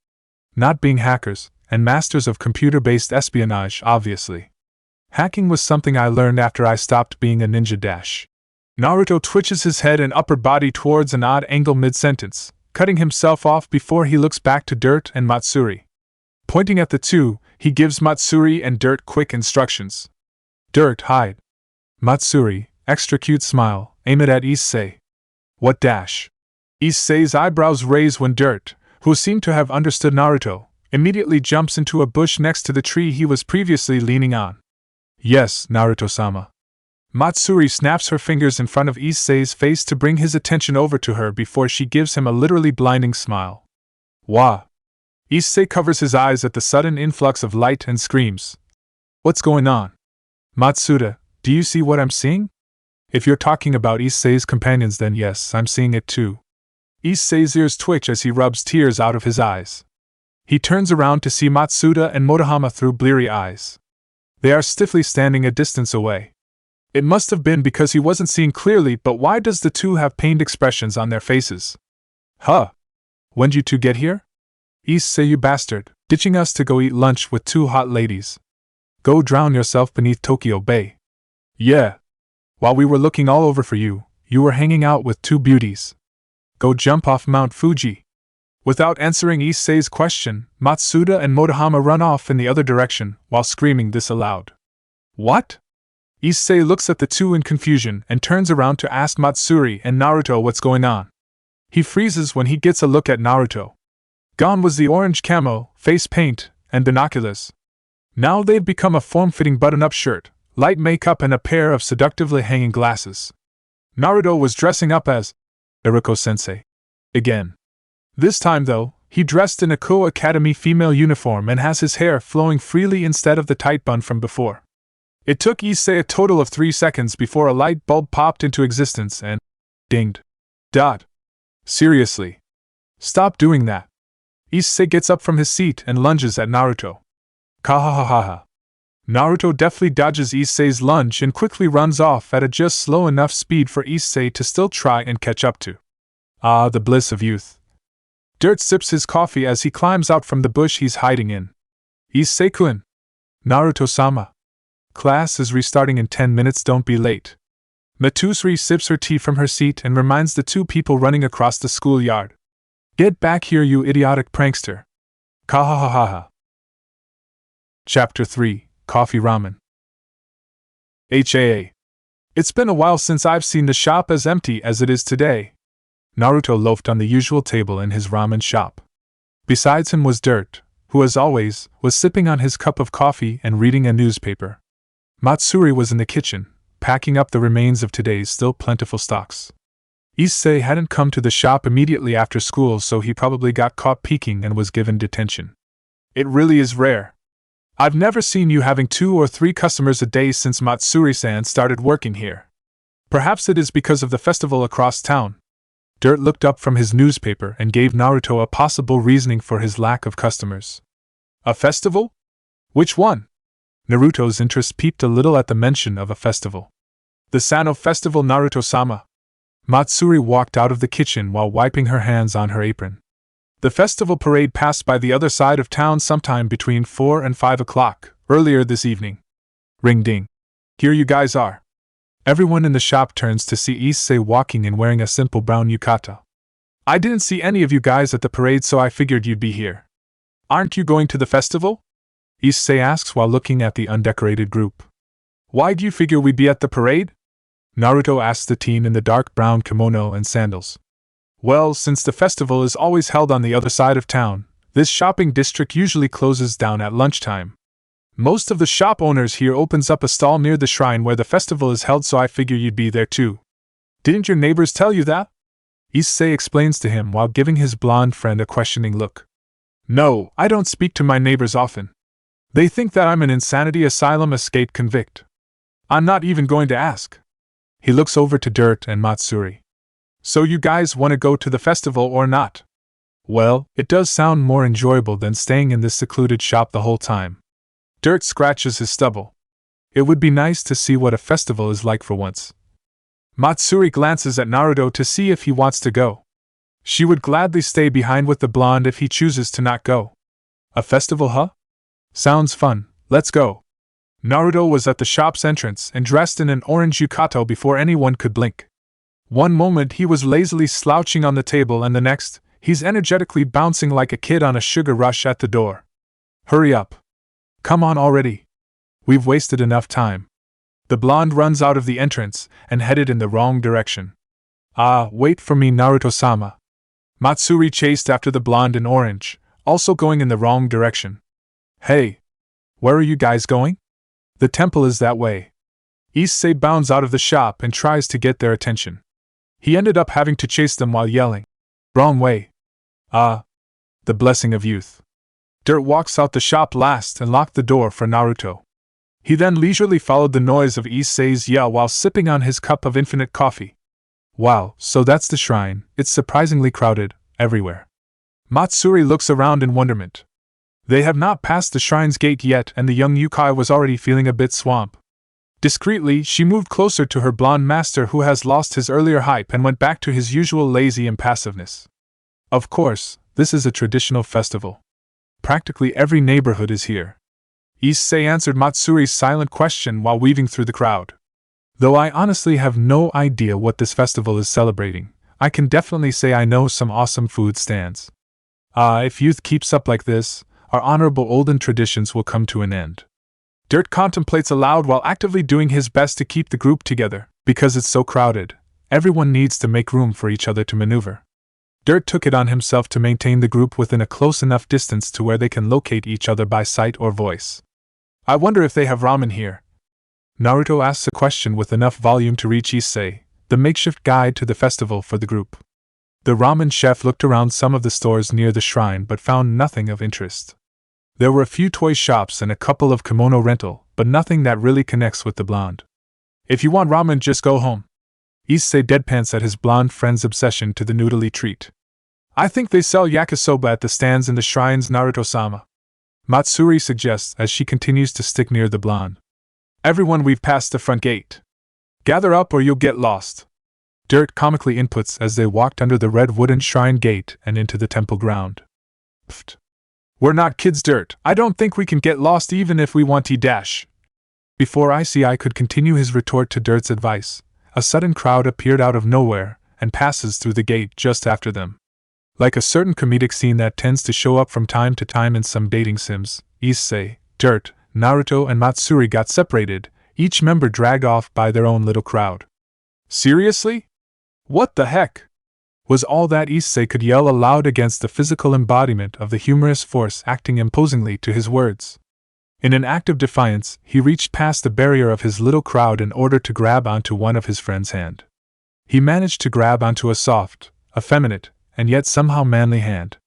Speaker 1: Not being hackers, and masters of computer-based espionage, obviously. Hacking was something I learned after I stopped being a ninja. Naruto twitches his head and upper body towards an odd angle mid-sentence, cutting himself off before he looks back to Dirt and Matsuri. Pointing at the two, he gives Matsuri and Dirt quick instructions. Dirt, hide. Matsuri, extra cute smile, aim it at Issei. What ? Issei's eyebrows raise when Dirt, who seemed to have understood Naruto, immediately jumps into a bush next to the tree he was previously leaning on. Yes, Naruto-sama. Matsuri snaps her fingers in front of Issei's face to bring his attention over to her before she gives him a literally blinding smile. Wah! Issei covers his eyes at the sudden influx of light and screams. What's going on? Matsuda, do you see what I'm seeing? If you're talking about Issei's companions, then yes, I'm seeing it too. Issei's ears twitch as he rubs tears out of his eyes. He turns around to see Matsuda and Motohama through bleary eyes. They are stiffly standing a distance away. It must have been because he wasn't seeing clearly, but why does the two have pained expressions on their faces? Huh? When'd you two get here? Issei, you bastard, ditching us to go eat lunch with two hot ladies. Go drown yourself beneath Tokyo Bay. Yeah. While we were looking all over for you, you were hanging out with two beauties. Go jump off Mount Fuji. Without answering Issei's question, Matsuda and Motohama run off in the other direction, while screaming this aloud. What? Issei looks at the two in confusion and turns around to ask Matsuri and Naruto what's going on. He freezes when he gets a look at Naruto. Gone was the orange camo, face paint, and binoculars. Now they've become a form-fitting button-up shirt, light makeup and a pair of seductively hanging glasses. Naruto was dressing up as Iruko-sensei. Again. This time, though, he dressed in a Ko Academy female uniform and has his hair flowing freely instead of the tight bun from before. It took Issei a total of 3 seconds before a light bulb popped into existence and dinged. Seriously. Stop doing that. Issei gets up from his seat and lunges at Naruto. Kahahaha. Naruto deftly dodges Issei's lunge and quickly runs off at a just slow enough speed for Issei to still try and catch up to. Ah, the bliss of youth. Dirt sips his coffee as he climbs out from the bush he's hiding in. Issei-kun. Naruto-sama. Class is restarting in 10 minutes, don't be late. Matsuri sips her tea from her seat and reminds the two people running across the schoolyard. Get back here, you idiotic prankster. Kahahaha. Chapter 3, Coffee Ramen. HAA. It's been a while since I've seen the shop as empty as it is today. Naruto loafed on the usual table in his ramen shop. Besides him was Dirt, who as always, was sipping on his cup of coffee and reading a newspaper. Matsuri was in the kitchen, packing up the remains of today's still plentiful stocks. Issei hadn't come to the shop immediately after school, so he probably got caught peeking and was given detention. It really is rare. I've never seen you having 2 or 3 customers a day since Matsuri-san started working here. Perhaps it is because of the festival across town. Dirt looked up from his newspaper and gave Naruto a possible reasoning for his lack of customers. A festival? Which one? Naruto's interest peaked a little at the mention of a festival. The Sano Festival, Naruto-sama. Matsuri walked out of the kitchen while wiping her hands on her apron. The festival parade passed by the other side of town sometime between 4 and 5 o'clock, earlier this evening. Ring ding. Here you guys are. Everyone in the shop turns to see Issei walking and wearing a simple brown yukata. I didn't see any of you guys at the parade, so I figured you'd be here. Aren't you going to the festival? Issei asks while looking at the undecorated group. Why'd you figure we'd be at the parade? Naruto asks the teen in the dark brown kimono and sandals. Well, since the festival is always held on the other side of town, this shopping district usually closes down at lunchtime. Most of the shop owners here opens up a stall near the shrine where the festival is held, so I figure you'd be there too. Didn't your neighbors tell you that? Issei explains to him while giving his blonde friend a questioning look. No, I don't speak to my neighbors often. They think that I'm an insanity asylum escape convict. I'm not even going to ask. He looks over to Dirt and Matsuri. So you guys want to go to the festival or not? Well, it does sound more enjoyable than staying in this secluded shop the whole time. Dirt scratches his stubble. It would be nice to see what a festival is like for once. Matsuri glances at Naruto to see if he wants to go. She would gladly stay behind with the blonde if he chooses to not go. A festival, huh? Sounds fun, let's go. Naruto was at the shop's entrance and dressed in an orange yukata before anyone could blink. One moment he was lazily slouching on the table, and the next, he's energetically bouncing like a kid on a sugar rush at the door. Hurry up. Come on already. We've wasted enough time. The blonde runs out of the entrance and headed in the wrong direction. Ah, wait for me, Naruto-sama. Matsuri chased after the blonde in orange, also going in the wrong direction. Hey! Where are you guys going? The temple is that way. Issei bounds out of the shop and tries to get their attention. He ended up having to chase them while yelling, "Wrong way!" Ah! The blessing of youth. Dirt walks out the shop last and locked the door for Naruto. He then leisurely followed the noise of Issei's yell while sipping on his cup of infinite coffee. Wow, so that's the shrine. It's surprisingly crowded, everywhere. Matsuri looks around in wonderment. They have not passed the shrine's gate yet, and the young Yukai was already feeling a bit swamp. Discreetly, she moved closer to her blonde master, who has lost his earlier hype and went back to his usual lazy impassiveness. Of course, this is a traditional festival. Practically every neighborhood is here. Issei answered Matsuri's silent question while weaving through the crowd. Though I honestly have no idea what this festival is celebrating, I can definitely say I know some awesome food stands. If youth keeps up like this, our honorable olden traditions will come to an end. Dirt contemplates aloud while actively doing his best to keep the group together. Because it's so crowded, everyone needs to make room for each other to maneuver. Dirt took it on himself to maintain the group within a close enough distance to where they can locate each other by sight or voice. I wonder if they have ramen here. Naruto asks a question with enough volume to reach Issei, the makeshift guide to the festival for the group. The ramen chef looked around some of the stores near the shrine but found nothing of interest. There were a few toy shops and a couple of kimono rental, but nothing that really connects with the blonde. If you want ramen, just go home. Issei deadpans at his blonde friend's obsession to the noodly treat. I think they sell yakisoba at the stands in the shrines, Naruto-sama. Matsuri suggests as she continues to stick near the blonde. Everyone, we've passed the front gate. Gather up or you'll get lost. Dirt comically inputs as they walked under the red wooden shrine gate and into the temple ground. Pfft. We're not kids, Dirt. I don't think we can get lost even if we want to. Before Issei could continue his retort to Dirt's advice, a sudden crowd appeared out of nowhere and passes through the gate just after them. Like a certain comedic scene that tends to show up from time to time in some dating sims, Issei, Dirt, Naruto, and Matsuri got separated, each member dragged off by their own little crowd. Seriously? What the heck? Was all that Issei could yell aloud against the physical embodiment of the humorous force acting imposingly to his words. In an act of defiance, he reached past the barrier of his little crowd in order to grab onto one of his friend's hand. He managed to grab onto a soft, effeminate, and yet somehow manly hand.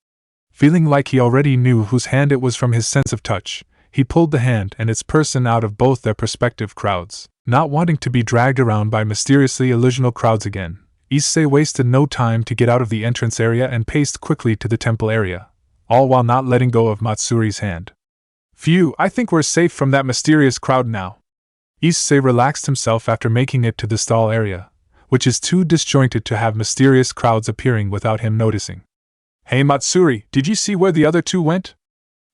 Speaker 1: Feeling like he already knew whose hand it was from his sense of touch, he pulled the hand and its person out of both their respective crowds. Not wanting to be dragged around by mysteriously illusional crowds again, Issei wasted no time to get out of the entrance area and paced quickly to the temple area, all while not letting go of Matsuri's hand. Phew, I think we're safe from that mysterious crowd now. Issei relaxed himself after making it to the stall area, which is too disjointed to have mysterious crowds appearing without him noticing. Hey Matsuri, did you see where the other two went?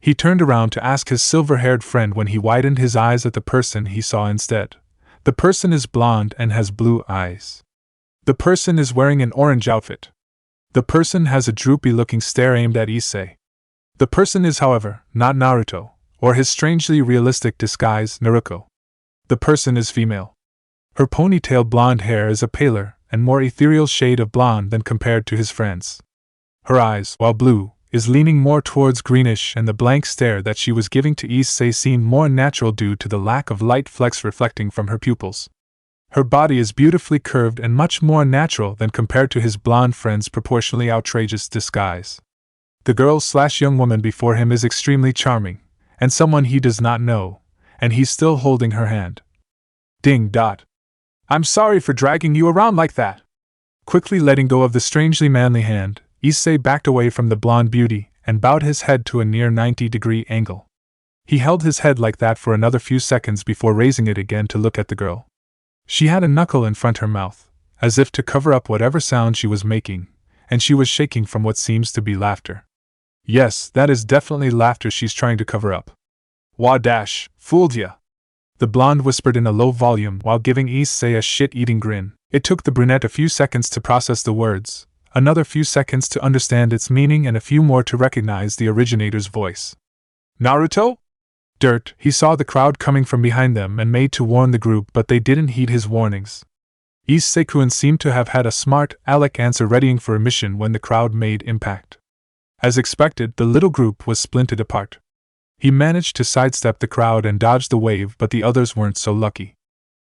Speaker 1: He turned around to ask his silver-haired friend when he widened his eyes at the person he saw instead. The person is blonde and has blue eyes. The person is wearing an orange outfit. The person has a droopy-looking stare aimed at Issei. The person is, however, not Naruto, or his strangely realistic disguise, Naruto. The person is female. Her ponytailed blonde hair is a paler and more ethereal shade of blonde than compared to his friends. Her eyes, while blue, is leaning more towards greenish, and the blank stare that she was giving to Issei seemed more natural due to the lack of light flecks reflecting from her pupils. Her body is beautifully curved and much more natural than compared to his blonde friend's proportionally outrageous disguise. The girl/young woman before him is extremely charming, and someone he does not know, and he's still holding her hand. Ding dot. I'm sorry for dragging you around like that. Quickly letting go of the strangely manly hand, Issei backed away from the blonde beauty and bowed his head to a near 90-degree angle. He held his head like that for another few seconds before raising it again to look at the girl. She had a knuckle in front her mouth, as if to cover up whatever sound she was making, and she was shaking from what seems to be laughter. Yes, that is definitely laughter she's trying to cover up. Wah dash, fooled ya. The blonde whispered in a low volume while giving Issei a shit-eating grin. It took the brunette a few seconds to process the words, another few seconds to understand its meaning, and a few more to recognize the originator's voice. Naruto? Dirt, he saw the crowd coming from behind them and made to warn the group, but they didn't heed his warnings. Issei-kun seemed to have had a smart aleck answer readying for a mission when the crowd made impact. As expected, the little group was splintered apart. He managed to sidestep the crowd and dodge the wave, but the others weren't so lucky.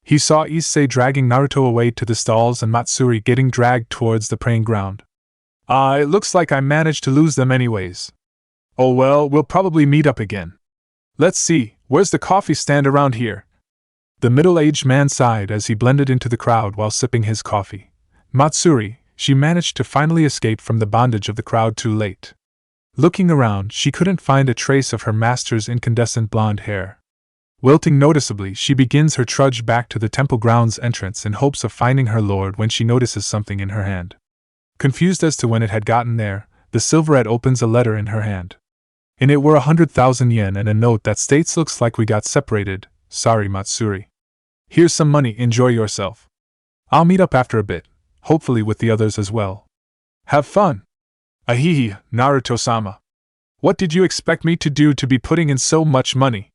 Speaker 1: He saw Issei dragging Naruto away to the stalls and Matsuri getting dragged towards the praying ground. It looks like I managed to lose them anyways. Oh well, we'll probably meet up again. Let's see, where's the coffee stand around here? The middle-aged man sighed as he blended into the crowd while sipping his coffee. Matsuri, she managed to finally escape from the bondage of the crowd too late. Looking around, she couldn't find a trace of her master's incandescent blonde hair. Wilting noticeably, she begins her trudge back to the temple grounds entrance in hopes of finding her lord when she notices something in her hand. Confused as to when it had gotten there, the silverette opens a letter in her hand. In it were 100,000 yen and a note that states, "Looks like we got separated, sorry Matsuri. Here's some money, enjoy yourself. I'll meet up after a bit, hopefully with the others as well. Have fun." Ahihi, Naruto-sama. What did you expect me to do to be putting in so much money?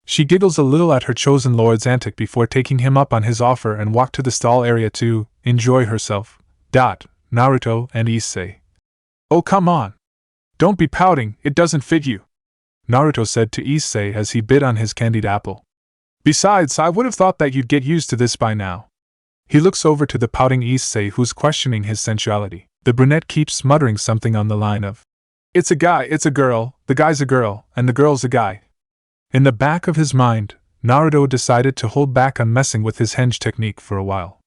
Speaker 1: She giggles a little at her chosen lord's antic before taking him up on his offer and walked to the stall area to enjoy herself. Naruto and Issei. Oh come on. Don't be pouting, it doesn't fit you, Naruto said to Issei as he bit on his candied apple. Besides, I would have thought that you'd get used to this by now. He looks over to the pouting Issei, who's questioning his sensuality. The brunette keeps muttering something on the line of, "It's a guy, it's a girl, the guy's a girl, and the girl's a guy." In the back of his mind, Naruto decided to hold back on messing with his henge technique for a while.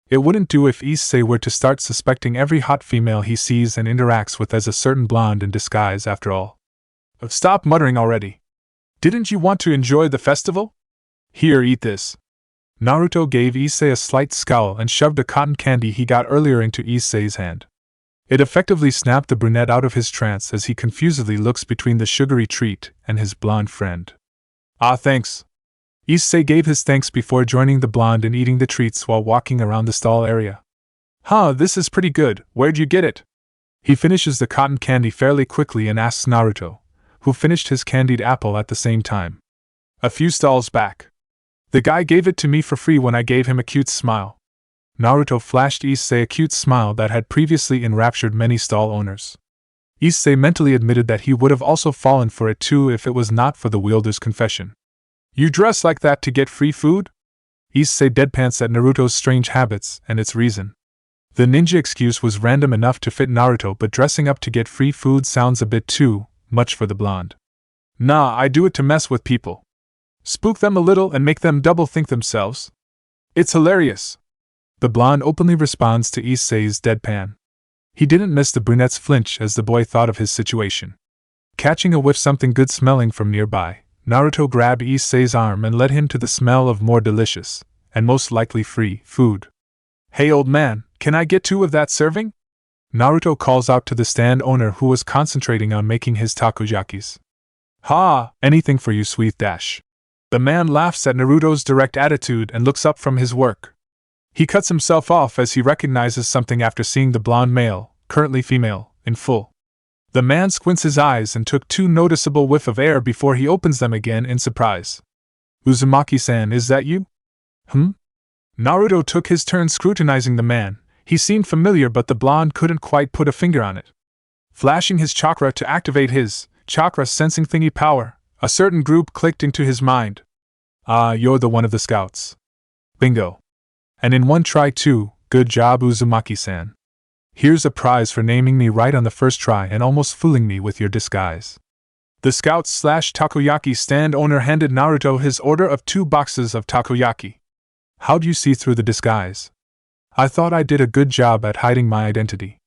Speaker 1: It wouldn't do if Issei were to start suspecting every hot female he sees and interacts with as a certain blonde in disguise after all. Stop muttering already. Didn't you want to enjoy the festival? Here, eat this. Naruto gave Issei a slight scowl and shoved a cotton candy he got earlier into Issei's hand. It effectively snapped the brunette out of his trance as he confusedly looks between the sugary treat and his blonde friend. Ah, thanks. Issei gave his thanks before joining the blonde in eating the treats while walking around the stall area. This is pretty good, where'd you get it? He finishes the cotton candy fairly quickly and asks Naruto, who finished his candied apple at the same time. A few stalls back. The guy gave it to me for free when I gave him a cute smile. Naruto flashed Issei a cute smile that had previously enraptured many stall owners. Issei mentally admitted that he would have also fallen for it too if it was not for the wielder's confession. You dress like that to get free food? Issei deadpans at Naruto's strange habits and its reason. The ninja excuse was random enough to fit Naruto, but dressing up to get free food sounds a bit too much for the blonde. Nah, I do it to mess with people. Spook them a little and make them double think themselves. It's hilarious. The blonde openly responds to Issei's deadpan. He didn't miss the brunette's flinch as the boy thought of his situation. Catching a whiff something good smelling from nearby, Naruto grabbed Issei's arm and led him to the smell of more delicious, and most likely free, food. Hey old man, can I get 2 of that serving? Naruto calls out to the stand owner who was concentrating on making his takoyakis. Ha! Anything for you, sweet dash. The man laughs at Naruto's direct attitude and looks up from his work. He cuts himself off as he recognizes something after seeing the blonde male, currently female, in full. The man squints his eyes and took 2 noticeable whiff of air before he opens them again in surprise. Uzumaki-san, is that you? Naruto took his turn scrutinizing the man. He seemed familiar, but the blonde couldn't quite put a finger on it. Flashing his chakra to activate his chakra sensing thingy power, a certain group clicked into his mind. Ah, you're the one of the scouts. Bingo. And in one try too, good job Uzumaki-san. Here's a prize for naming me right on the first try and almost fooling me with your disguise. The scouts/takoyaki stand owner handed Naruto his order of 2 boxes of takoyaki. How'd you see through the disguise? I thought I did a good job at hiding my identity.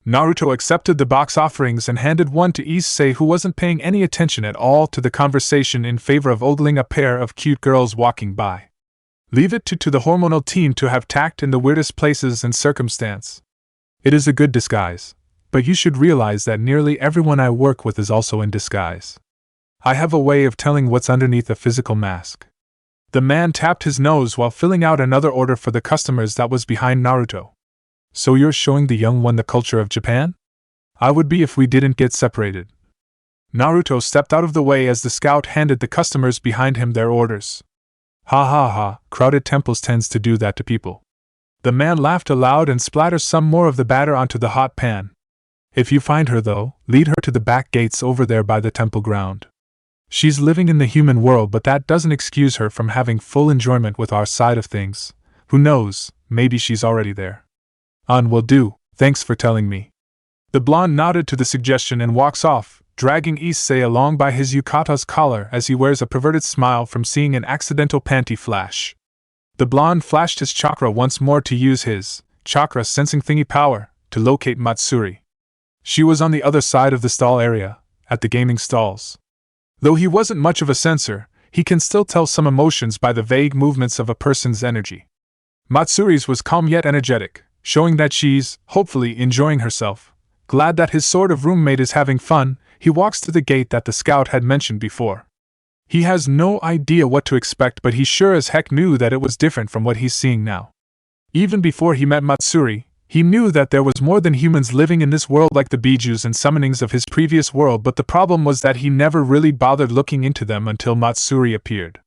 Speaker 1: Naruto accepted the box offerings and handed one to Issei, who wasn't paying any attention at all to the conversation in favor of ogling a pair of cute girls walking by. Leave it to the hormonal teen to have tact in the weirdest places and circumstance. It is a good disguise, but you should realize that nearly everyone I work with is also in disguise. I have a way of telling what's underneath a physical mask. The man tapped his nose while filling out another order for the customers that was behind Naruto. So you're showing the young one the culture of Japan? I would be if we didn't get separated. Naruto stepped out of the way as the scout handed the customers behind him their orders. Ha ha ha, crowded temples tends to do that to people. The man laughed aloud and splattered some more of the batter onto the hot pan. If you find her though, lead her to the back gates over there by the temple ground. She's living in the human world, but that doesn't excuse her from having full enjoyment with our side of things. Who knows, maybe she's already there. Will do, thanks for telling me. The blonde nodded to the suggestion and walks off, dragging Issei along by his yukata's collar as he wears a perverted smile from seeing an accidental panty flash. The blonde flashed his chakra once more to use his chakra sensing thingy power to locate Matsuri. She was on the other side of the stall area, at the gaming stalls. Though he wasn't much of a sensor, he can still tell some emotions by the vague movements of a person's energy. Matsuri's was calm yet energetic, showing that she's, hopefully, enjoying herself. Glad that his sort of roommate is having fun, he walks to the gate that the scout had mentioned before. He has no idea what to expect, but he sure as heck knew that it was different from what he's seeing now. Even before he met Matsuri, he knew that there was more than humans living in this world like the bijus and summonings of his previous world, but the problem was that he never really bothered looking into them until Matsuri appeared.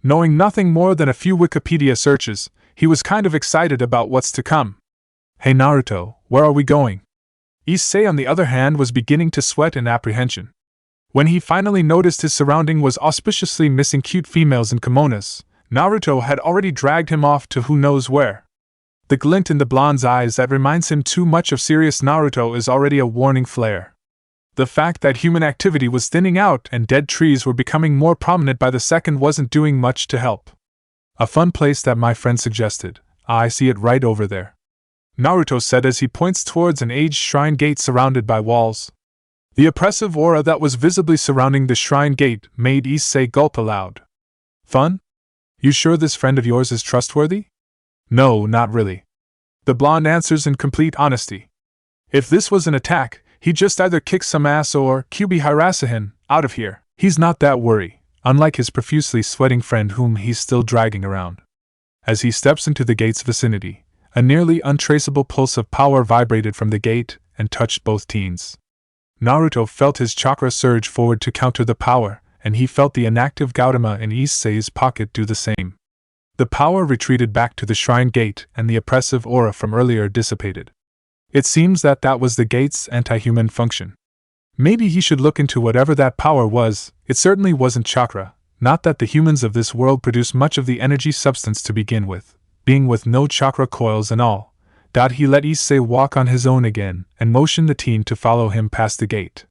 Speaker 1: Knowing nothing more than a few Wikipedia searches, he was kind of excited about what's to come. Hey Naruto, where are we going? Issei, on the other hand, was beginning to sweat in apprehension. When he finally noticed his surrounding was auspiciously missing cute females in kimonos, Naruto had already dragged him off to who knows where. The glint in the blonde's eyes that reminds him too much of serious Naruto is already a warning flare. The fact that human activity was thinning out and dead trees were becoming more prominent by the second wasn't doing much to help. A fun place that my friend suggested. I see it right over there, Naruto said as he points towards an aged shrine gate surrounded by walls. The oppressive aura that was visibly surrounding the shrine gate made Issei gulp aloud. Fun? You sure this friend of yours is trustworthy? No, not really. The blonde answers in complete honesty. If this was an attack, he'd just either kick some ass or QB Hirasahin out of here. He's not that worried, unlike his profusely sweating friend whom he's still dragging around. As he steps into the gate's vicinity, a nearly untraceable pulse of power vibrated from the gate and touched both teens. Naruto felt his chakra surge forward to counter the power, and he felt the inactive Gautama in Issei's pocket do the same. The power retreated back to the shrine gate, and the oppressive aura from earlier dissipated. It seems that was the gate's anti-human function. Maybe he should look into whatever that power was. It certainly wasn't chakra, not that the humans of this world produce much of the energy substance to begin with, being with no chakra coils and all. He let Issei walk on his own again, and motioned the teen to follow him past the gate.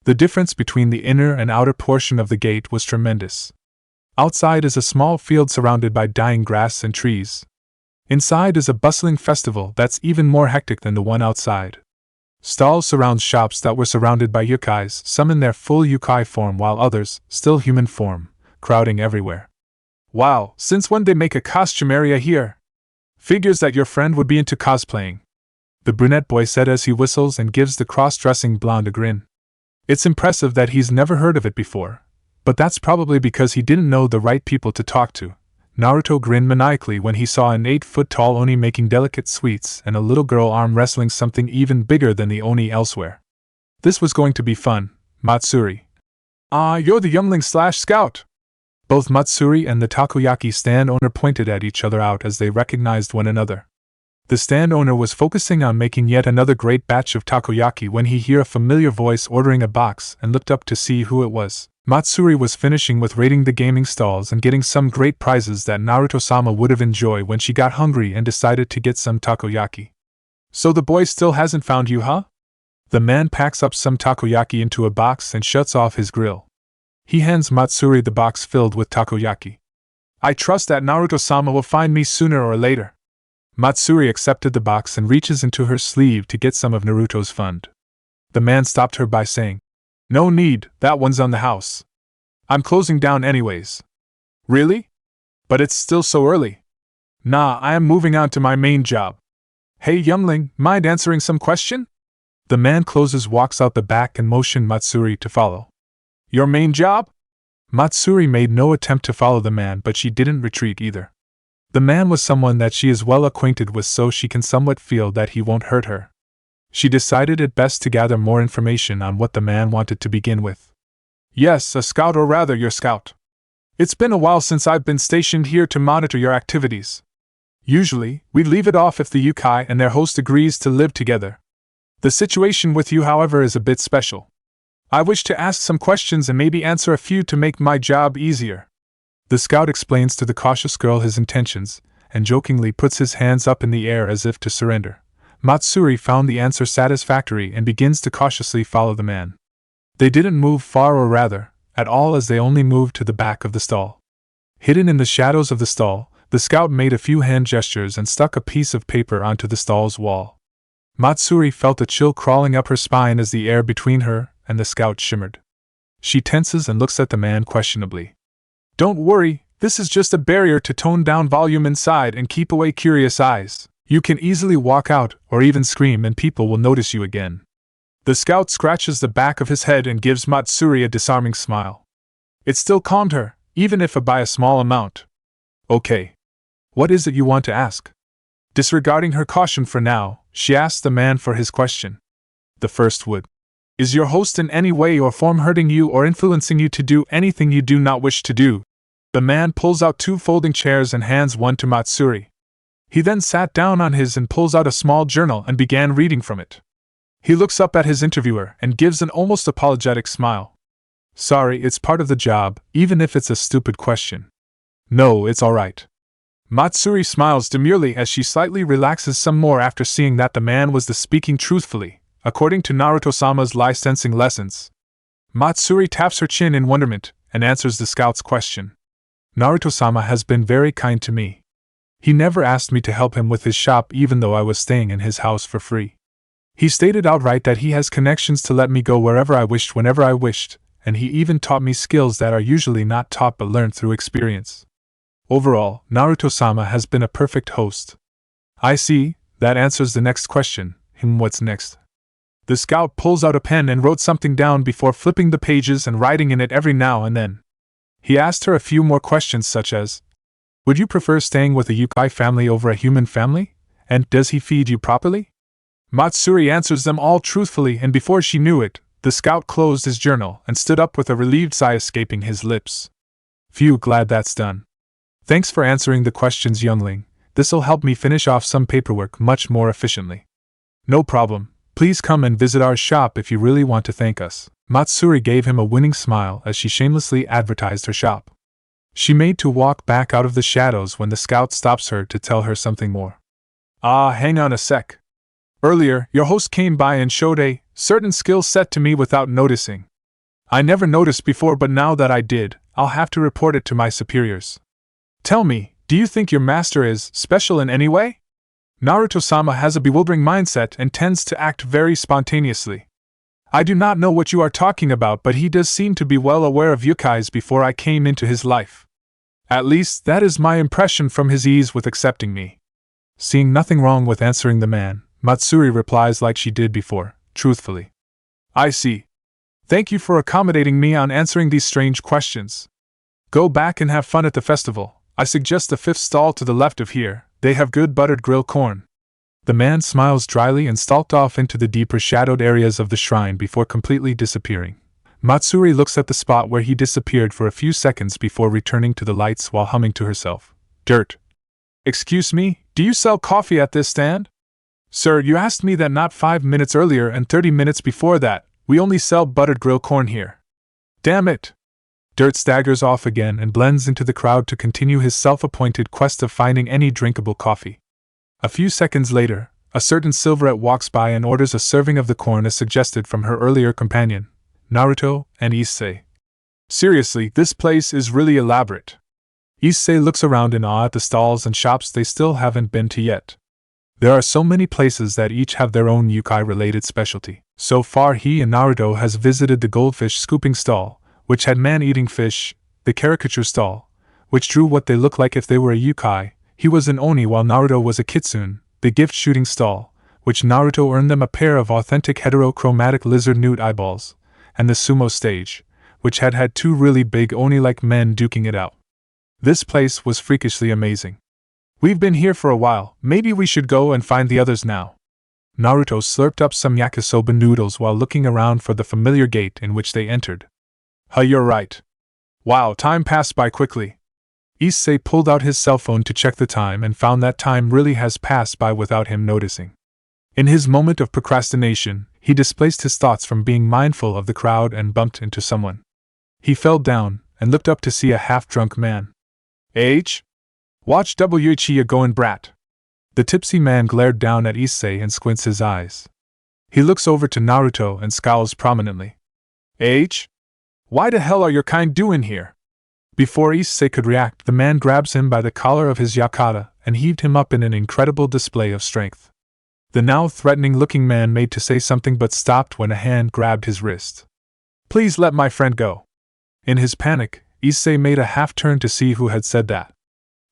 Speaker 1: The difference between the inner and outer portion of the gate was tremendous. Outside is a small field surrounded by dying grass and trees. Inside is a bustling festival that's even more hectic than the one outside. Stalls surround shops that were surrounded by yokais, some in their full yokai form while others, still human form, crowding everywhere. Wow, since when they make a costume area here? Figures that your friend would be into cosplaying. the brunette boy said as he whistles and gives the cross-dressing blonde a grin. It's impressive that he's never heard of it before, but that's probably because he didn't know the right people to talk to. Naruto grinned maniacally when he saw an 8-foot-tall Oni making delicate sweets and a little girl arm wrestling something even bigger than the Oni elsewhere. This was going to be fun, Matsuri. Ah, you're the youngling/scout. Both Matsuri and the takoyaki stand owner pointed at each other out as they recognized one another. The stand owner was focusing on making yet another great batch of takoyaki when he heard a familiar voice ordering a box and looked up to see who it was. Matsuri was finishing with raiding the gaming stalls and getting some great prizes that Naruto-sama would have enjoyed when she got hungry and decided to get some takoyaki. So the boy still hasn't found you, huh? The man packs up some takoyaki into a box and shuts off his grill. He hands Matsuri the box filled with takoyaki. I trust that Naruto-sama will find me sooner or later. Matsuri accepted the box and reaches into her sleeve to get some of Naruto's fund. The man stopped her by saying, No need, that one's on the house. I'm closing down anyways. Really? But it's still so early. Nah, I am moving on to my main job. Hey youngling, mind answering some question? The man walks out the back and motioned Matsuri to follow. Your main job? Matsuri made no attempt to follow the man, but she didn't retreat either. The man was someone that she is well acquainted with, so she can somewhat feel that he won't hurt her. She decided it best to gather more information on what the man wanted to begin with. Yes, a scout, or rather your scout. It's been a while since I've been stationed here to monitor your activities. Usually, we leave it off if the yokai and their host agrees to live together. The situation with you, however, is a bit special. I wish to ask some questions and maybe answer a few to make my job easier. The scout explains to the cautious girl his intentions, and jokingly puts his hands up in the air as if to surrender. Matsuri found the answer satisfactory and begins to cautiously follow the man. They didn't move far, or rather, at all, as they only moved to the back of the stall. Hidden in the shadows of the stall, the scout made a few hand gestures and stuck a piece of paper onto the stall's wall. Matsuri felt a chill crawling up her spine as the air between her and the scout shimmered. She tenses and looks at the man questionably. Don't worry, this is just a barrier to tone down volume inside and keep away curious eyes. You can easily walk out or even scream and people will notice you again. The scout scratches the back of his head and gives Matsuri a disarming smile. It still calmed her, even if by a small amount. Okay. What is it you want to ask? Disregarding her caution for now, she asked the man for his question. The first would. Is your host in any way or form hurting you or influencing you to do anything you do not wish to do? The man pulls out 2 folding chairs and hands one to Matsuri. He then sat down on his and pulls out a small journal and began reading from it. He looks up at his interviewer and gives an almost apologetic smile. Sorry, it's part of the job, even if it's a stupid question. No, it's alright. Matsuri smiles demurely as she slightly relaxes some more after seeing that the man was speaking truthfully, according to Naruto-sama's licensing lessons. Matsuri taps her chin in wonderment and answers the scout's question. Naruto-sama has been very kind to me. He never asked me to help him with his shop even though I was staying in his house for free. He stated outright that he has connections to let me go wherever I wished whenever I wished, and he even taught me skills that are usually not taught but learned through experience. Overall, Naruto-sama has been a perfect host. I see, that answers the next question. What's next? The scout pulls out a pen and wrote something down before flipping the pages and writing in it every now and then. He asked her a few more questions such as, would you prefer staying with a yokai family over a human family? And does he feed you properly? Matsuri answers them all truthfully, and before she knew it, the scout closed his journal and stood up with a relieved sigh escaping his lips. Phew, glad that's done. Thanks for answering the questions, youngling. This'll help me finish off some paperwork much more efficiently. No problem. Please come and visit our shop if you really want to thank us. Matsuri gave him a winning smile as she shamelessly advertised her shop. She made to walk back out of the shadows when the scout stops her to tell her something more. Ah, hang on a sec. Earlier, your host came by and showed a certain skill set to me without noticing. I never noticed before, but now that I did, I'll have to report it to my superiors. Tell me, do you think your master is special in any way? Naruto-sama has a bewildering mindset and tends to act very spontaneously. I do not know what you are talking about, but he does seem to be well aware of yokais before I came into his life. At least, that is my impression from his ease with accepting me. Seeing nothing wrong with answering the man, Matsuri replies like she did before, truthfully. I see. Thank you for accommodating me on answering these strange questions. Go back and have fun at the festival. I suggest the fifth stall to the left of here. They have good buttered grilled corn. The man smiles dryly and stalked off into the deeper shadowed areas of the shrine before completely disappearing. Matsuri looks at the spot where he disappeared for a few seconds before returning to the lights while humming to herself. Dirt. Excuse me, do you sell coffee at this stand? Sir, you asked me that not 5 minutes earlier and 30 minutes before that. We only sell buttered grilled corn here. Damn it! Dirt staggers off again and blends into the crowd to continue his self-appointed quest of finding any drinkable coffee. A few seconds later, a certain Silverette walks by and orders a serving of the corn as suggested from her earlier companion, Naruto and Issei. Seriously, this place is really elaborate. Issei looks around in awe at the stalls and shops they still haven't been to yet. There are so many places that each have their own yukai-related specialty. So far he and Naruto has visited the goldfish scooping stall, which had man-eating fish, the caricature stall, which drew what they look like if they were a yukai. He was an oni while Naruto was a kitsune, the gift-shooting stall, which Naruto earned them a pair of authentic heterochromatic lizard newt eyeballs, and the sumo stage, which had two really big oni-like men duking it out. This place was freakishly amazing. We've been here for a while, maybe we should go and find the others now. Naruto slurped up some yakisoba noodles while looking around for the familiar gate in which they entered. You're right. Wow, time passed by quickly. Issei pulled out his cell phone to check the time and found that time really has passed by without him noticing. In his moment of procrastination, he displaced his thoughts from being mindful of the crowd and bumped into someone. He fell down and looked up to see a half-drunk man. Watch WHE goin' brat. The tipsy man glared down at Issei and squints his eyes. He looks over to Naruto and scowls prominently. Why the hell are your kind doing here? Before Issei could react, the man grabs him by the collar of his yukata and heaved him up in an incredible display of strength. The now threatening-looking man made to say something but stopped when a hand grabbed his wrist. Please let my friend go. In his panic, Issei made a half-turn to see who had said that.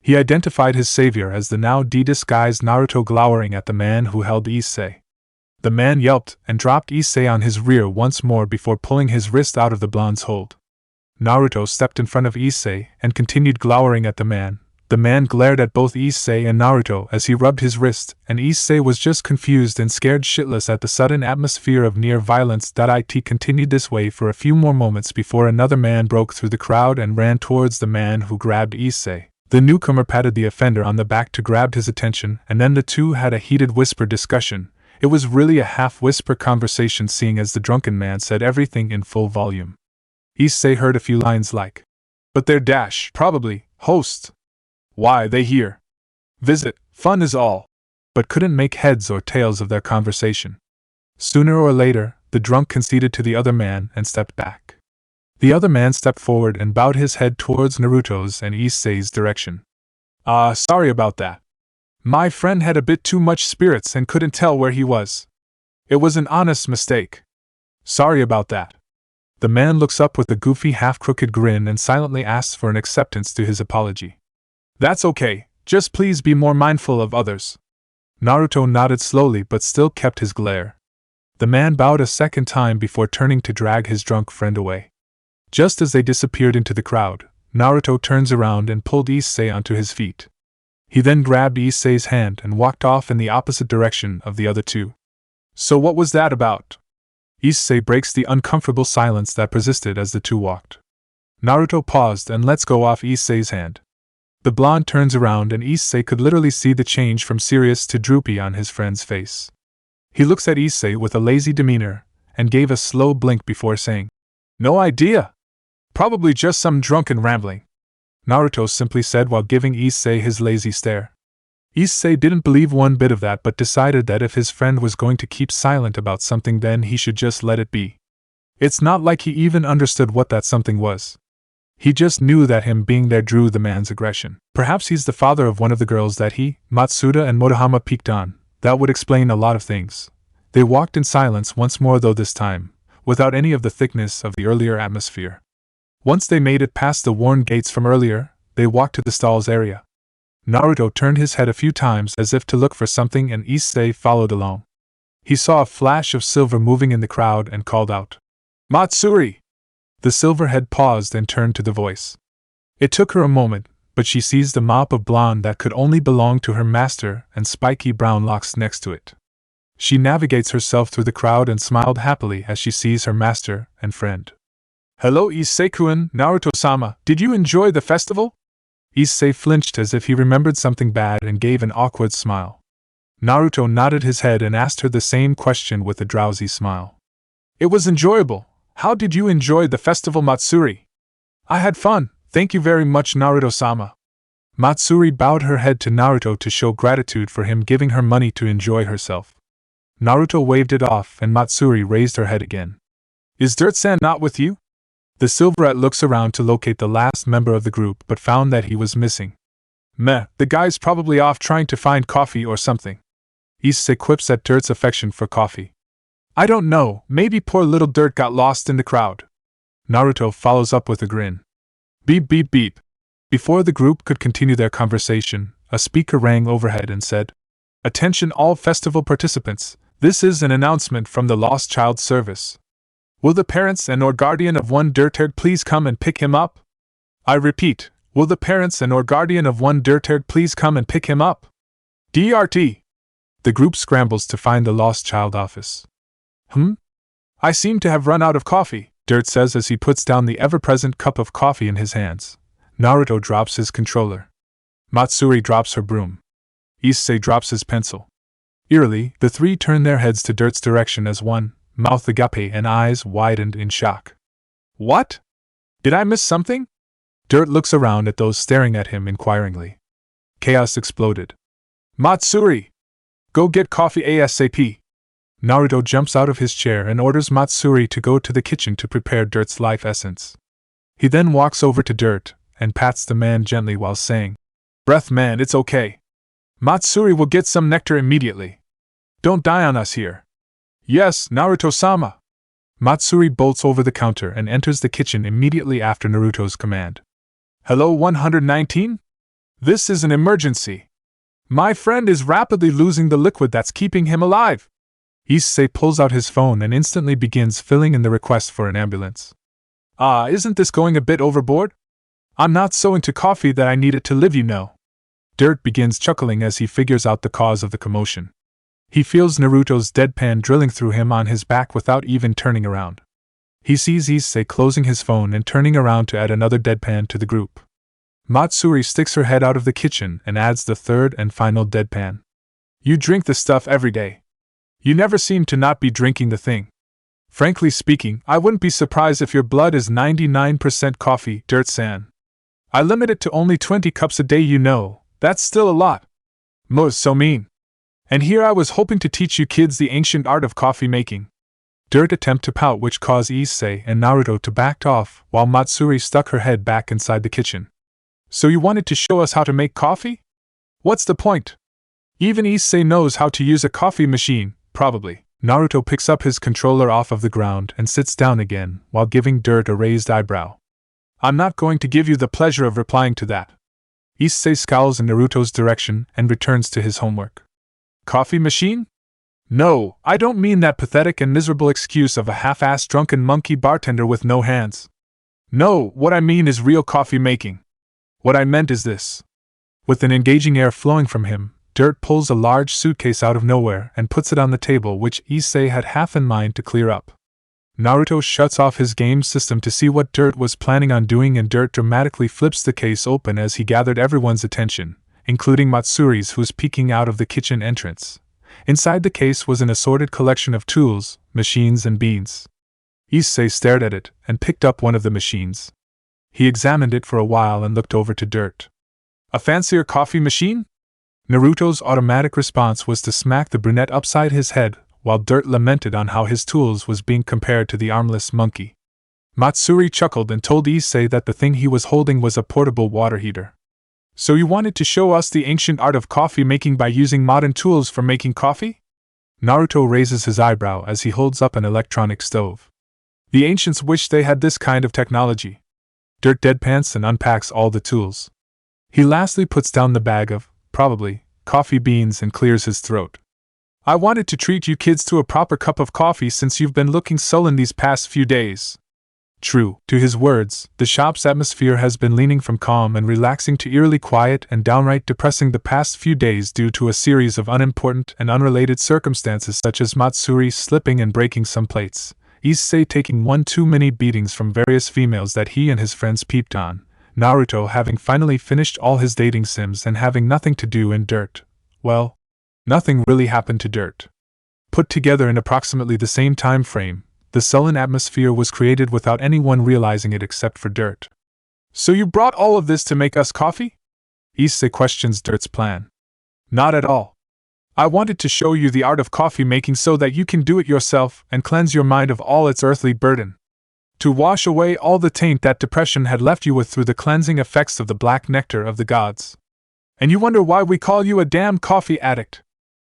Speaker 1: He identified his savior as the now de-disguised Naruto glowering at the man who held Issei. The man yelped and dropped Issei on his rear once more before pulling his wrist out of the blonde's hold. Naruto stepped in front of Issei and continued glowering at the man. The man glared at both Issei and Naruto as he rubbed his wrist, and Issei was just confused and scared shitless at the sudden atmosphere of near violence. It continued this way for a few more moments before another man broke through the crowd and ran towards the man who grabbed Issei. The newcomer patted the offender on the back to grab his attention, and then the two had a heated whisper discussion. It was really a half-whisper conversation, seeing as the drunken man said everything in full volume. Issei heard a few lines like, "But they're probably, hosts. Why, they here. Visit, fun is all," but couldn't make heads or tails of their conversation. Sooner or later, the drunk conceded to the other man and stepped back. The other man stepped forward and bowed his head towards Naruto's and Issei's direction. Sorry about that. My friend had a bit too much spirits and couldn't tell where he was. It was an honest mistake. Sorry about that. The man looks up with a goofy half-crooked grin and silently asks for an acceptance to his apology. That's okay, just please be more mindful of others. Naruto nodded slowly but still kept his glare. The man bowed a second time before turning to drag his drunk friend away. Just as they disappeared into the crowd, Naruto turns around and pulled Issei onto his feet. He then grabbed Issei's hand and walked off in the opposite direction of the other two. So what was that about? Issei breaks the uncomfortable silence that persisted as the two walked. Naruto paused and lets go off Issei's hand. The blonde turns around and Issei could literally see the change from serious to droopy on his friend's face. He looks at Issei with a lazy demeanor and gave a slow blink before saying, "No idea. Probably just some drunken rambling," Naruto simply said while giving Issei his lazy stare. Issei didn't believe one bit of that but decided that if his friend was going to keep silent about something then he should just let it be. It's not like he even understood what that something was. He just knew that him being there drew the man's aggression. Perhaps he's the father of one of the girls that he, Matsuda and Motohama peeked on. That would explain a lot of things. They walked in silence once more, though this time, without any of the thickness of the earlier atmosphere. Once they made it past the worn gates from earlier, they walked to the stalls area. Naruto turned his head a few times as if to look for something, and Issei followed along. He saw a flash of silver moving in the crowd and called out, "Matsuri!" The silver head paused and turned to the voice. It took her a moment, but she seized a mop of blonde that could only belong to her master and spiky brown locks next to it. She navigates herself through the crowd and smiled happily as she sees her master and friend. "Hello Issei-kun, Naruto-sama, did you enjoy the festival?" Issei flinched as if he remembered something bad and gave an awkward smile. Naruto nodded his head and asked her the same question with a drowsy smile. "It was enjoyable. How did you enjoy the festival, Matsuri?" "I had fun, thank you very much, Naruto-sama." Matsuri bowed her head to Naruto to show gratitude for him giving her money to enjoy herself. Naruto waved it off and Matsuri raised her head again. "Is Dirt-san not with you?" The silverette looks around to locate the last member of the group but found that he was missing. "Meh, the guy's probably off trying to find coffee or something." Issei quips at Dirt's affection for coffee. "I don't know, maybe poor little Dirt got lost in the crowd." Naruto follows up with a grin. Beep beep beep. Before the group could continue their conversation, a speaker rang overhead and said, "Attention all festival participants, this is an announcement from the Lost Child Service. Will the parents and or guardian of one Dirt-haired please come and pick him up? I repeat, will the parents and or guardian of one Dirt-haired please come and pick him up? DRT." The group scrambles to find the lost child office. I seem to have run out of coffee," Dirt says as he puts down the ever-present cup of coffee in his hands. Naruto drops his controller. Matsuri drops her broom. Issei drops his pencil. Eerily, the three turn their heads to Dirt's direction as one, mouth agape and eyes widened in shock. "What? Did I miss something?" Dirt looks around at those staring at him inquiringly. Chaos exploded. "Matsuri! Go get coffee ASAP!" Naruto jumps out of his chair and orders Matsuri to go to the kitchen to prepare Dirt's life essence. He then walks over to Dirt and pats the man gently while saying, "Breath man, it's okay. Matsuri will get some nectar immediately. Don't die on us here." "Yes, Naruto-sama." Matsuri bolts over the counter and enters the kitchen immediately after Naruto's command. "Hello 119? This is an emergency. My friend is rapidly losing the liquid that's keeping him alive." Issei pulls out his phone and instantly begins filling in the request for an ambulance. Isn't this going a bit overboard? I'm not so into coffee that I need it to live, you know." Dirt begins chuckling as he figures out the cause of the commotion. He feels Naruto's deadpan drilling through him on his back without even turning around. He sees Issei closing his phone and turning around to add another deadpan to the group. Matsuri sticks her head out of the kitchen and adds the third and final deadpan. "You drink the stuff every day. You never seem to not be drinking the thing. Frankly speaking, I wouldn't be surprised if your blood is 99% coffee, Dirt-san. I limit it to only 20 cups a day, you know, that's still a lot. Mo's so mean. And here I was hoping to teach you kids the ancient art of coffee making." Dirt attempted to pout, which caused Issei and Naruto to back off, while Matsuri stuck her head back inside the kitchen. "So you wanted to show us how to make coffee? What's the point? Even Issei knows how to use a coffee machine, probably." Naruto picks up his controller off of the ground and sits down again, while giving Dirt a raised eyebrow. "I'm not going to give you the pleasure of replying to that." Issei scowls in Naruto's direction and returns to his homework. "Coffee machine? No, I don't mean that pathetic and miserable excuse of a half-assed drunken monkey bartender with no hands. No, what I mean is real coffee making. What I meant is this." With an engaging air flowing from him, Dirt pulls a large suitcase out of nowhere and puts it on the table, which Issei had half in mind to clear up. Naruto shuts off his game system to see what Dirt was planning on doing, and Dirt dramatically flips the case open as he gathered everyone's attention, including Matsuri's, who was peeking out of the kitchen entrance. Inside the case was an assorted collection of tools, machines, and beans. Issei stared at it and picked up one of the machines. He examined it for a while and looked over to Dirt. "A fancier coffee machine?" Naruto's automatic response was to smack the brunette upside his head, while Dirt lamented on how his tools was being compared to the armless monkey. Matsuri chuckled and told Issei that the thing he was holding was a portable water heater. "So you wanted to show us the ancient art of coffee making by using modern tools for making coffee?" Naruto raises his eyebrow as he holds up an electronic stove. "The ancients wished they had this kind of technology." Dirt deadpans and unpacks all the tools. He lastly puts down the bag of, probably, coffee beans and clears his throat. I wanted to treat you kids to a proper cup of coffee since you've been looking sullen these past few days. True to his words, the shop's atmosphere has been leaning from calm and relaxing to eerily quiet and downright depressing the past few days due to a series of unimportant and unrelated circumstances such as Matsuri slipping and breaking some plates, Issei taking one too many beatings from various females that he and his friends peeped on, Naruto having finally finished all his dating sims and having nothing to do in Dirt. Well, nothing really happened to Dirt. Put together in approximately the same time frame, the sullen atmosphere was created without anyone realizing it except for Dirt. So you brought all of this to make us coffee? Issei questions Dirt's plan. Not at all. I wanted to show you the art of coffee making so that you can do it yourself and cleanse your mind of all its earthly burden. To wash away all the taint that depression had left you with through the cleansing effects of the black nectar of the gods. And you wonder why we call you a damn coffee addict?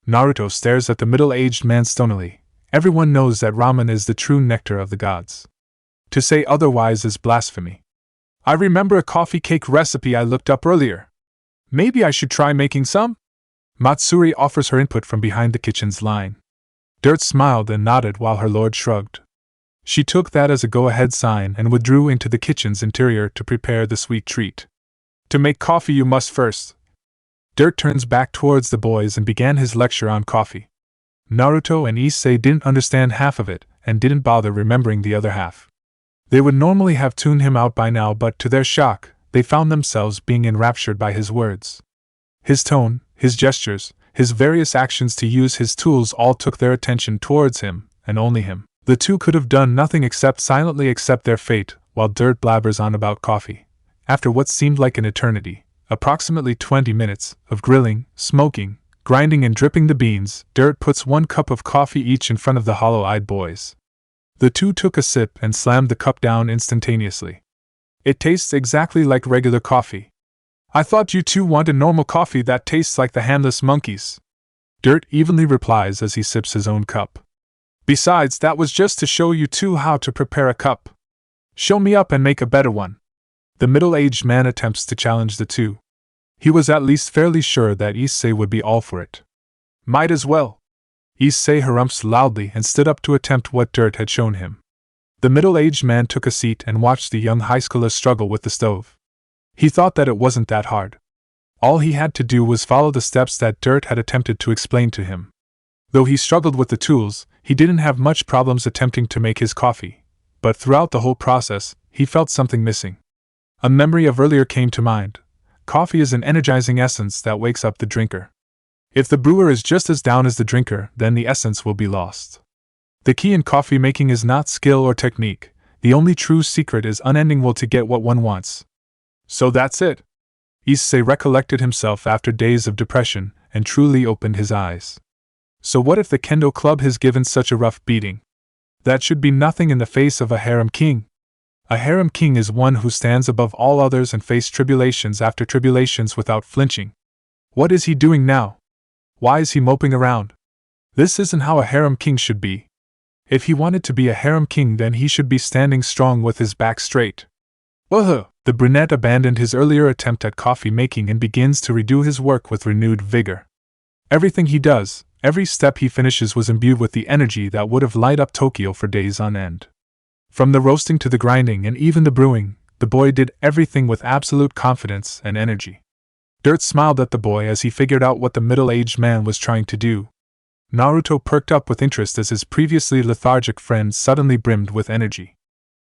Speaker 1: Naruto stares at the middle-aged man stonily. Everyone knows that ramen is the true nectar of the gods. To say otherwise is blasphemy. I remember a coffee cake recipe I looked up earlier. Maybe I should try making some? Matsuri offers her input from behind the kitchen's line. Dirt smiled and nodded while her lord shrugged. She took that as a go-ahead sign and withdrew into the kitchen's interior to prepare the sweet treat. To make coffee you must first. Dirt turns back towards the boys and began his lecture on coffee. Naruto and Issei didn't understand half of it and didn't bother remembering the other half. They would normally have tuned him out by now, but to their shock, they found themselves being enraptured by his words. His tone, his gestures, his various actions to use his tools all took their attention towards him, and only him. The two could have done nothing except silently accept their fate, while Dirt blabbers on about coffee. After what seemed like an eternity, approximately 20 minutes, of grilling, smoking, grinding and dripping the beans, Dirt puts 1 cup of coffee each in front of the hollow-eyed boys. The two took a sip and slammed the cup down instantaneously. It tastes exactly like regular coffee. I thought you two wanted normal coffee that tastes like the handless monkeys. Dirt evenly replies as he sips his own cup. Besides, that was just to show you two how to prepare a cup. Show me up and make a better one. The middle-aged man attempts to challenge the two. He was at least fairly sure that Issei would be all for it. Might as well. Issei harumphs loudly and stood up to attempt what Dirt had shown him. The middle-aged man took a seat and watched the young high schooler struggle with the stove. He thought that it wasn't that hard. All he had to do was follow the steps that Dirt had attempted to explain to him. Though he struggled with the tools, he didn't have much problems attempting to make his coffee. But throughout the whole process, he felt something missing. A memory of earlier came to mind. Coffee is an energizing essence that wakes up the drinker. If the brewer is just as down as the drinker, then the essence will be lost. The key in coffee making is not skill or technique. The only true secret is unending will to get what one wants. So that's it. Issei recollected himself after days of depression and truly opened his eyes. So what if the kendo club has given such a rough beating? That should be nothing in the face of a harem king. A harem king is one who stands above all others and faces tribulations after tribulations without flinching. What is he doing now? Why is he moping around? This isn't how a harem king should be. If he wanted to be a harem king, then he should be standing strong with his back straight. The brunette abandoned his earlier attempt at coffee making and begins to redo his work with renewed vigor. Everything he does, every step he finishes was imbued with the energy that would have lighted up Tokyo for days on end. From the roasting to the grinding and even the brewing, the boy did everything with absolute confidence and energy. Dirt smiled at the boy as he figured out what the middle-aged man was trying to do. Naruto perked up with interest as his previously lethargic friend suddenly brimmed with energy.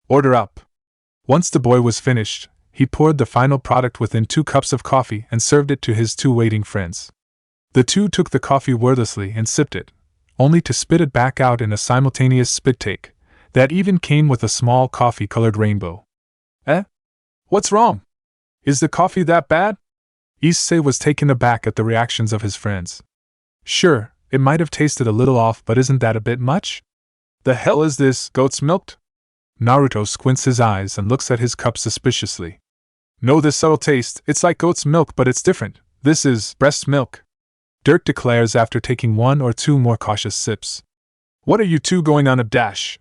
Speaker 1: Order up. Once the boy was finished, he poured the final product within 2 cups of coffee and served it to his 2 waiting friends. The two took the coffee wordlessly and sipped it, only to spit it back out in a simultaneous spit take that even came with a small coffee-colored rainbow. What's wrong? Is the coffee that bad? Issei was taken aback at the reactions of his friends. Sure, it might have tasted a little off, but isn't that a bit much? The hell is this, goat's milk? Naruto squints his eyes and looks at his cup suspiciously. No, this subtle taste, it's like goat's milk, but it's different. This is breast milk. Dirt declares after taking 1 or 2 more cautious sips. What are you two going on a dash?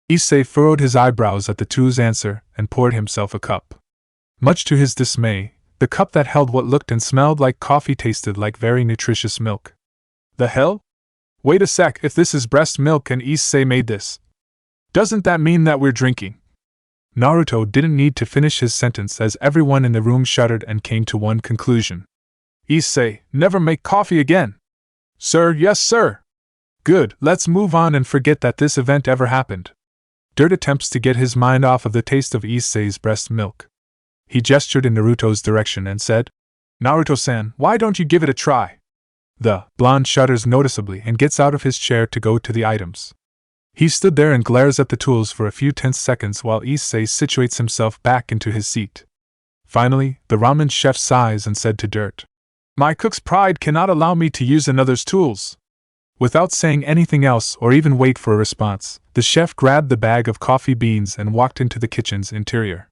Speaker 1: Issei furrowed his eyebrows at the two's answer and poured himself a cup. Much to his dismay, The cup that held what looked and smelled like coffee tasted like very nutritious milk. The hell? Wait a sec, if this is breast milk and Issei made this, doesn't that mean that we're drinking? Naruto didn't need to finish his sentence as everyone in the room shuddered and came to one conclusion. Issei, never make coffee again. Sir, yes sir. Good, let's move on and forget that this event ever happened. Dirt attempts to get his mind off of the taste of Issei's breast milk. He gestured in Naruto's direction and said, Naruto-san, why don't you give it a try? The blonde shudders noticeably and gets out of his chair to go to the items. He stood there and glares at the tools for a few tense seconds while Issei situates himself back into his seat. Finally, the ramen chef sighs and said to Dirt, My cook's pride cannot allow me to use another's tools. Without saying anything else or even wait for a response, the chef grabbed the bag of coffee beans and walked into the kitchen's interior.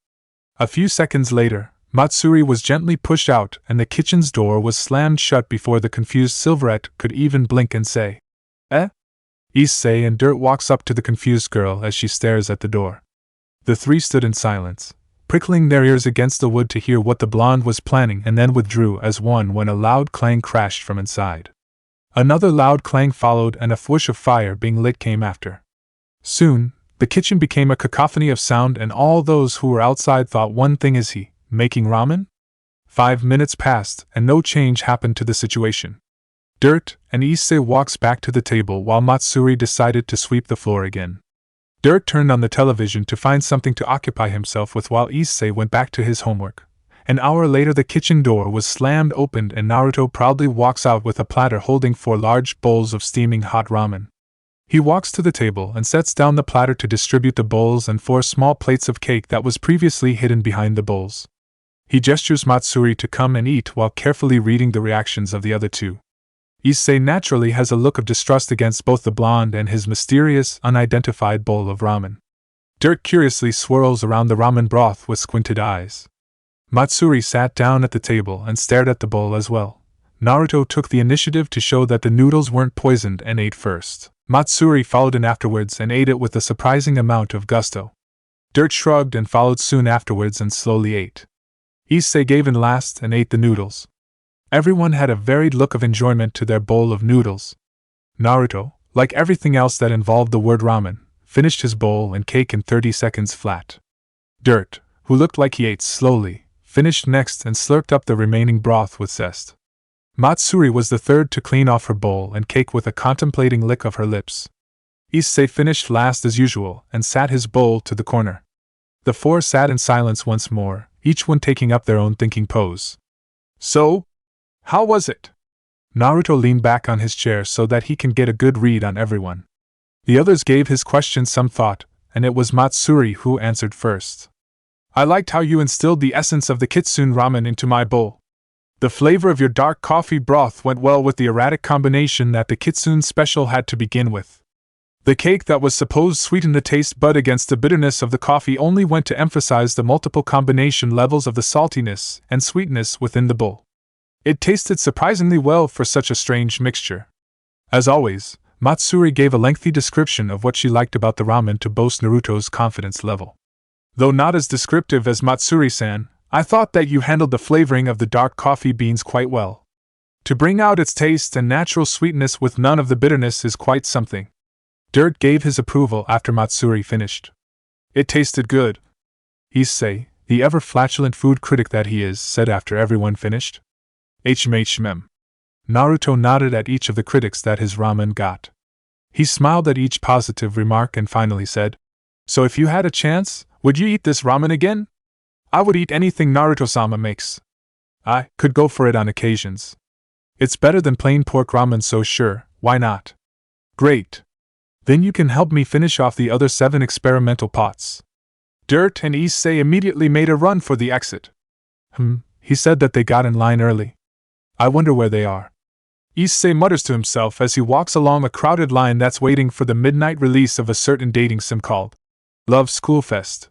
Speaker 1: A few seconds later, Matsuri was gently pushed out and the kitchen's door was slammed shut before the confused Silverette could even blink and say, Eh? Issei and Dirt walks up to the confused girl as she stares at the door. The three stood in silence, prickling their ears against the wood to hear what the blonde was planning, and then withdrew as one when a loud clang crashed from inside. Another loud clang followed and a whoosh of fire being lit came after. Soon, the kitchen became a cacophony of sound and all those who were outside thought one thing: is he making ramen? 5 minutes passed and no change happened to the situation. Dirt and Issei walks back to the table while Matsuri decided to sweep the floor again. Dirt turned on the television to find something to occupy himself with while Issei went back to his homework. An hour later the kitchen door was slammed open and Naruto proudly walks out with a platter holding 4 large bowls of steaming hot ramen. He walks to the table and sets down the platter to distribute the bowls and 4 small plates of cake that was previously hidden behind the bowls. He gestures Matsuri to come and eat while carefully reading the reactions of the other two. Issei naturally has a look of distrust against both the blonde and his mysterious, unidentified bowl of ramen. Dirt curiously swirls around the ramen broth with squinted eyes. Matsuri sat down at the table and stared at the bowl as well. Naruto took the initiative to show that the noodles weren't poisoned and ate first. Matsuri followed in afterwards and ate it with a surprising amount of gusto. Dirt shrugged and followed soon afterwards and slowly ate. Issei gave in last and ate the noodles. Everyone had a varied look of enjoyment to their bowl of noodles. Naruto, like everything else that involved the word ramen, finished his bowl and cake in 30 seconds flat. Dirt, who looked like he ate slowly, finished next and slurped up the remaining broth with zest. Matsuri was the third to clean off her bowl and cake with a contemplating lick of her lips. Issei finished last as usual and sat his bowl to the corner. The 4 sat in silence once more, each one taking up their own thinking pose. So, how was it? Naruto leaned back on his chair so that he can get a good read on everyone. The others gave his question some thought, and it was Matsuri who answered first. I liked how you instilled the essence of the Kitsune ramen into my bowl. The flavor of your dark coffee broth went well with the erratic combination that the Kitsune special had to begin with. The cake that was supposed to sweeten the taste bud against the bitterness of the coffee only went to emphasize the multiple combination levels of the saltiness and sweetness within the bowl. It tasted surprisingly well for such a strange mixture. As always, Matsuri gave a lengthy description of what she liked about the ramen to boast Naruto's confidence level. Though not as descriptive as Matsuri-san, I thought that you handled the flavoring of the dark coffee beans quite well. To bring out its taste and natural sweetness with none of the bitterness is quite something. Dirt gave his approval after Matsuri finished. It tasted good. Issei, the ever-flatulent food critic that he is, said after everyone finished. HMHM. Naruto nodded at each of the critics that his ramen got. He smiled at each positive remark and finally said, So if you had a chance, would you eat this ramen again? I would eat anything Naruto-sama makes. I could go for it on occasions. It's better than plain pork ramen, so sure, why not? Great. Then you can help me finish off the other 7 experimental pots. Dirt and Issei immediately made a run for the exit. He said that they got in line early. I wonder where they are. Issei mutters to himself as he walks along a crowded line that's waiting for the midnight release of a certain dating sim called Love School Fest.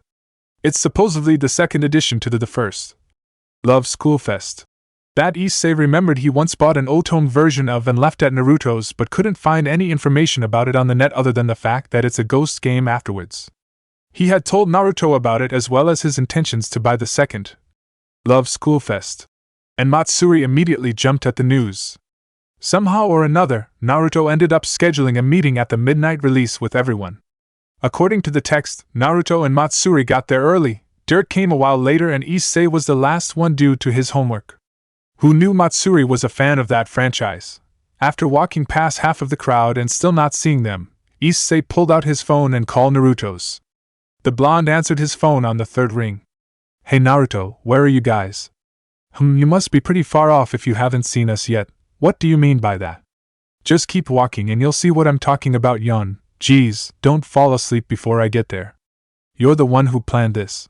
Speaker 1: It's supposedly the second addition to the first. Love School Fest. That Issei remembered he once bought an old-tome version of and left at Naruto's but couldn't find any information about it on the net other than the fact that it's a ghost game afterwards. He had told Naruto about it as well as his intentions to buy the second. Love Schoolfest. And Matsuri immediately jumped at the news. Somehow or another, Naruto ended up scheduling a meeting at the midnight release with everyone. According to the text, Naruto and Matsuri got there early, Dirt came a while later, and Issei was the last one due to his homework. Who knew Matsuri was a fan of that franchise? After walking past half of the crowd and still not seeing them, Issei pulled out his phone and called Naruto's. The blonde answered his phone on the third ring. Hey Naruto, where are you guys? You must be pretty far off if you haven't seen us yet. What do you mean by that? Just keep walking and you'll see what I'm talking about, yawn. Geez, don't fall asleep before I get there. You're the one who planned this.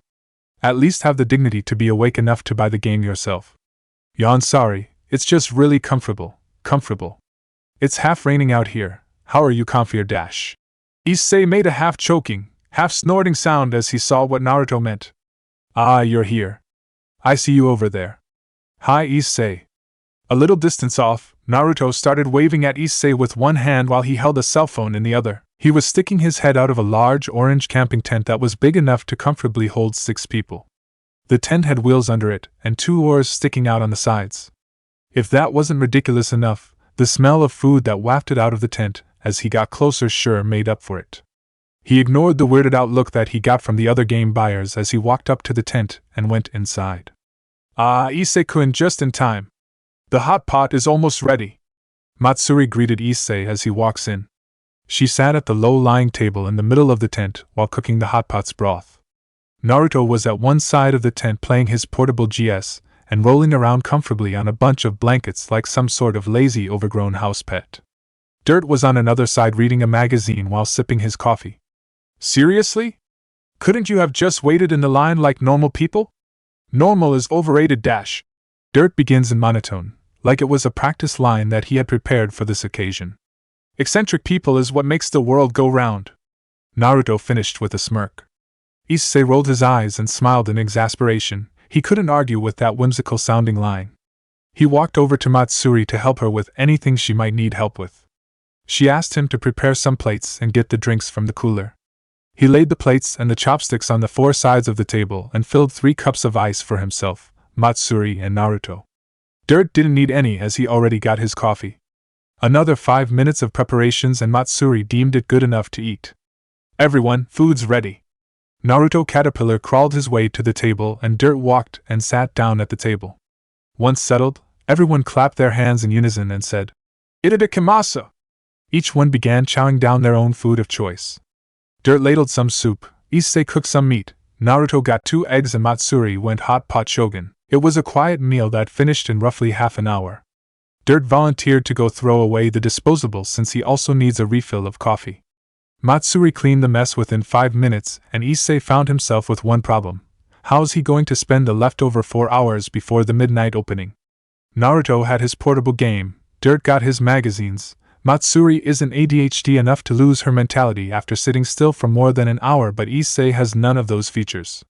Speaker 1: At least have the dignity to be awake enough to buy the game yourself. Yawn, sorry, it's just really comfortable. It's half raining out here. How are you comfier dash? Issei made a half choking, half snorting sound as he saw what Naruto meant. Ah, you're here. I see you over there. Hi Issei. A little distance off, Naruto started waving at Issei with one hand while he held a cell phone in the other. He was sticking his head out of a large orange camping tent that was big enough to comfortably hold 6 people. The tent had wheels under it, and 2 oars sticking out on the sides. If that wasn't ridiculous enough, the smell of food that wafted out of the tent, as he got closer, sure made up for it. He ignored the weirded out look that he got from the other game buyers as he walked up to the tent and went inside. Ah, Issei-kun, just in time. The hot pot is almost ready. Matsuri greeted Issei as he walks in. She sat at the low-lying table in the middle of the tent while cooking the hot pot's broth. Naruto was at one side of the tent playing his portable GS and rolling around comfortably on a bunch of blankets like some sort of lazy overgrown house pet. Dirt was on another side reading a magazine while sipping his coffee. Seriously? Couldn't you have just waited in the line like normal people? Normal is overrated dash. Dirt begins in monotone, like it was a practice line that he had prepared for this occasion. Eccentric people is what makes the world go round. Naruto finished with a smirk. Issei rolled his eyes and smiled in exasperation. He couldn't argue with that whimsical-sounding line. He walked over to Matsuri to help her with anything she might need help with. She asked him to prepare some plates and get the drinks from the cooler. He laid the plates and the chopsticks on the 4 sides of the table and filled 3 cups of ice for himself, Matsuri, and Naruto. Dirt didn't need any as he already got his coffee. Another 5 minutes of preparations and Matsuri deemed it good enough to eat. Everyone, food's ready. Naruto Caterpillar crawled his way to the table and Dirt walked and sat down at the table. Once settled, everyone clapped their hands in unison and said, "Itadakimasu!" Each one began chowing down their own food of choice. Dirt ladled some soup, Issei cooked some meat, Naruto got 2 eggs and Matsuri went hot pot shogun. It was a quiet meal that finished in roughly half an hour. Dirt volunteered to go throw away the disposables since he also needs a refill of coffee. Matsuri cleaned the mess within 5 minutes, and Issei found himself with one problem. How's he going to spend the leftover 4 hours before the midnight opening? Naruto had his portable game, Dirt got his magazines. Matsuri isn't ADHD enough to lose her mentality after sitting still for more than an hour, but Issei has none of those features.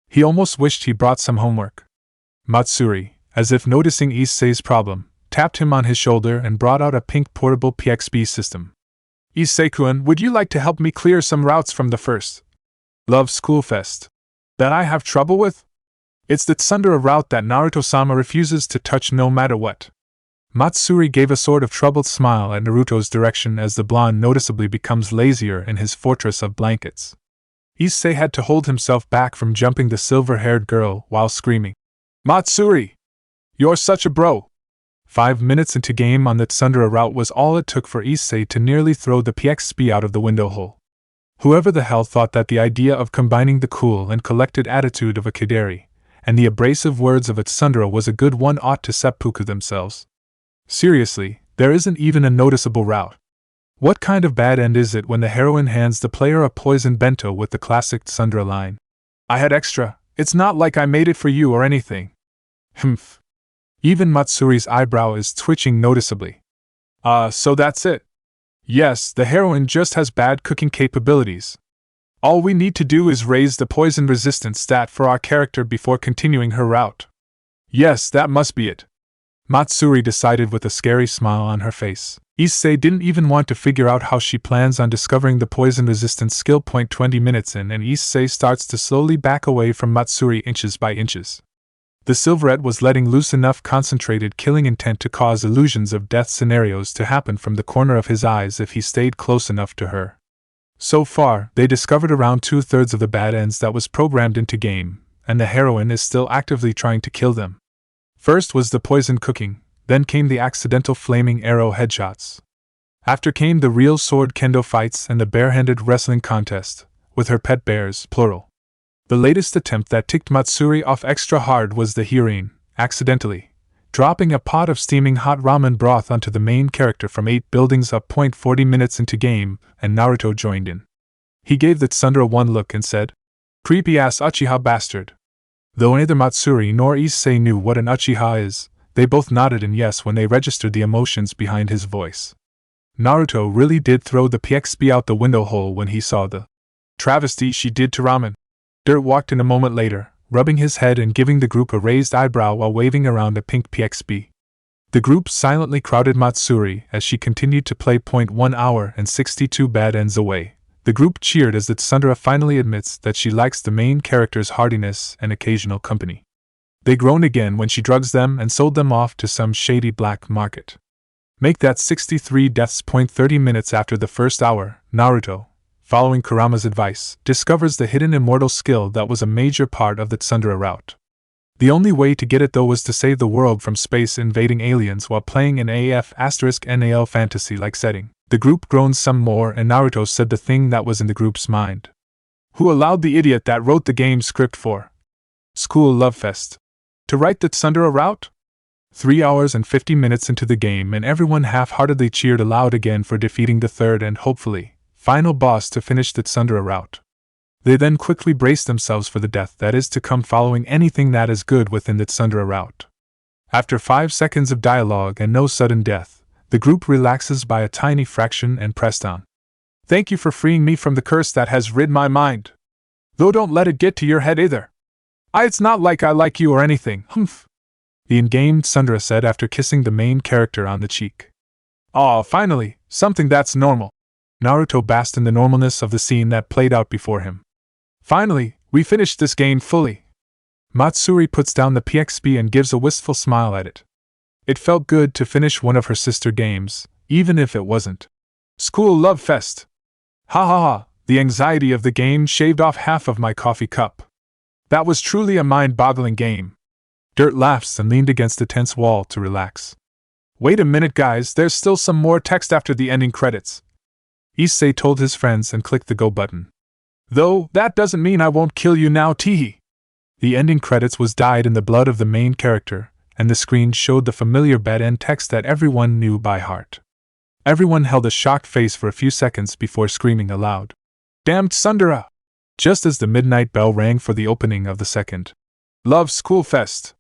Speaker 1: He almost wished he brought some homework. Matsuri, as if noticing Issei's problem, tapped him on his shoulder and brought out a pink portable PXB system. Issei-kun, would you like to help me clear some routes from the first Love Schoolfest that I have trouble with? It's the Sundra route that Naruto-sama refuses to touch no matter what. Matsuri gave a sort of troubled smile at Naruto's direction as the blonde noticeably becomes lazier in his fortress of blankets. Issei had to hold himself back from jumping the silver-haired girl while screaming, "Matsuri! You're such a bro!" 5 minutes into game on the Sundra route was all it took for Issei to nearly throw the PXB out of the window hole. Whoever the hell thought that the idea of combining the cool and collected attitude of a Kidari and the abrasive words of a Sundra was a good one ought to seppuku themselves. Seriously, there isn't even a noticeable route. What kind of bad end is it when the heroine hands the player a poison bento with the classic Sundra line? "I had extra, it's not like I made it for you or anything." Humph. Even Matsuri's eyebrow is twitching noticeably. So that's it. Yes, the heroine just has bad cooking capabilities. All we need to do is raise the poison resistance stat for our character before continuing her route. Yes, that must be it. Matsuri decided with a scary smile on her face. Issei didn't even want to figure out how she plans on discovering the poison resistance skill point 20 minutes in, and Issei starts to slowly back away from Matsuri inches by inches. The silverette was letting loose enough concentrated killing intent to cause illusions of death scenarios to happen from the corner of his eyes if he stayed close enough to her. So far, they discovered around 2/3 of the bad ends that was programmed into game, and the heroine is still actively trying to kill them. First was the poison cooking, then came the accidental flaming arrow headshots. After came the real sword kendo fights and the barehanded wrestling contest, with her pet bears, plural. The latest attempt that ticked Matsuri off extra hard was the heroine, accidentally, dropping a pot of steaming hot ramen broth onto the main character from 8 buildings up. 40 minutes into game, and Naruto joined in. He gave the Sundra one look and said, "Creepy-ass Uchiha bastard." Though neither Matsuri nor Issei knew what an Uchiha is, they both nodded in yes when they registered the emotions behind his voice. Naruto really did throw the PXB out the window hole when he saw the travesty she did to ramen. Dirt walked in a moment later, rubbing his head and giving the group a raised eyebrow while waving around a pink PXB. The group silently crowded Matsuri as she continued to play. 1 hour and 62 bad ends away. The group cheered as the Sundra finally admits that she likes the main character's hardiness and occasional company. They groaned again when she drugs them and sold them off to some shady black market. Make that 63 deaths. 30 minutes after the first hour, Naruto, following Kurama's advice, discovers the hidden immortal skill that was a major part of the Sundra route. The only way to get it though was to save the world from space invading aliens while playing an AF**NAL fantasy-like setting. The group groaned some more and Naruto said the thing that was in the group's mind. Who allowed the idiot that wrote the game script for School Love Fest to write the Sundra route? 3 hours and 50 minutes into the game and everyone half-heartedly cheered aloud again for defeating the third and hopefully final boss to finish the Sundra route. They then quickly braced themselves for the death that is to come following anything that is good within the Sundra route. After 5 seconds of dialogue and no sudden death, the group relaxes by a tiny fraction and pressed on. Thank you for freeing me from the curse that has rid my mind. Though don't let it get to your head either. It's not like I like you or anything, humph. The in-game Sundra said after kissing the main character on the cheek. Aw, finally, something that's normal. Naruto basked in the normalness of the scene that played out before him. Finally, we finished this game fully. Matsuri puts down the PXB and gives a wistful smile at it. It felt good to finish one of her sister games, even if it wasn't School Love Fest. Ha ha ha, the anxiety of the game shaved off half of my coffee cup. That was truly a mind-boggling game. Dirt laughs and leaned against a tense wall to relax. Wait a minute guys, there's still some more text after the ending credits. Issei told his friends and clicked the go button. Though, that doesn't mean I won't kill you now, teehee. The ending credits was dyed in the blood of the main character, and the screen showed the familiar bad end text that everyone knew by heart. Everyone held a shocked face for a few seconds before screaming aloud. Damned Sundra! Just as the midnight bell rang for the opening of the second Love School Fest.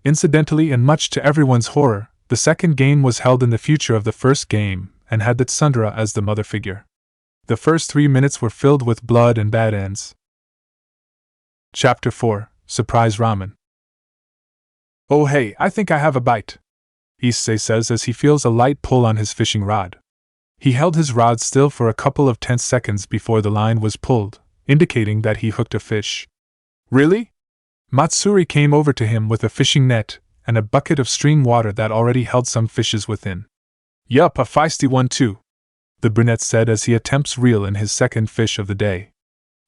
Speaker 1: Incidentally and much to everyone's horror, the second game was held in the future of the first game, and had the Sundra as the mother figure. The first 3 minutes were filled with blood and bad ends. Chapter 4, Surprise Ramen. Oh hey, I think I have a bite, Issei says as he feels a light pull on his fishing rod. He held his rod still for a couple of tense seconds before the line was pulled, indicating that he hooked a fish. Really? Matsuri came over to him with a fishing net and a bucket of stream water that already held some fishes within. Yup, a feisty one too, the brunette said as he attempts reel in his second fish of the day.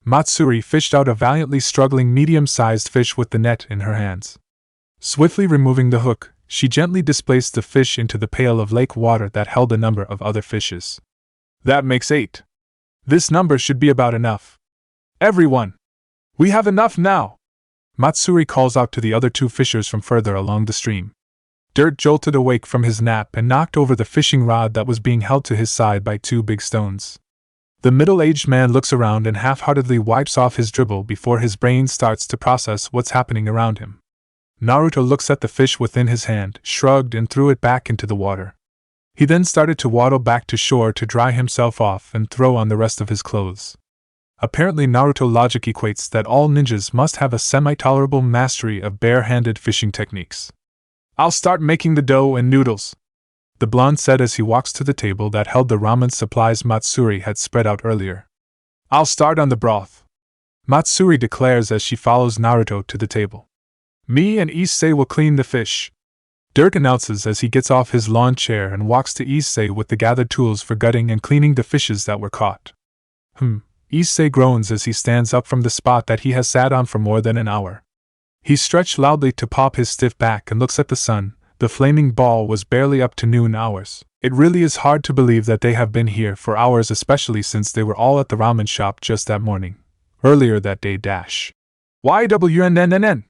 Speaker 1: Matsuri fished out a valiantly struggling medium-sized fish with the net in her hands. Swiftly removing the hook, she gently displaced the fish into the pail of lake water that held a number of other fishes. That makes 8. This number should be about enough. Everyone! We have enough now! Matsuri calls out to the other 2 fishers from further along the stream. Dirt jolted awake from his nap and knocked over the fishing rod that was being held to his side by 2 big stones. The middle-aged man looks around and half-heartedly wipes off his dribble before his brain starts to process what's happening around him. Naruto looks at the fish within his hand, shrugged and threw it back into the water. He then started to waddle back to shore to dry himself off and throw on the rest of his clothes. Apparently Naruto logic equates that all ninjas must have a semi-tolerable mastery of bare-handed fishing techniques. I'll start making the dough and noodles, the blonde said as he walks to the table that held the ramen supplies Matsuri had spread out earlier. I'll start on the broth, Matsuri declares as she follows Naruto to the table. Me and Issei will clean the fish, Dirt announces as he gets off his lawn chair and walks to Issei with the gathered tools for gutting and cleaning the fishes that were caught. Issei groans as he stands up from the spot that he has sat on for more than an hour. He stretched loudly to pop his stiff back and looks at the sun. The flaming ball was barely up to noon hours. It really is hard to believe that they have been here for hours, especially since they were all at the ramen shop just that morning. Earlier that day. YWNNNN.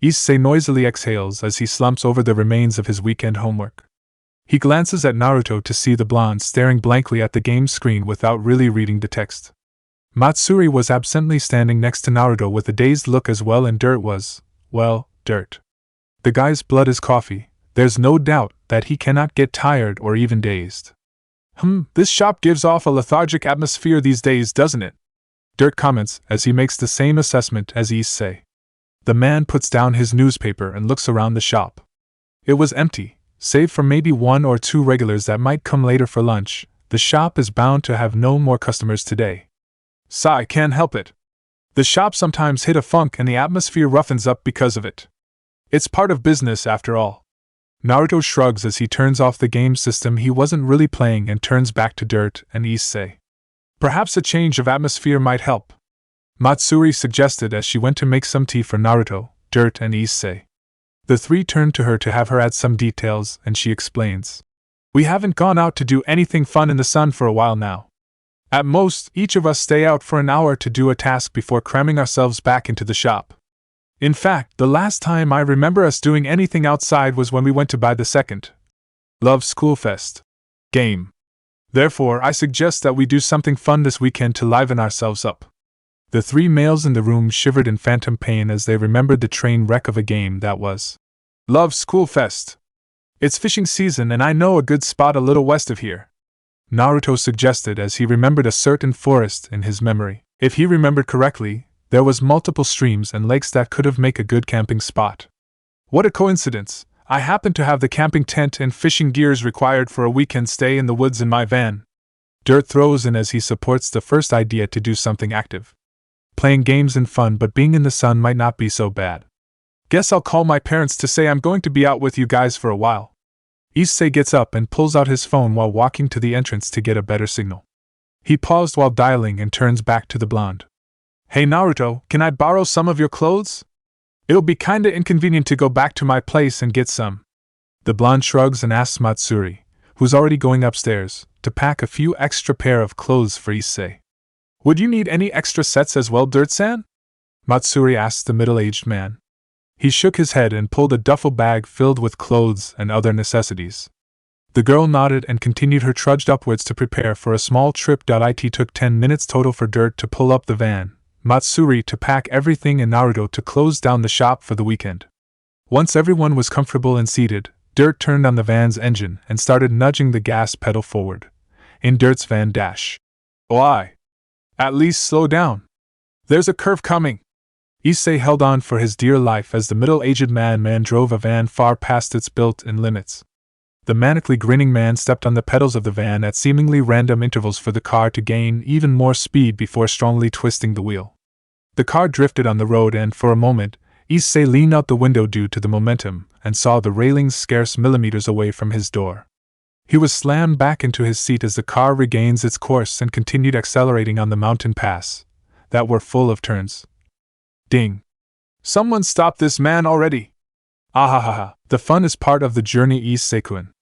Speaker 1: Issei noisily exhales as he slumps over the remains of his weekend homework. He glances at Naruto to see the blonde staring blankly at the game screen without really reading the text. Matsuri was absently standing next to Naruto with a dazed look as well, and Dirt was, well, Dirt. The guy's blood is coffee. There's no doubt that he cannot get tired or even dazed. This shop gives off a lethargic atmosphere these days, doesn't it? Dirt comments as he makes the same assessment as Issei. The man puts down his newspaper and looks around the shop. It was empty, save for maybe one or two regulars that might come later for lunch. The shop is bound to have no more customers today. Sigh, can't help it. The shop sometimes hit a funk and the atmosphere roughens up because of it. It's part of business after all. Naruto shrugs as he turns off the game system he wasn't really playing and turns back to Dirt and Issei. Perhaps a change of atmosphere might help, Matsuri suggested as she went to make some tea for Naruto, Dirt and Issei. The three turned to her to have her add some details, and she explains. We haven't gone out to do anything fun in the sun for a while now. At most, each of us stay out for an hour to do a task before cramming ourselves back into the shop. In fact, the last time I remember us doing anything outside was when we went to buy the second Love Schoolfest game. Therefore, I suggest that we do something fun this weekend to liven ourselves up. The three males in the room shivered in phantom pain as they remembered the train wreck of a game that was Love Schoolfest. It's fishing season and I know a good spot a little west of here, Naruto suggested as he remembered a certain forest in his memory. If he remembered correctly, there was multiple streams and lakes that could have made a good camping spot. What a coincidence! I happen to have the camping tent and fishing gears required for a weekend stay in the woods in my van. Dirt throws in as he supports the first idea to do something active. Playing games and fun, but being in the sun might not be so bad. Guess I'll call my parents to say I'm going to be out with you guys for a while. Issei gets up and pulls out his phone while walking to the entrance to get a better signal. He paused while dialing and turns back to the blonde. Hey Naruto, can I borrow some of your clothes? It'll be kinda inconvenient to go back to my place and get some. The blonde shrugs and asks Matsuri, who's already going upstairs, to pack a few extra pair of clothes for Issei. Would you need any extra sets as well, Dirt-san? Matsuri asked the middle-aged man. He shook his head and pulled a duffel bag filled with clothes and other necessities. The girl nodded and continued her trudge upwards to prepare for a small trip. It took 10 minutes total for Dirt to pull up the van, Matsuri to pack everything, and Naruto to close down the shop for the weekend. Once everyone was comfortable and seated, Dirt turned on the van's engine and started nudging the gas pedal forward. In Dirt's van dash. Why? At least slow down. There's a curve coming. Issei held on for his dear life as the middle-aged man drove a van far past its built-in limits. The manically grinning man stepped on the pedals of the van at seemingly random intervals for the car to gain even more speed before strongly twisting the wheel. The car drifted on the road and, for a moment, Issei leaned out the window due to the momentum and saw the railings scarce millimeters away from his door. He was slammed back into his seat as the car regains its course and continued accelerating on the mountain pass that were full of turns. Ding! Someone stop this man already! Ahahaha, the fun is part of the journey, Issei-kun.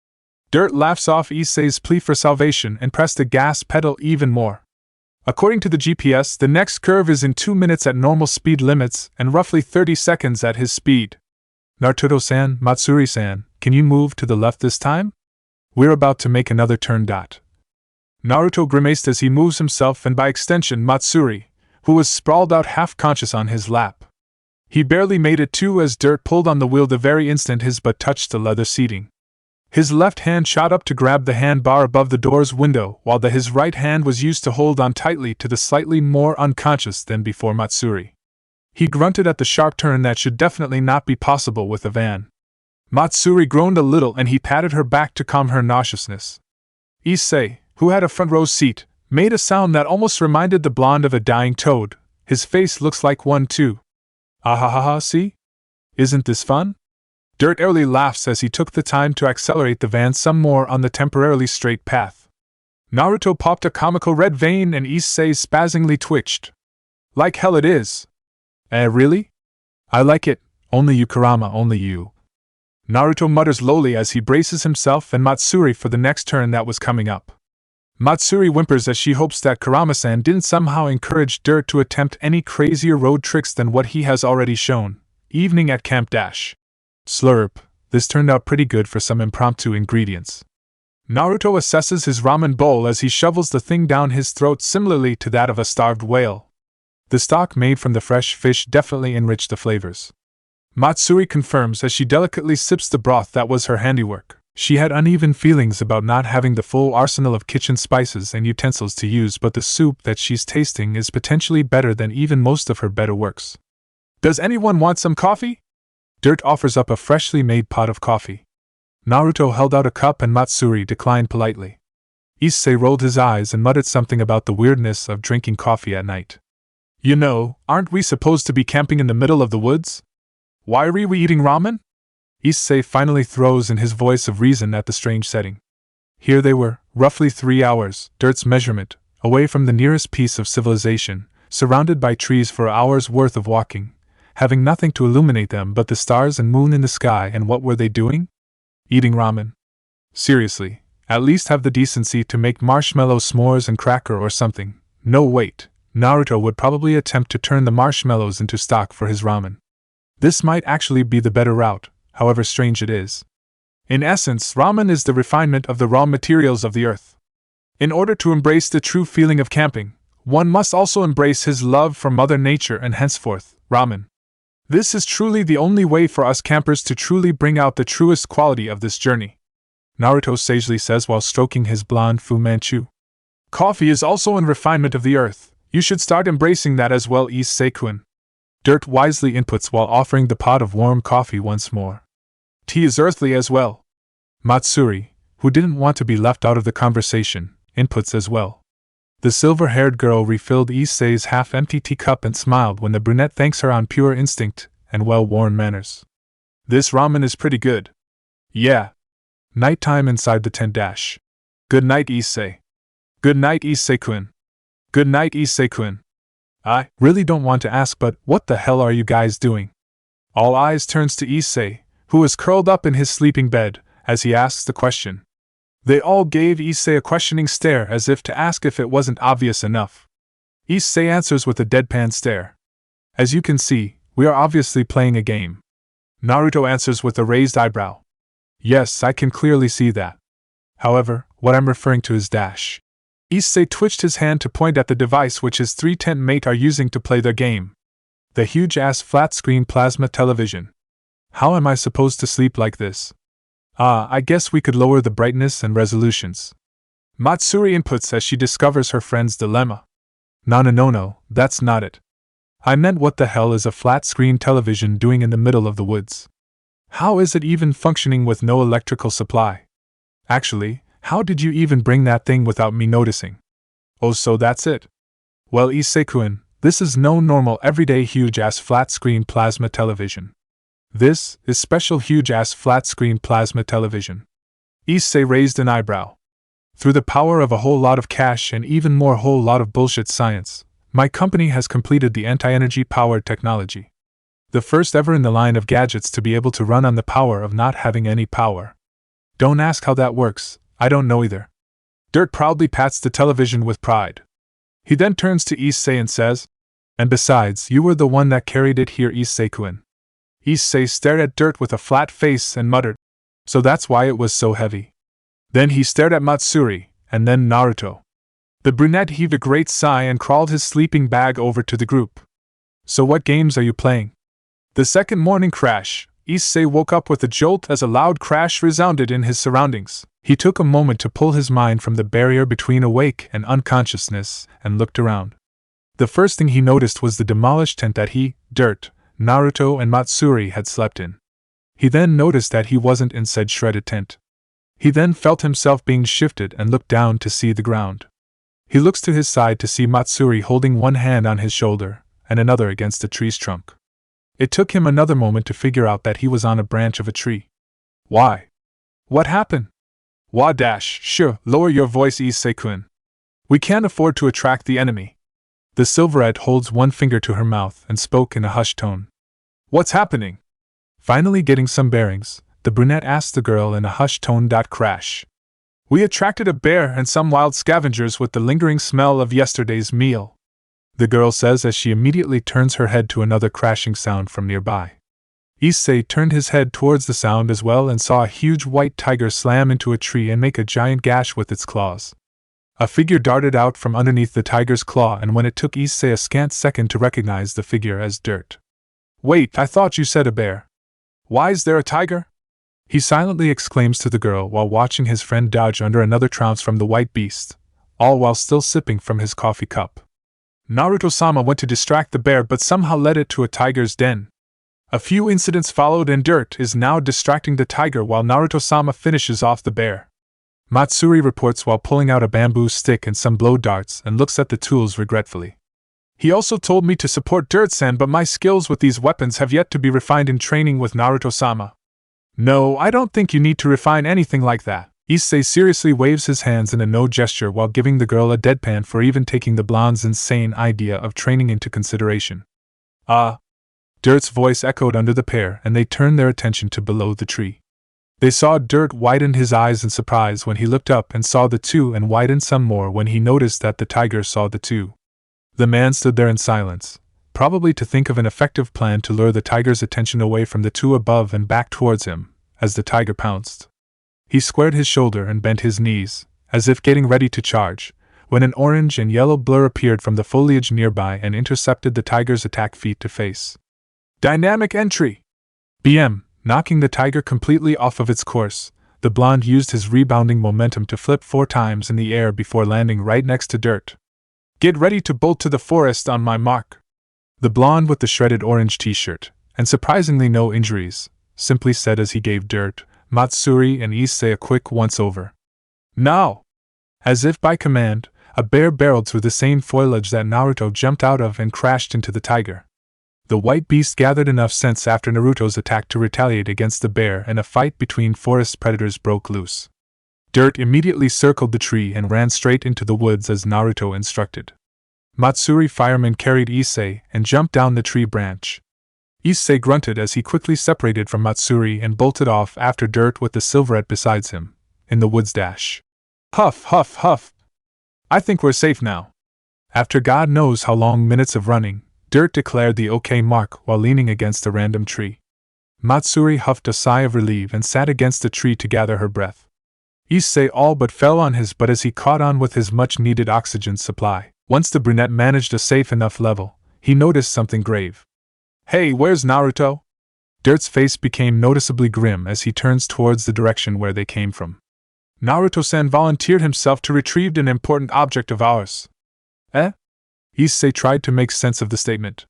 Speaker 1: Dirt laughs off Issei's plea for salvation and pressed the gas pedal even more. According to the GPS, the next curve is in 2 minutes at normal speed limits and roughly 30 seconds at his speed. Naruto-san, Matsuri-san, can you move to the left this time? We're about to make another turn. Naruto grimaced as he moves himself and by extension Matsuri, who was sprawled out half-conscious on his lap. He barely made it too as Dirt pulled on the wheel the very instant his butt touched the leather seating. His left hand shot up to grab the handbar above the door's window, while his right hand was used to hold on tightly to the slightly more unconscious than before Matsuri. He grunted at the sharp turn that should definitely not be possible with a van. Matsuri groaned a little and he patted her back to calm her nauseousness. Issei, who had a front row seat, made a sound that almost reminded the blonde of a dying toad. His face looks like one too. Ahahaha, see? Isn't this fun? Dirt airily laughs as he took the time to accelerate the van some more on the temporarily straight path. Naruto popped a comical red vein and Issei spazzingly twitched. Like hell it is. Really? I like it, only you Kurama, only you. Naruto mutters lowly as he braces himself and Matsuri for the next turn that was coming up. Matsuri whimpers as she hopes that Kurama-san didn't somehow encourage Dirt to attempt any crazier road tricks than what he has already shown. Evening at Camp Dash. Slurp, this turned out pretty good for some impromptu ingredients. Naruto assesses his ramen bowl as he shovels the thing down his throat similarly to that of a starved whale. The stock made from the fresh fish definitely enriched the flavors. Matsuri confirms as she delicately sips the broth that was her handiwork. She had uneven feelings about not having the full arsenal of kitchen spices and utensils to use, but the soup that she's tasting is potentially better than even most of her better works. Does anyone want some coffee? Dirt offers up a freshly made pot of coffee. Naruto held out a cup and Matsuri declined politely. Issei rolled his eyes and muttered something about the weirdness of drinking coffee at night. You know, aren't we supposed to be camping in the middle of the woods? Why are we eating ramen? Issei finally throws in his voice of reason at the strange setting. Here they were, roughly 3 hours, Dirt's measurement, away from the nearest piece of civilization, surrounded by trees for hours' worth of walking, having nothing to illuminate them but the stars and moon in the sky, and what were they doing? Eating ramen. Seriously, at least have the decency to make marshmallow s'mores and cracker or something. No wait, Naruto would probably attempt to turn the marshmallows into stock for his ramen. This might actually be the better route, however strange it is. In essence, ramen is the refinement of the raw materials of the earth. In order to embrace the true feeling of camping, one must also embrace his love for Mother Nature and henceforth, ramen. This is truly the only way for us campers to truly bring out the truest quality of this journey, Naruto sagely says while stroking his blonde Fu Manchu. Coffee is also a refinement of the earth. You should start embracing that as well, Issei-kun. Dirt wisely inputs while offering the pot of warm coffee once more. Tea is earthly as well. Matsuri, who didn't want to be left out of the conversation, inputs as well. The silver-haired girl refilled Issei's half-empty teacup and smiled when the brunette thanks her on pure instinct and well-worn manners. This ramen is pretty good. Yeah. Nighttime inside the tent dash. Good night, Issei. Good night, Issei-kun. Good night, Issei-kun. I really don't want to ask, but what the hell are you guys doing? All eyes turns to Issei, who is curled up in his sleeping bed, as he asks the question. They all gave Issei a questioning stare as if to ask if it wasn't obvious enough. Issei answers with a deadpan stare. As you can see, we are obviously playing a game. Naruto answers with a raised eyebrow. Yes, I can clearly see that. However, what I'm referring to is dash. Issei twitched his hand to point at the device which his 3 tent mate are using to play their game. The huge-ass flat-screen plasma television. How am I supposed to sleep like this? I guess we could lower the brightness and resolutions. Matsuri inputs as she discovers her friend's dilemma. No, that's not it. I meant what the hell is a flat-screen television doing in the middle of the woods? How is it even functioning with no electrical supply? Actually, how did you even bring that thing without me noticing? Oh, so that's it. Well, Issei-kun, this is no normal everyday huge-ass flat-screen plasma television. This is special huge-ass flat-screen plasma television. Issei raised an eyebrow. Through the power of a whole lot of cash and even more whole lot of bullshit science, my company has completed the anti-energy powered technology. The first ever in the line of gadgets to be able to run on the power of not having any power. Don't ask how that works, I don't know either. Dirt proudly pats the television with pride. He then turns to Issei and says, and besides, you were the one that carried it here, Issei-kun. Issei stared at Dirt with a flat face and muttered, so that's why it was so heavy. Then he stared at Matsuri, and then Naruto. The brunette heaved a great sigh and crawled his sleeping bag over to the group. So what games are you playing? The second morning crash, Issei woke up with a jolt as a loud crash resounded in his surroundings. He took a moment to pull his mind from the barrier between awake and unconsciousness and looked around. The first thing he noticed was the demolished tent that he, Dirt, Naruto and Matsuri had slept in. He then noticed that he wasn't in said shredded tent. He then felt himself being shifted and looked down to see the ground. He looks to his side to see Matsuri holding one hand on his shoulder and another against a tree's trunk. It took him another moment to figure out that he was on a branch of a tree. Why? What happened? Sure, lower your voice, Issei-kun. We can't afford to attract the enemy. The silverette holds one finger to her mouth and spoke in a hushed tone. What's happening? Finally getting some bearings, the brunette asked the girl in a hushed tone. Crash. We attracted a bear and some wild scavengers with the lingering smell of yesterday's meal, the girl says as she immediately turns her head to another crashing sound from nearby. Issei turned his head towards the sound as well and saw a huge white tiger slam into a tree and make a giant gash with its claws. A figure darted out from underneath the tiger's claw, and when it took Issei a scant second to recognize the figure as Dirt. Wait, I thought you said a bear. Why is there a tiger? He silently exclaims to the girl while watching his friend dodge under another trounce from the white beast, all while still sipping from his coffee cup. Naruto-sama went to distract the bear but somehow led it to a tiger's den. A few incidents followed and Dirt is now distracting the tiger while Naruto-sama finishes off the bear. Matsuri reports while pulling out a bamboo stick and some blow darts and looks at the tools regretfully. He also told me to support Dirt-san, but my skills with these weapons have yet to be refined in training with Naruto-sama. No, I don't think you need to refine anything like that. Issei seriously waves his hands in a no gesture while giving the girl a deadpan for even taking the blonde's insane idea of training into consideration. Dirt's voice echoed under the pair and they turned their attention to below the tree. They saw Dirt widen his eyes in surprise when he looked up and saw the two, and widen some more when he noticed that the tiger saw the two. The man stood there in silence, probably to think of an effective plan to lure the tiger's attention away from the two above and back towards him, as the tiger pounced. He squared his shoulder and bent his knees, as if getting ready to charge, when an orange and yellow blur appeared from the foliage nearby and intercepted the tiger's attack feet to face. Dynamic entry! BM! Knocking the tiger completely off of its course, the blonde used his rebounding momentum to flip 4 times in the air before landing right next to Dirt. Get ready to bolt to the forest on my mark. The blonde with the shredded orange t-shirt, and surprisingly no injuries, simply said as he gave Dirt, Matsuri and Issei a quick once-over. Now! As if by command, a bear barreled through the same foliage that Naruto jumped out of and crashed into the tiger. The white beast gathered enough sense after Naruto's attack to retaliate against the bear, and a fight between forest predators broke loose. Dirt immediately circled the tree and ran straight into the woods as Naruto instructed. Matsuri fireman carried Issei and jumped down the tree branch. Issei grunted as he quickly separated from Matsuri and bolted off after Dirt with the silverette beside him, in the woods dash. Huff, huff, huff. I think we're safe now. After God knows how long minutes of running, Dirt declared the OK mark while leaning against a random tree. Matsuri huffed a sigh of relief and sat against the tree to gather her breath. Issei all but fell on his butt as he caught on with his much-needed oxygen supply. Once the brunette managed a safe enough level, he noticed something grave. Hey, where's Naruto? Dirt's face became noticeably grim as he turns towards the direction where they came from. Naruto-san volunteered himself to retrieve an important object of ours. Eh? Issei tried to make sense of the statement.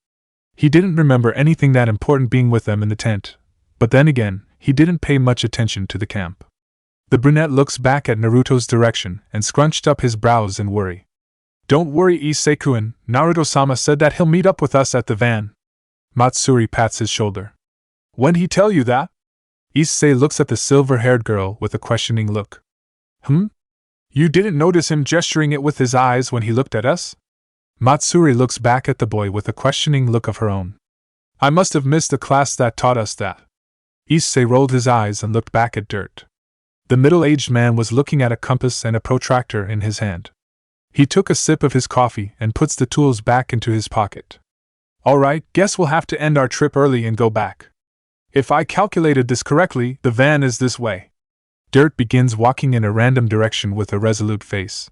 Speaker 1: He didn't remember anything that important being with them in the tent, but then again, he didn't pay much attention to the camp. The brunette looks back at Naruto's direction and scrunched up his brows in worry. Don't worry, Issei-kun, Naruto-sama said that he'll meet up with us at the van. Matsuri pats his shoulder. When'd he tell you that? Issei looks at the silver-haired girl with a questioning look. You didn't notice him gesturing it with his eyes when he looked at us? Matsuri looks back at the boy with a questioning look of her own. I must have missed the class that taught us that. Issei rolled his eyes and looked back at Dirt. The middle-aged man was looking at a compass and a protractor in his hand. He took a sip of his coffee and puts the tools back into his pocket. Alright, guess we'll have to end our trip early and go back. If I calculated this correctly, the van is this way. Dirt begins walking in a random direction with a resolute face.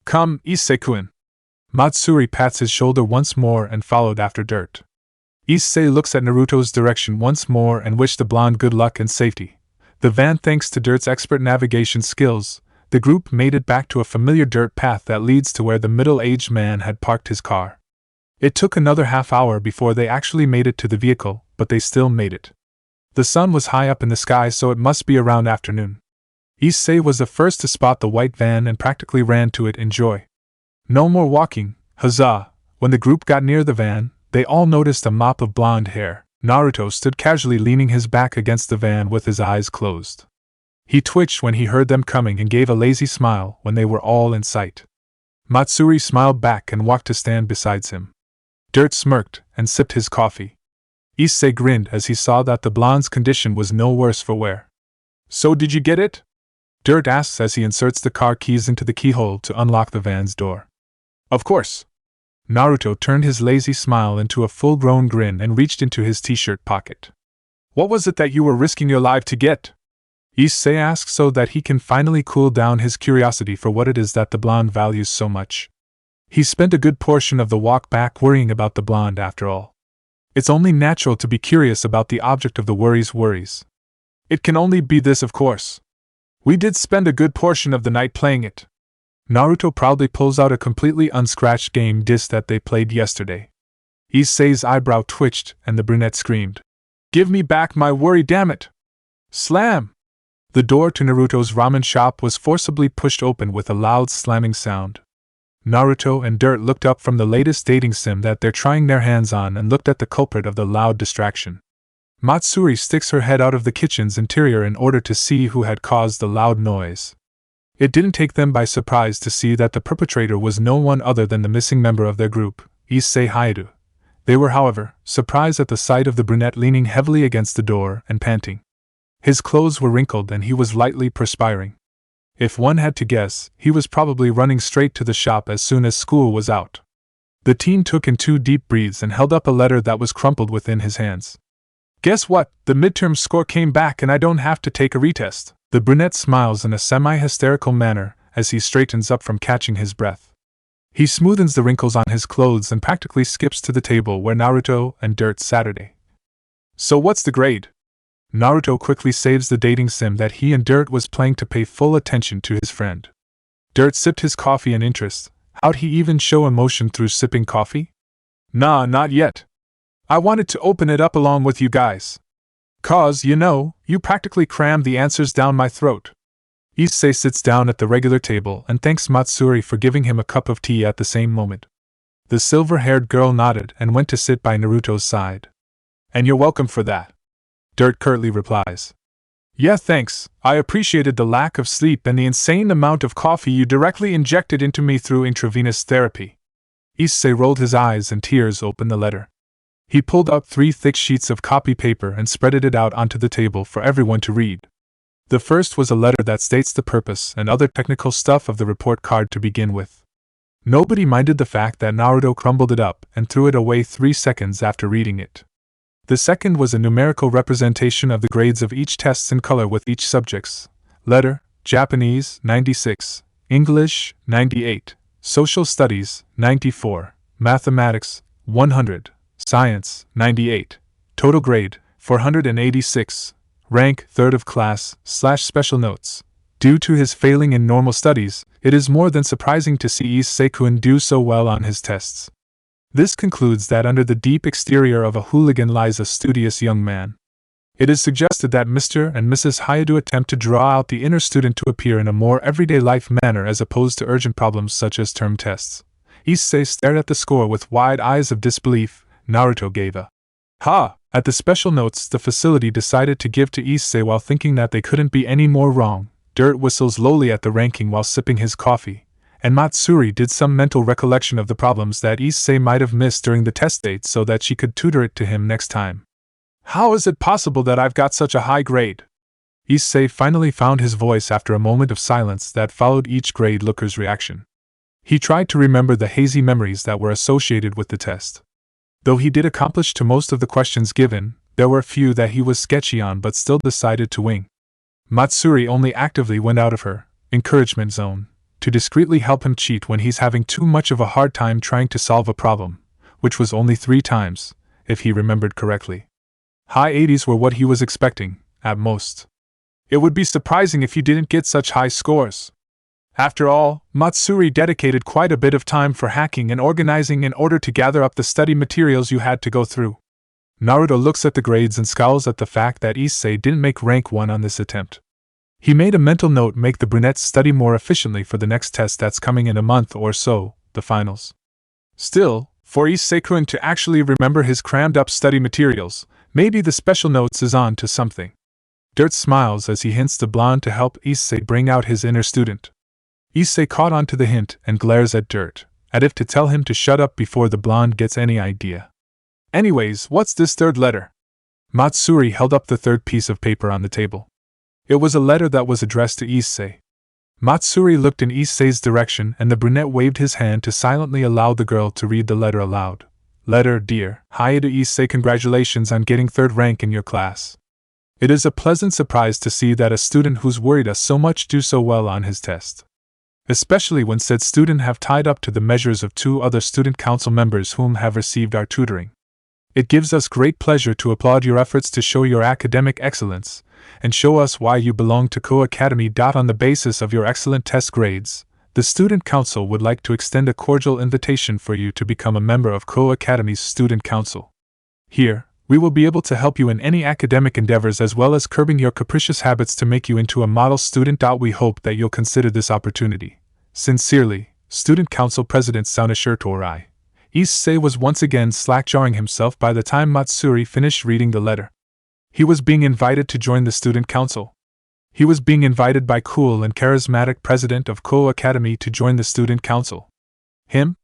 Speaker 1: Come, Issei-kun. Matsuri pats his shoulder once more and followed after Dirt. Issei looks at Naruto's direction once more and wished the blonde good luck and safety. The van, thanks to Dirt's expert navigation skills, the group made it back to a familiar dirt path that leads to where the middle-aged man had parked his car. It took another half-hour before they actually made it to the vehicle, but they still made it. The sun was high up in the sky, so it must be around afternoon. Issei was the first to spot the white van and practically ran to it in joy. No more walking, huzzah! When the group got near the van, they all noticed a mop of blonde hair, Naruto stood casually leaning his back against the van with his eyes closed. He twitched when he heard them coming and gave a lazy smile when they were all in sight. Matsuri smiled back and walked to stand beside him. Dirt smirked and sipped his coffee. Issei grinned as he saw that the blonde's condition was no worse for wear. So did you get it? Dirt asks as he inserts the car keys into the keyhole to unlock the van's door. Of course. Naruto turned his lazy smile into a full-grown grin and reached into his t-shirt pocket. What was it that you were risking your life to get? Issei asks so that he can finally cool down his curiosity for what it is that the blonde values so much. He spent a good portion of the walk back worrying about the blonde after all. It's only natural to be curious about the object of the worries. It can only be this, of course. We did spend a good portion of the night playing it. Naruto proudly pulls out a completely unscratched game disc that they played yesterday. Issei's eyebrow twitched and the brunette screamed, "Give me back my worry, damn it!" Slam! The door to Naruto's ramen shop was forcibly pushed open with a loud slamming sound. Naruto and Dirt looked up from the latest dating sim that they're trying their hands on and looked at the culprit of the loud distraction. Matsuri sticks her head out of the kitchen's interior in order to see who had caused the loud noise. It didn't take them by surprise to see that the perpetrator was no one other than the missing member of their group, Issei Hayato. They were, however, surprised at the sight of the brunette leaning heavily against the door and panting. His clothes were wrinkled and he was lightly perspiring. If one had to guess, he was probably running straight to the shop as soon as school was out. The teen took in 2 deep breaths and held up a letter that was crumpled within his hands. Guess what? The midterm score came back and I don't have to take a retest. The brunette smiles in a semi-hysterical manner as he straightens up from catching his breath. He smoothens the wrinkles on his clothes and practically skips to the table where Naruto and Dirt Saturday. So what's the grade? Naruto quickly saves the dating sim that he and Dirt was playing to pay full attention to his friend. Dirt sipped his coffee in interest. How'd he even show emotion through sipping coffee? Nah, not yet. I wanted to open it up along with you guys. 'Cause, you practically crammed the answers down my throat. Issei sits down at the regular table and thanks Matsuri for giving him a cup of tea at the same moment. The silver-haired girl nodded and went to sit by Naruto's side. And you're welcome for that. Dirt curtly replies. Yeah, thanks. I appreciated the lack of sleep and the insane amount of coffee you directly injected into me through intravenous therapy. Issei rolled his eyes and tears opened the letter. He pulled up 3 thick sheets of copy paper and spreaded it out onto the table for everyone to read. The first was a letter that states the purpose and other technical stuff of the report card to begin with. Nobody minded the fact that Naruto crumbled it up and threw it away 3 seconds after reading it. The second was a numerical representation of the grades of each test in color with each subject's letter, Japanese, 96, English, 98, Social Studies, 94, Mathematics, 100, Science, 98, total grade, 486, rank 3rd of class, /special notes. Due to his failing in normal studies, it is more than surprising to see Issei-kun do so well on his tests. This concludes that under the deep exterior of a hooligan lies a studious young man. It is suggested that Mr. and Mrs. Hayato attempt to draw out the inner student to appear in a more everyday life manner as opposed to urgent problems such as term tests. Issei stared at the score with wide eyes of disbelief. Naruto gave a ha at the special notes the facility decided to give to Issei while thinking that they couldn't be any more wrong. Dirt whistles lowly at the ranking while sipping his coffee, and Matsuri did some mental recollection of the problems that Issei might have missed during the test date so that she could tutor it to him next time. How is it possible that I've got such a high grade? Issei finally found his voice after a moment of silence that followed each grade looker's reaction. He tried to remember the hazy memories that were associated with the test. Though he did accomplish to most of the questions given, there were a few that he was sketchy on but still decided to wing. Matsuri only actively went out of her encouragement zone to discreetly help him cheat when he's having too much of a hard time trying to solve a problem, which was only 3 times, if he remembered correctly. High 80s were what he was expecting, at most. It would be surprising if you didn't get such high scores. After all, Matsuri dedicated quite a bit of time for hacking and organizing in order to gather up the study materials you had to go through. Naruto looks at the grades and scowls at the fact that Issei didn't make rank 1 on this attempt. He made a mental note: make the brunette study more efficiently for the next test that's coming in a month or so, the finals. Still, for Issei-kun to actually remember his crammed up study materials, Maybe the special notes is on to something. Dirt smiles as he hints the blonde to help Issei bring out his inner student. Issei caught on to the hint and glares at Dirt, as if to tell him to shut up before the blonde gets any idea. Anyways, what's this third letter? Matsuri held up the third piece of paper on the table. It was a letter that was addressed to Issei. Matsuri looked in Issei's direction and the brunette waved his hand to silently allow the girl to read the letter aloud. Letter, dear Hayata Issei, congratulations on getting third rank in your class. It is a pleasant surprise to see that a student who's worried us so much do so well on his test. Especially when said student have tied up to the measures of 2 other student council members whom have received our tutoring. It gives us great pleasure to applaud your efforts to show your academic excellence, and show us why you belong to Ko Academy. On the basis of your excellent test grades, the Student Council would like to extend a cordial invitation for you to become a member of Ko Academy's Student Council. Here, we will be able to help you in any academic endeavors as well as curbing your capricious habits to make you into a model student. We hope that you'll consider this opportunity. Sincerely, Student Council President Saunashir Torai. Issei was once again slack-jawing himself by the time Matsuri finished reading the letter. He was being invited to join the Student Council. He was being invited by cool and charismatic President of Ko Academy to join the Student Council. Him?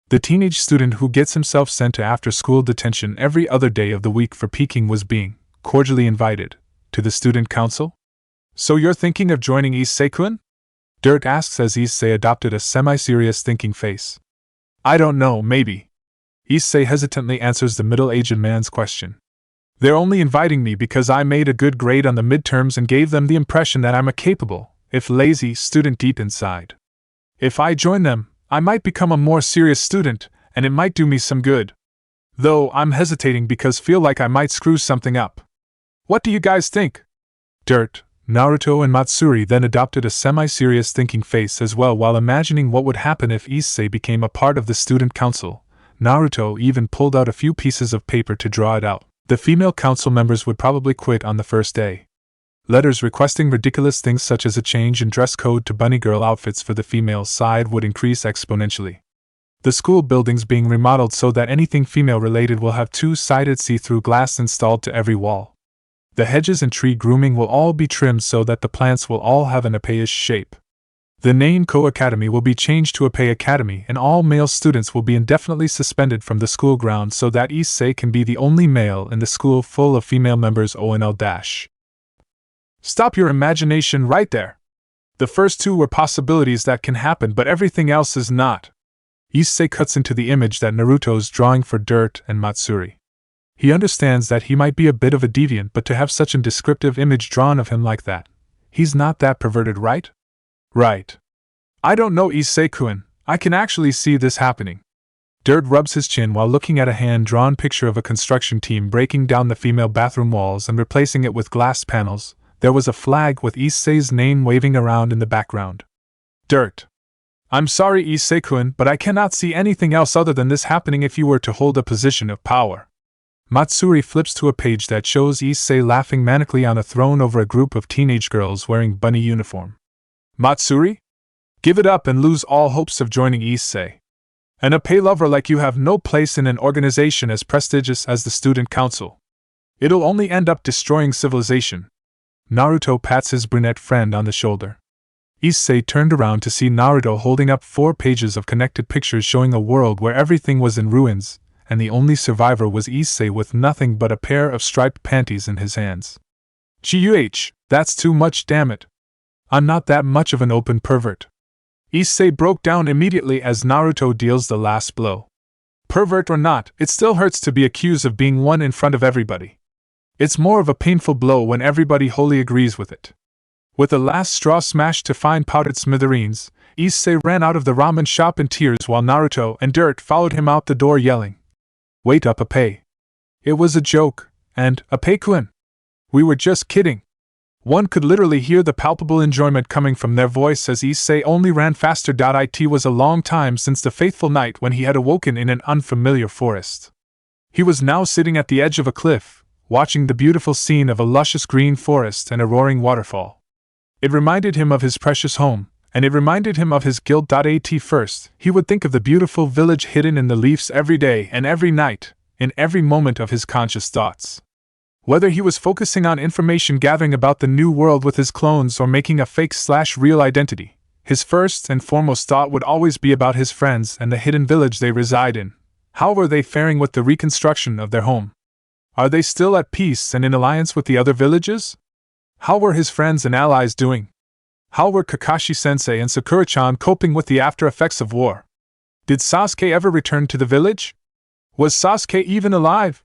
Speaker 1: The teenage student who gets himself sent to after-school detention every other day of the week for peeking was being cordially invited to the Student Council? So you're thinking of joining Issei-kun? Dirt asks as Issei adopted a semi-serious thinking face. I don't know, maybe. Issei hesitantly answers the middle-aged man's question. They're only inviting me because I made a good grade on the midterms and gave them the impression that I'm a capable, if lazy, student deep inside. If I join them, I might become a more serious student, and it might do me some good. Though I'm hesitating because feel like I might screw something up. What do you guys think? Dirt, Naruto and Matsuri then adopted a semi-serious thinking face as well while imagining what would happen if Issei became a part of the student council. Naruto even pulled out a few pieces of paper to draw it out. The female council members would probably quit on the first day. Letters requesting ridiculous things such as a change in dress code to bunny girl outfits for the female side would increase exponentially. The school buildings being remodeled so that anything female-related will have 2-sided see-through glass installed to every wall. The hedges and tree grooming will all be trimmed so that the plants will all have an Oppai-ish shape. The name Ko Academy will be changed to Oppai Academy and all male students will be indefinitely suspended from the school grounds so that Issei can be the only male in the school full of female members. ONL-. Stop your imagination right there. The first 2 were possibilities that can happen but everything else is not. Issei cuts into the image that Naruto's drawing for Dirt and Matsuri. He understands that he might be a bit of a deviant but to have such a descriptive image drawn of him like that, he's not that perverted, right? Right. I don't know, Issei-kun, I can actually see this happening. Dirt rubs his chin while looking at a hand-drawn picture of a construction team breaking down the female bathroom walls and replacing it with glass panels. There was a flag with Issei's name waving around in the background. Dirt. I'm sorry, Issei-kun, but I cannot see anything else other than this happening if you were to hold a position of power. Matsuri flips to a page that shows Issei laughing manically on a throne over a group of teenage girls wearing bunny uniform. Matsuri? Give it up and lose all hopes of joining Issei. An Oppai lover like you have no place in an organization as prestigious as the Student Council. It'll only end up destroying civilization. Naruto pats his brunette friend on the shoulder. Issei turned around to see Naruto holding up 4 pages of connected pictures showing a world where everything was in ruins, and the only survivor was Issei with nothing but a pair of striped panties in his hands. Guh, that's too much, damn it. I'm not that much of an open pervert. Issei broke down immediately as Naruto deals the last blow. Pervert or not, it still hurts to be accused of being one in front of everybody. It's more of a painful blow when everybody wholly agrees with it. With the last straw smashed to fine powdered smithereens, Issei ran out of the ramen shop in tears while Naruto and Dirt followed him out the door yelling, "Wait up, Oppai. It was a joke, and, Oppai-kun, we were just kidding." One could literally hear the palpable enjoyment coming from their voice as Issei only ran faster. It was a long time since the fateful night when he had awoken in an unfamiliar forest. He was now sitting at the edge of a cliff, watching the beautiful scene of a luscious green forest and a roaring waterfall. It reminded him of his precious home, and it reminded him of his guild. At first, he would think of the beautiful village hidden in the leaves every day and every night, in every moment of his conscious thoughts. Whether he was focusing on information gathering about the new world with his clones or making a fake/real identity, his first and foremost thought would always be about his friends and the hidden village they reside in. How were they faring with the reconstruction of their home? Are they still at peace and in alliance with the other villages? How were his friends and allies doing? How were Kakashi-sensei and Sakura-chan coping with the after effects of war? Did Sasuke ever return to the village? Was Sasuke even alive?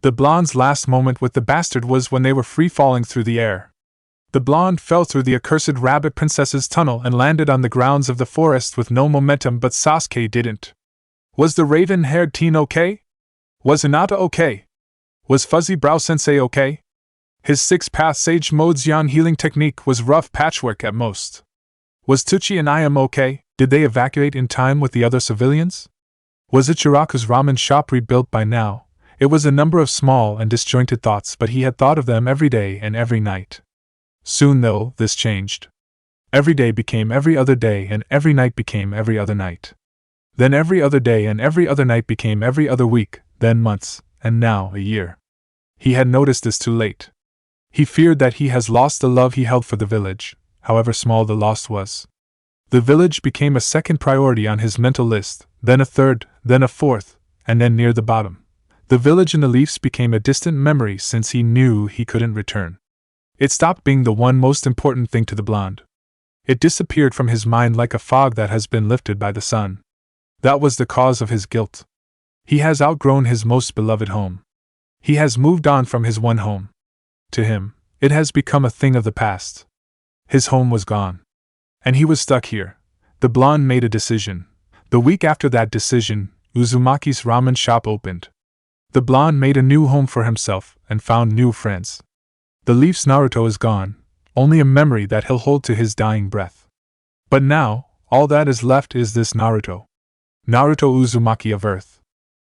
Speaker 1: The blonde's last moment with the bastard was when they were free-falling through the air. The blonde fell through the accursed rabbit princess's tunnel and landed on the grounds of the forest with no momentum, but Sasuke didn't. Was the raven-haired teen okay? Was Hinata okay? Was Fuzzy Brow Sensei okay? His six-path Sage Mode's Yan healing technique was rough patchwork at most. Was Tucci and Ayam okay? Did they evacuate in time with the other civilians? Was Ichiraku's ramen shop rebuilt by now? It was a number of small and disjointed thoughts, but he had thought of them every day and every night. Soon, though, this changed. Every day became every other day, and every night became every other night. Then every other day and every other night became every other week, then months, and now a year. He had noticed this too late. He feared that he has lost the love he held for the village, however small the loss was. The village became a second priority on his mental list, then a third, then a fourth, and then near the bottom. The village and the leaves became a distant memory since he knew he couldn't return. It stopped being the one most important thing to the blonde. It disappeared from his mind like a fog that has been lifted by the sun. That was the cause of his guilt. He has outgrown his most beloved home. He has moved on from his one home. To him, it has become a thing of the past. His home was gone. And he was stuck here. The blonde made a decision. The week after that decision, Uzumaki's ramen shop opened. The blonde made a new home for himself and found new friends. The Leaf's Naruto is gone, only a memory that he'll hold to his dying breath. But now, all that is left is this Naruto. Naruto Uzumaki of Earth.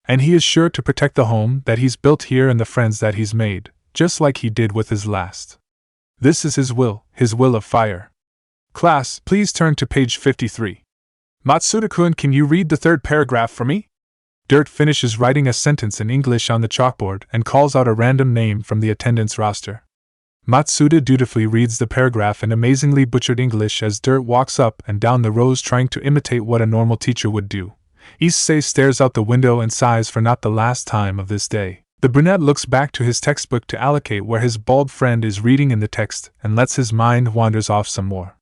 Speaker 1: And he is sure to protect the home that he's built here and the friends that he's made, just like he did with his last. This is his will of fire. Class, please turn to page 53. Matsuri-kun, can you read the third paragraph for me? Dirt finishes writing a sentence in English on the chalkboard and calls out a random name from the attendance roster. Matsuda dutifully reads the paragraph in amazingly butchered English as Dirt walks up and down the rows trying to imitate what a normal teacher would do. Issei stares out the window and sighs for not the last time of this day. The brunette looks back to his textbook to allocate where his bald friend is reading in the text and lets his mind wanders off some more.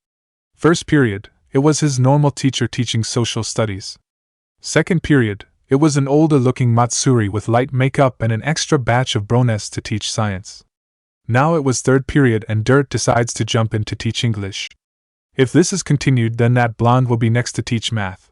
Speaker 1: First period, it was his normal teacher teaching social studies. Second period, it was an older-looking Matsuri with light makeup and an extra batch of brones to teach science. Now it was third period and Dirt decides to jump in to teach English. If this is continued, then that blonde will be next to teach math.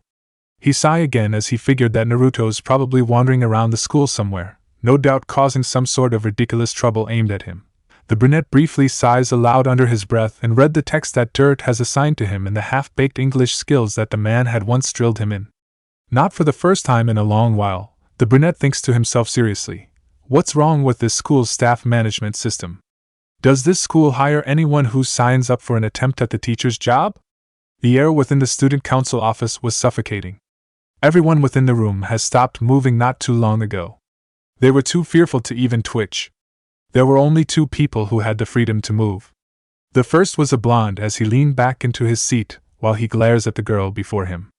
Speaker 1: He sighed again as he figured that Naruto's probably wandering around the school somewhere, no doubt causing some sort of ridiculous trouble aimed at him. The brunette briefly sighs aloud under his breath and read the text that Dirt has assigned to him and the half-baked English skills that the man had once drilled him in. Not for the first time in a long while, the brunette thinks to himself seriously, what's wrong with this school's staff management system? Does this school hire anyone who signs up for an attempt at the teacher's job? The air within the student council office was suffocating. Everyone within the room has stopped moving not too long ago. They were too fearful to even twitch. There were only two people who had the freedom to move. The first was a blonde as he leaned back into his seat while he glares at the girl before him.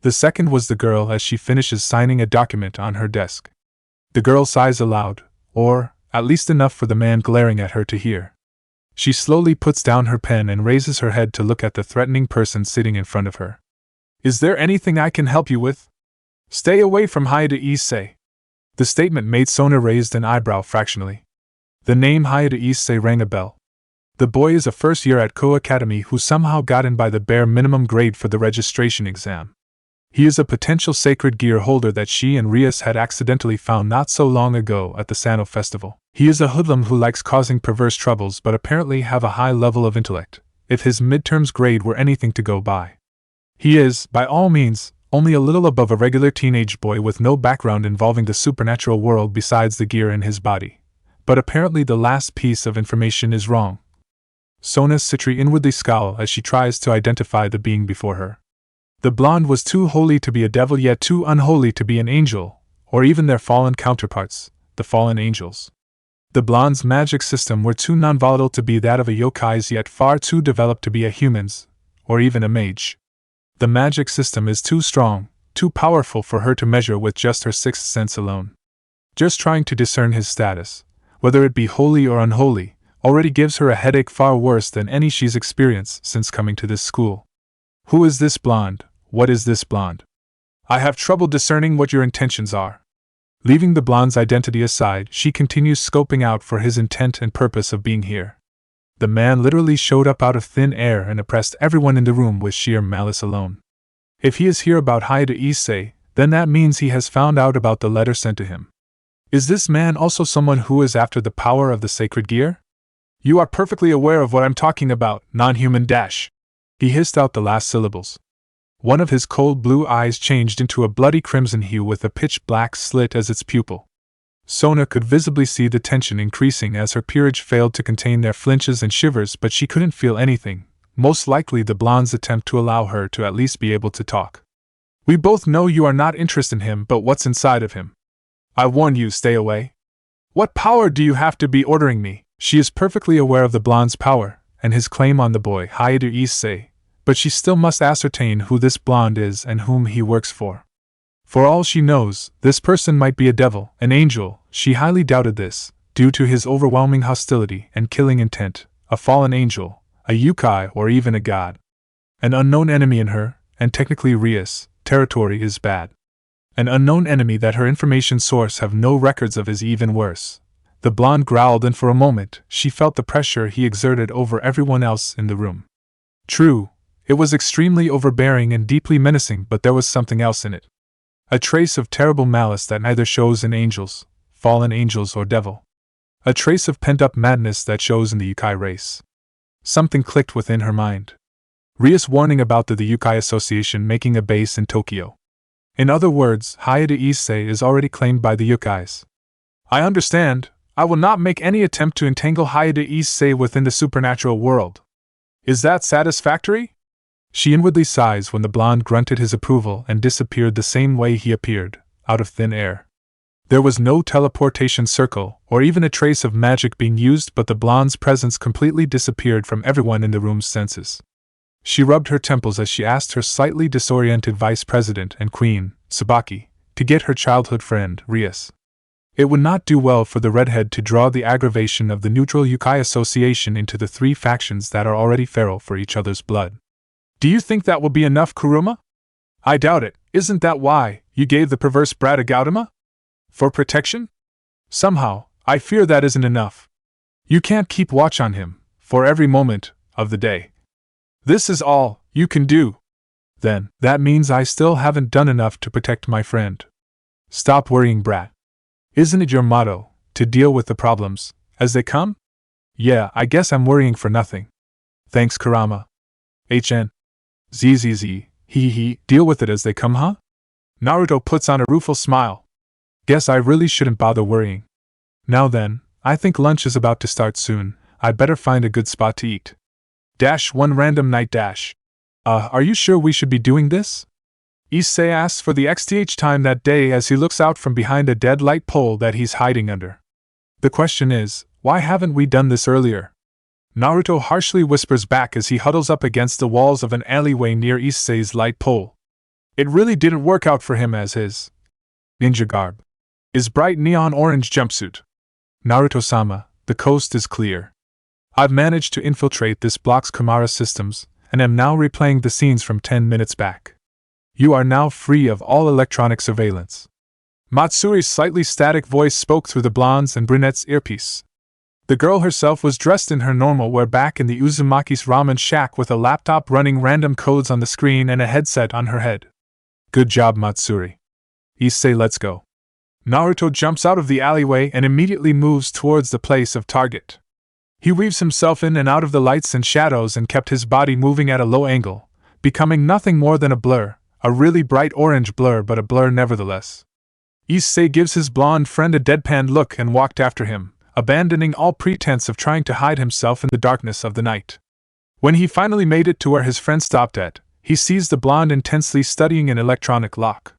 Speaker 1: The second was the girl as she finishes signing a document on her desk. The girl sighs aloud, or, at least enough for the man glaring at her to hear. She slowly puts down her pen and raises her head to look at the threatening person sitting in front of her. Is there anything I can help you with? Stay away from Hayate Issei. The statement made Sona raised an eyebrow fractionally. The name Hayate Issei rang a bell. The boy is a first year at Ko Academy who somehow got in by the bare minimum grade for the registration exam. He is a potential sacred gear holder that she and Rias had accidentally found not so long ago at the Sano festival. He is a hoodlum who likes causing perverse troubles but apparently have a high level of intellect, if his midterms grade were anything to go by. He is, by all means, only a little above a regular teenage boy with no background involving the supernatural world besides the gear in his body. But apparently the last piece of information is wrong. Sona's Citri inwardly scowl as she tries to identify the being before her. The blonde was too holy to be a devil yet too unholy to be an angel, or even their fallen counterparts, the fallen angels. The blonde's magic system were too non-volatile to be that of a yokai's, yet far too developed to be a human's, or even a mage. The magic system is too strong, too powerful for her to measure with just her sixth sense alone. Just trying to discern his status, whether it be holy or unholy, already gives her a headache far worse than any she's experienced since coming to this school. Who is this blonde? What is this blonde? I have trouble discerning what your intentions are. Leaving the blonde's identity aside, she continues scoping out for his intent and purpose of being here. The man literally showed up out of thin air and oppressed everyone in the room with sheer malice alone. If he is here about High School DxD, then that means he has found out about the letter sent to him. Is this man also someone who is after the power of the sacred gear? You are perfectly aware of what I'm talking about, non-human dash. He hissed out the last syllables. One of his cold blue eyes changed into a bloody crimson hue with a pitch-black slit as its pupil. Sona could visibly see the tension increasing as her peerage failed to contain their flinches and shivers, but she couldn't feel anything, most likely the blonde's attempt to allow her to at least be able to talk. We both know you are not interested in him, but what's inside of him? I warn you, stay away. What power do you have to be ordering me? She is perfectly aware of the blonde's power, and his claim on the boy High School DxD, but she still must ascertain who this blonde is and whom he works for. For all she knows, this person might be a devil, an angel. She highly doubted this, due to his overwhelming hostility and killing intent, a fallen angel, a yokai, or even a god. An unknown enemy in her, and technically Rias, territory is bad. An unknown enemy that her information source have no records of is even worse. The blonde growled, and for a moment, she felt the pressure he exerted over everyone else in the room. True, it was extremely overbearing and deeply menacing, but there was something else in it. A trace of terrible malice that neither shows in angels, fallen angels, or devil. A trace of pent-up madness that shows in the yokai race. Something clicked within her mind. Rias warning about the Yokai Association making a base in Tokyo. In other words, High School DxD is already claimed by the yokais. I understand. I will not make any attempt to entangle High School DxD within the supernatural world. Is that satisfactory? She inwardly sighs when the blonde grunted his approval and disappeared the same way he appeared, out of thin air. There was no teleportation circle, or even a trace of magic being used, but the blonde's presence completely disappeared from everyone in the room's senses. She rubbed her temples as she asked her slightly disoriented vice president and queen, Tsubaki, to get her childhood friend, Rias. It would not do well for the redhead to draw the aggravation of the neutral Yokai Association into the three factions that are already feral for each other's blood. Do you think that will be enough, Kurama? I doubt it. Isn't that why you gave the perverse brat a Gautama? For protection? Somehow, I fear that isn't enough. You can't keep watch on him, for every moment of the day. This is all you can do. Then, that means I still haven't done enough to protect my friend. Stop worrying, brat. Isn't it your motto, to deal with the problems as they come? Yeah, I guess I'm worrying for nothing. Thanks, Kurama. ZZZ, he, deal with it as they come, huh? Naruto puts on a rueful smile. Guess I really shouldn't bother worrying. Now then, I think lunch is about to start soon. I'd better find a good spot to eat. One random night . Are you sure we should be doing this? Issei asks for the xth time that day as he looks out from behind a dead light pole that he's hiding under. The question is, why haven't we done this earlier? Naruto harshly whispers back as he huddles up against the walls of an alleyway near Issei's light pole. It really didn't work out for him as his ninja garb is bright neon orange jumpsuit. Naruto-sama, the coast is clear. I've managed to infiltrate this block's camera systems, and am now replaying the scenes from 10 minutes back. You are now free of all electronic surveillance. Matsuri's slightly static voice spoke through the blonde's and brunette's earpiece. The girl herself was dressed in her normal wear back in the Uzumaki's ramen shack with a laptop running random codes on the screen and a headset on her head. Good job, Matsuri. Issei, let's go. Naruto jumps out of the alleyway and immediately moves towards the place of target. He weaves himself in and out of the lights and shadows and kept his body moving at a low angle, becoming nothing more than a blur, a really bright orange blur, but a blur nevertheless. Issei gives his blonde friend a deadpan look and walked after him, abandoning all pretense of trying to hide himself in the darkness of the night. When he finally made it to where his friend stopped at, he sees the blonde intensely studying an electronic lock.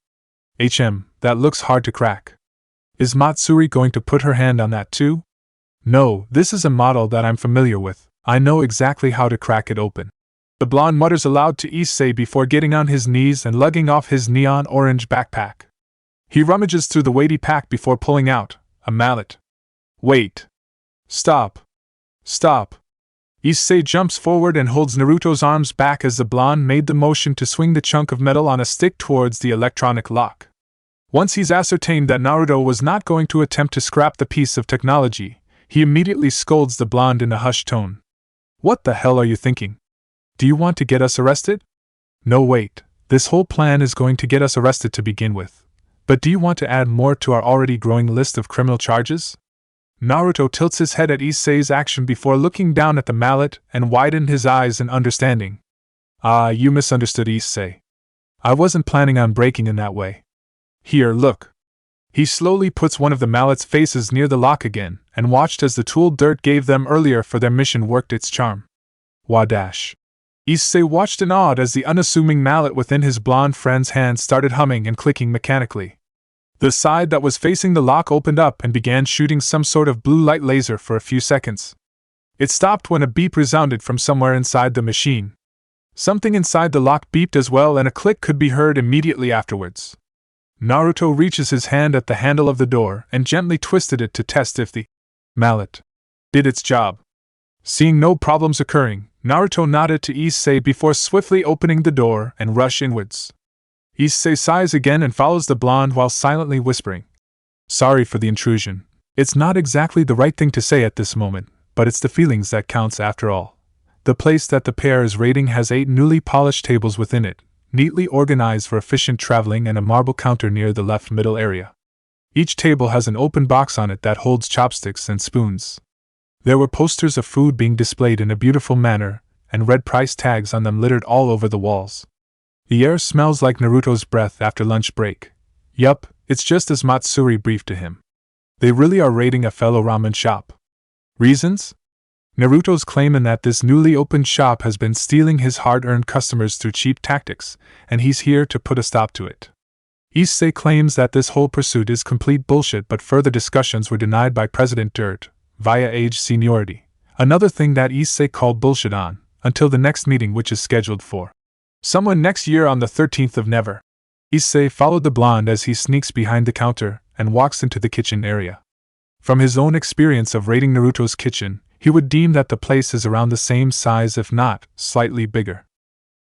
Speaker 1: That looks hard to crack. Is Matsuri going to put her hand on that too? No, this is a model that I'm familiar with. I know exactly how to crack it open. The blonde mutters aloud to Issei before getting on his knees and lugging off his neon orange backpack. He rummages through the weighty pack before pulling out a mallet. Wait. Stop. Stop. Issei jumps forward and holds Naruto's arms back as the blonde made the motion to swing the chunk of metal on a stick towards the electronic lock. Once he's ascertained that Naruto was not going to attempt to scrap the piece of technology, he immediately scolds the blonde in a hushed tone. What the hell are you thinking? Do you want to get us arrested? No, wait. This whole plan is going to get us arrested to begin with. But do you want to add more to our already growing list of criminal charges? Naruto tilts his head at Issei's action before looking down at the mallet and widened his eyes in understanding. Ah, you misunderstood, Issei. I wasn't planning on breaking in that way. Here, look. He slowly puts one of the mallet's faces near the lock again, and watched as the tool Dirt gave them earlier for their mission worked its charm. Wadash. Issei watched in awe as the unassuming mallet within his blonde friend's hand started humming and clicking mechanically. The side that was facing the lock opened up and began shooting some sort of blue light laser for a few seconds. It stopped when a beep resounded from somewhere inside the machine. Something inside the lock beeped as well, and a click could be heard immediately afterwards. Naruto reaches his hand at the handle of the door and gently twisted it to test if the mallet did its job. Seeing no problems occurring, Naruto nodded to Issei before swiftly opening the door and rush inwards. Issei sighs again and follows the blonde while silently whispering, "Sorry for the intrusion. It's not exactly the right thing to say at this moment, but it's the feelings that counts after all." The place that the pair is raiding has 8 newly polished tables within it, neatly organized for efficient traveling, and a marble counter near the left middle area. Each table has an open box on it that holds chopsticks and spoons. There were posters of food being displayed in a beautiful manner, and red price tags on them littered all over the walls. The air smells like Naruto's breath after lunch break. Yup, it's just as Matsuri briefed to him. They really are raiding a fellow ramen shop. Reasons? Naruto's claiming that this newly opened shop has been stealing his hard-earned customers through cheap tactics, and he's here to put a stop to it. Issei claims that this whole pursuit is complete bullshit, but further discussions were denied by President Dirt, via age seniority. Another thing that Issei called bullshit on, until the next meeting, which is scheduled for someone next year on the 13th of Never. Issei followed the blonde as he sneaks behind the counter and walks into the kitchen area. From his own experience of raiding Naruto's kitchen, he would deem that the place is around the same size, if not slightly bigger.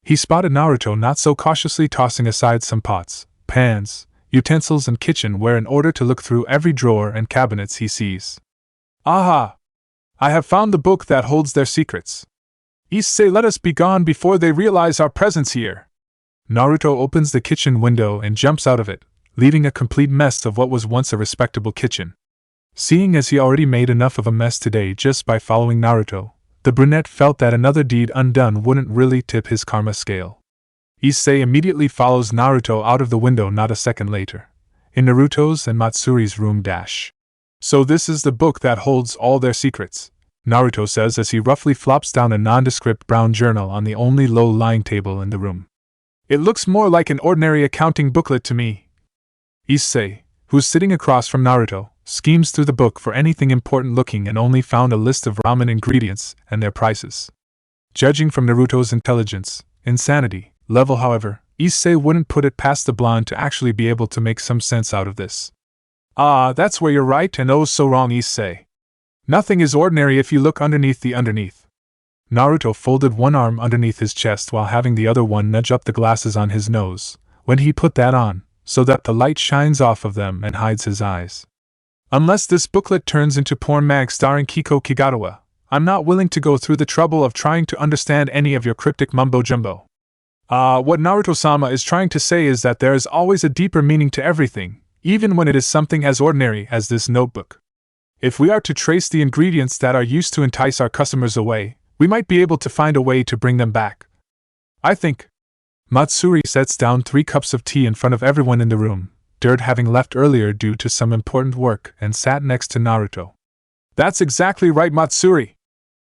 Speaker 1: He spotted Naruto not so cautiously tossing aside some pots, pans, utensils, and kitchenware in order to look through every drawer and cabinets he sees. Aha! I have found the book that holds their secrets. Issei, let us be gone before they realize our presence here. Naruto opens the kitchen window and jumps out of it, leaving a complete mess of what was once a respectable kitchen. Seeing as he already made enough of a mess today just by following Naruto, the brunette felt that another deed undone wouldn't really tip his karma scale. Issei immediately follows Naruto out of the window not a second later, in Naruto's and Matsuri's room. So this is the book that holds all their secrets, Naruto says as he roughly flops down a nondescript brown journal on the only low-lying table in the room. It looks more like an ordinary accounting booklet to me. Issei, who's sitting across from Naruto, schemes through the book for anything important looking and only found a list of ramen ingredients and their prices. Judging from Naruto's intelligence, insanity level, however, Issei wouldn't put it past the blonde to actually be able to make some sense out of this. Ah, that's where you're right and oh so wrong, Issei. Nothing is ordinary if you look underneath the underneath. Naruto folded one arm underneath his chest while having the other one nudge up the glasses on his nose, when he put that on, so that the light shines off of them and hides his eyes. Unless this booklet turns into porn mag starring Kiko Kigarawa, I'm not willing to go through the trouble of trying to understand any of your cryptic mumbo-jumbo. What Naruto-sama is trying to say is that there is always a deeper meaning to everything, even when it is something as ordinary as this notebook. If we are to trace the ingredients that are used to entice our customers away, we might be able to find a way to bring them back. I think. Matsuri sets down 3 cups of tea in front of everyone in the room, Dirt having left earlier due to some important work, and sat next to Naruto. That's exactly right, Matsuri.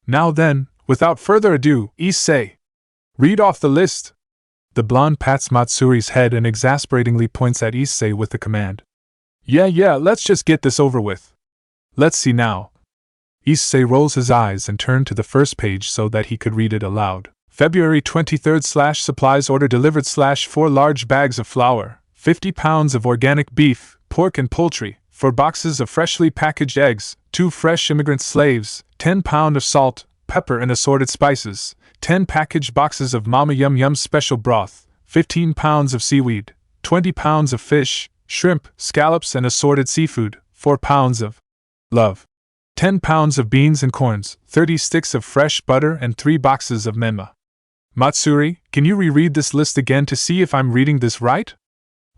Speaker 1: Now then, without further ado, Issei, read off the list. The blonde pats Matsuri's head and exasperatingly points at Issei with the command. Yeah, let's just get this over with. Let's see now. Issei rolls his eyes and turned to the first page so that he could read it aloud. February 23rd / supplies order delivered / 4 large bags of flour, 50 pounds of organic beef, pork and poultry, 4 boxes of freshly packaged eggs, 2 fresh immigrant slaves, 10 pounds of salt, pepper and assorted spices, 10 packaged boxes of Mama Yum Yum special broth, 15 pounds of seaweed, 20 pounds of fish, shrimp, scallops and assorted seafood, 4 pounds of love, 10 pounds of beans and corns, 30 sticks of fresh butter and 3 boxes of menma. Matsuri, can you reread this list again to see if I'm reading this right?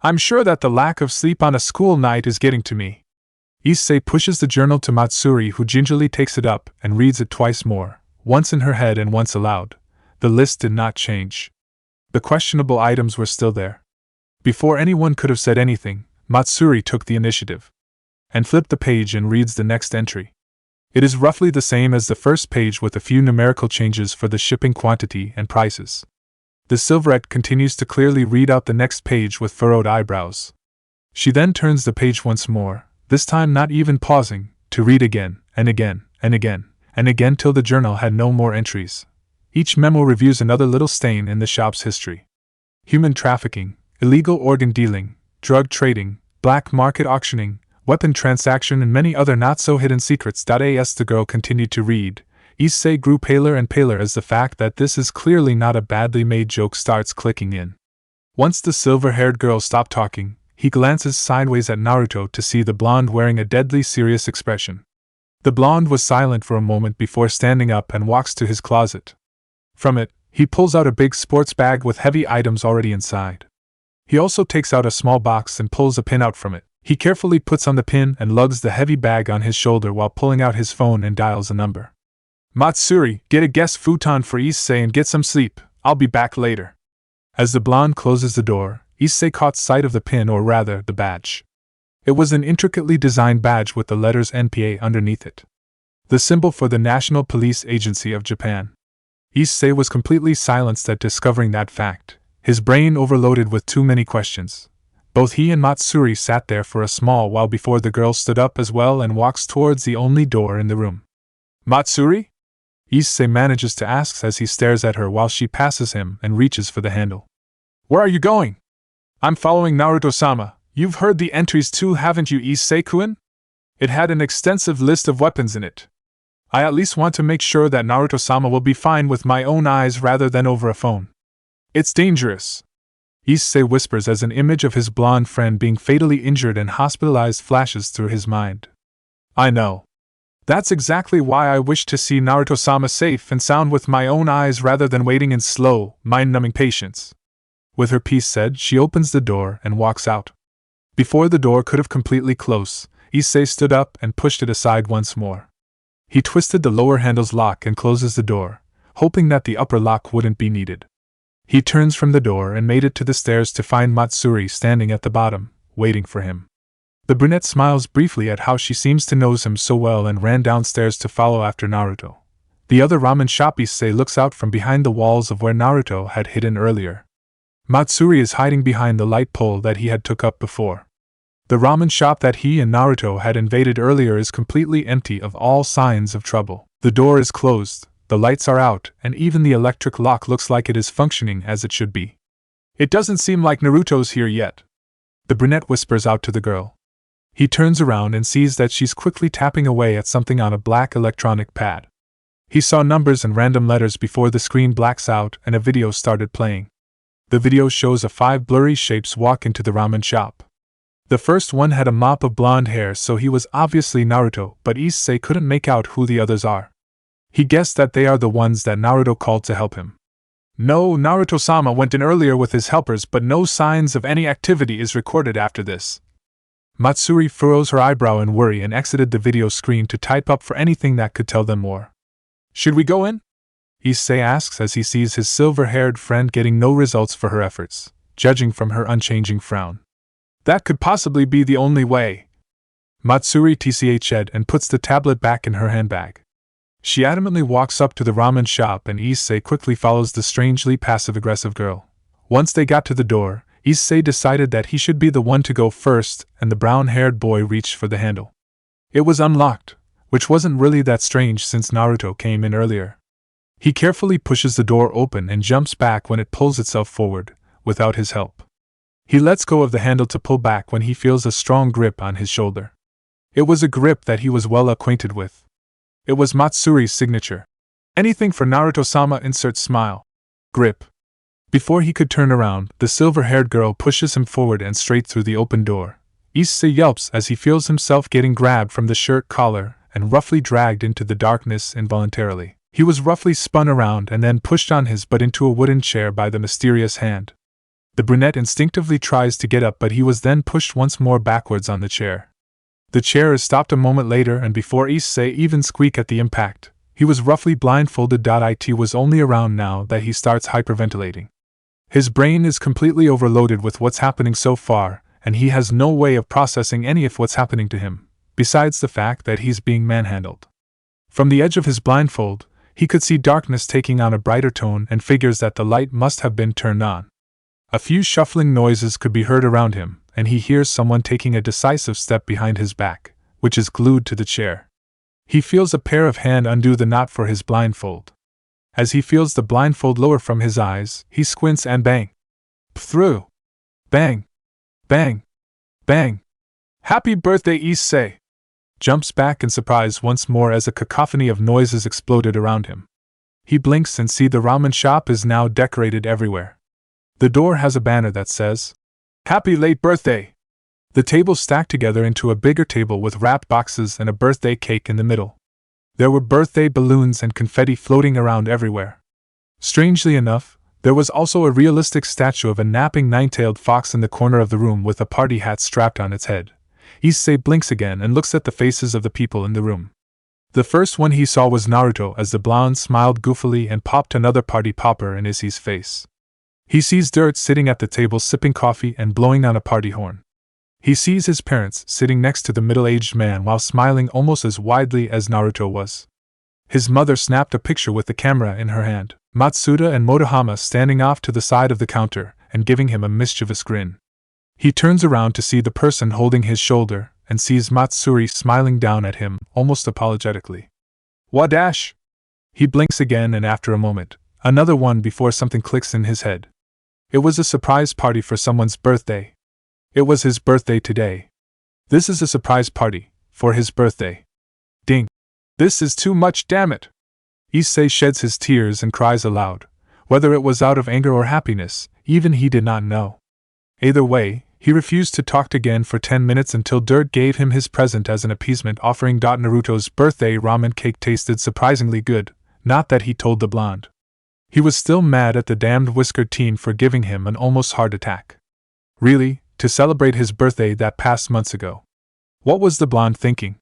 Speaker 1: I'm sure that the lack of sleep on a school night is getting to me. Issei pushes the journal to Matsuri, who gingerly takes it up and reads it twice more, once in her head and once aloud. The list did not change. The questionable items were still there. Before anyone could have said anything, Matsuri took the initiative and flipped the page and reads the next entry. It is roughly the same as the first page with a few numerical changes for the shipping quantity and prices. The silverette continues to clearly read out the next page with furrowed eyebrows. She then turns the page once more, this time not even pausing, to read again, and again, and again, and again till the journal had no more entries. Each memo reviews another little stain in the shop's history. Human trafficking, illegal organ dealing, drug trading, black market auctioning, weapon transaction and many other not-so-hidden secrets. As the girl continued to read, Issei grew paler and paler as the fact that this is clearly not a badly made joke starts clicking in. Once the silver-haired girl stopped talking, he glances sideways at Naruto to see the blonde wearing a deadly serious expression. The blonde was silent for a moment before standing up and walks to his closet. From it, he pulls out a big sports bag with heavy items already inside. He also takes out a small box and pulls a pin out from it. He carefully puts on the pin and lugs the heavy bag on his shoulder while pulling out his phone and dials a number. Matsuri, get a guest futon for Issei and get some sleep. I'll be back later. As the blonde closes the door, Issei caught sight of the pin, or rather, the badge. It was an intricately designed badge with the letters NPA underneath it, the symbol for the National Police Agency of Japan. Issei was completely silenced at discovering that fact, his brain overloaded with too many questions. Both he and Matsuri sat there for a small while before the girl stood up as well and walks towards the only door in the room. Matsuri? Issei manages to ask as he stares at her while she passes him and reaches for the handle. Where are you going? I'm following Naruto-sama. You've heard the entries too, haven't you, Issei-kun? It had an extensive list of weapons in it. I at least want to make sure that Naruto-sama will be fine with my own eyes rather than over a phone. It's dangerous. Issei whispers as an image of his blonde friend being fatally injured and hospitalized flashes through his mind. I know. That's exactly why I wish to see Naruto-sama safe and sound with my own eyes rather than waiting in slow, mind-numbing patience. With her piece said, she opens the door and walks out. Before the door could have completely closed, Issei stood up and pushed it aside once more. He twisted the lower handle's lock and closes the door, hoping that the upper lock wouldn't be needed. He turns from the door and made it to the stairs to find Matsuri standing at the bottom, waiting for him. The brunette smiles briefly at how she seems to know him so well and ran downstairs to follow after Naruto. The other ramen shop Issei looks out from behind the walls of where Naruto had hidden earlier. Matsuri is hiding behind the light pole that he had took up before. The ramen shop that he and Naruto had invaded earlier is completely empty of all signs of trouble. The door is closed, the lights are out, and even the electric lock looks like it is functioning as it should be. It doesn't seem like Naruto's here yet. The brunette whispers out to the girl. He turns around and sees that she's quickly tapping away at something on a black electronic pad. He saw numbers and random letters before the screen blacks out and a video started playing. The video shows 5 blurry shapes walk into the ramen shop. The first one had a mop of blonde hair, so he was obviously Naruto, but Issei couldn't make out who the others are. He guessed that they are the ones that Naruto called to help him. No, Naruto-sama went in earlier with his helpers, but no signs of any activity is recorded after this. Matsuri furrows her eyebrow in worry and exited the video screen to type up for anything that could tell them more. Should we go in? Issei asks as he sees his silver-haired friend getting no results for her efforts, judging from her unchanging frown. That could possibly be the only way. Matsuri tched and puts the tablet back in her handbag. She adamantly walks up to the ramen shop and Issei quickly follows the strangely passive-aggressive girl. Once they got to the door, Issei decided that he should be the one to go first, and the brown-haired boy reached for the handle. It was unlocked, which wasn't really that strange since Naruto came in earlier. He carefully pushes the door open and jumps back when it pulls itself forward, without his help. He lets go of the handle to pull back when he feels a strong grip on his shoulder. It was a grip that he was well acquainted with. It was Matsuri's signature. Anything for Naruto-sama, insert smile. Grip. Before he could turn around, the silver-haired girl pushes him forward and straight through the open door. Issei yelps as he feels himself getting grabbed from the shirt collar and roughly dragged into the darkness involuntarily. He was roughly spun around and then pushed on his butt into a wooden chair by the mysterious hand. The brunette instinctively tries to get up, but he was then pushed once more backwards on the chair. The chair is stopped a moment later, and before Issei even squeaked at the impact, he was roughly blindfolded. It was only around now that he starts hyperventilating. His brain is completely overloaded with what's happening so far, and he has no way of processing any of what's happening to him, besides the fact that he's being manhandled. From the edge of his blindfold, he could see darkness taking on a brighter tone and figures that the light must have been turned on. A few shuffling noises could be heard around him, and he hears someone taking a decisive step behind his back, which is glued to the chair. He feels a pair of hands undo the knot for his blindfold. As he feels the blindfold lower from his eyes, he squints and bang! Through! Bang! Bang! Bang! Happy birthday, Issei! Jumps back in surprise once more as a cacophony of noises exploded around him. He blinks and sees the ramen shop is now decorated everywhere. The door has a banner that says, "Happy late birthday!" The tables stacked together into a bigger table with wrapped boxes and a birthday cake in the middle. There were birthday balloons and confetti floating around everywhere. Strangely enough, there was also a realistic statue of a napping nine-tailed fox in the corner of the room with a party hat strapped on its head. Issei blinks again and looks at the faces of the people in the room. The first one he saw was Naruto as the blonde smiled goofily and popped another party popper in Issei's face. He sees Dirt sitting at the table sipping coffee and blowing on a party horn. He sees his parents sitting next to the middle-aged man while smiling almost as widely as Naruto was. His mother snapped a picture with the camera in her hand, Matsuda and Motohama standing off to the side of the counter and giving him a mischievous grin. He turns around to see the person holding his shoulder and sees Matsuri smiling down at him, almost apologetically. Wadash! He blinks again, and after a moment, another one before something clicks in his head. It was a surprise party for someone's birthday. It was his birthday today. This is a surprise party for his birthday. Ding! This is too much, damn it! Issei sheds his tears and cries aloud. Whether it was out of anger or happiness, even he did not know. Either way, he refused to talk again for 10 minutes until Dirt gave him his present as an appeasement offering. Naruto's birthday ramen cake tasted surprisingly good, not that he told the blonde. He was still mad at the damned whiskered teen for giving him an almost heart attack. Really, to celebrate his birthday that passed months ago. What was the blonde thinking?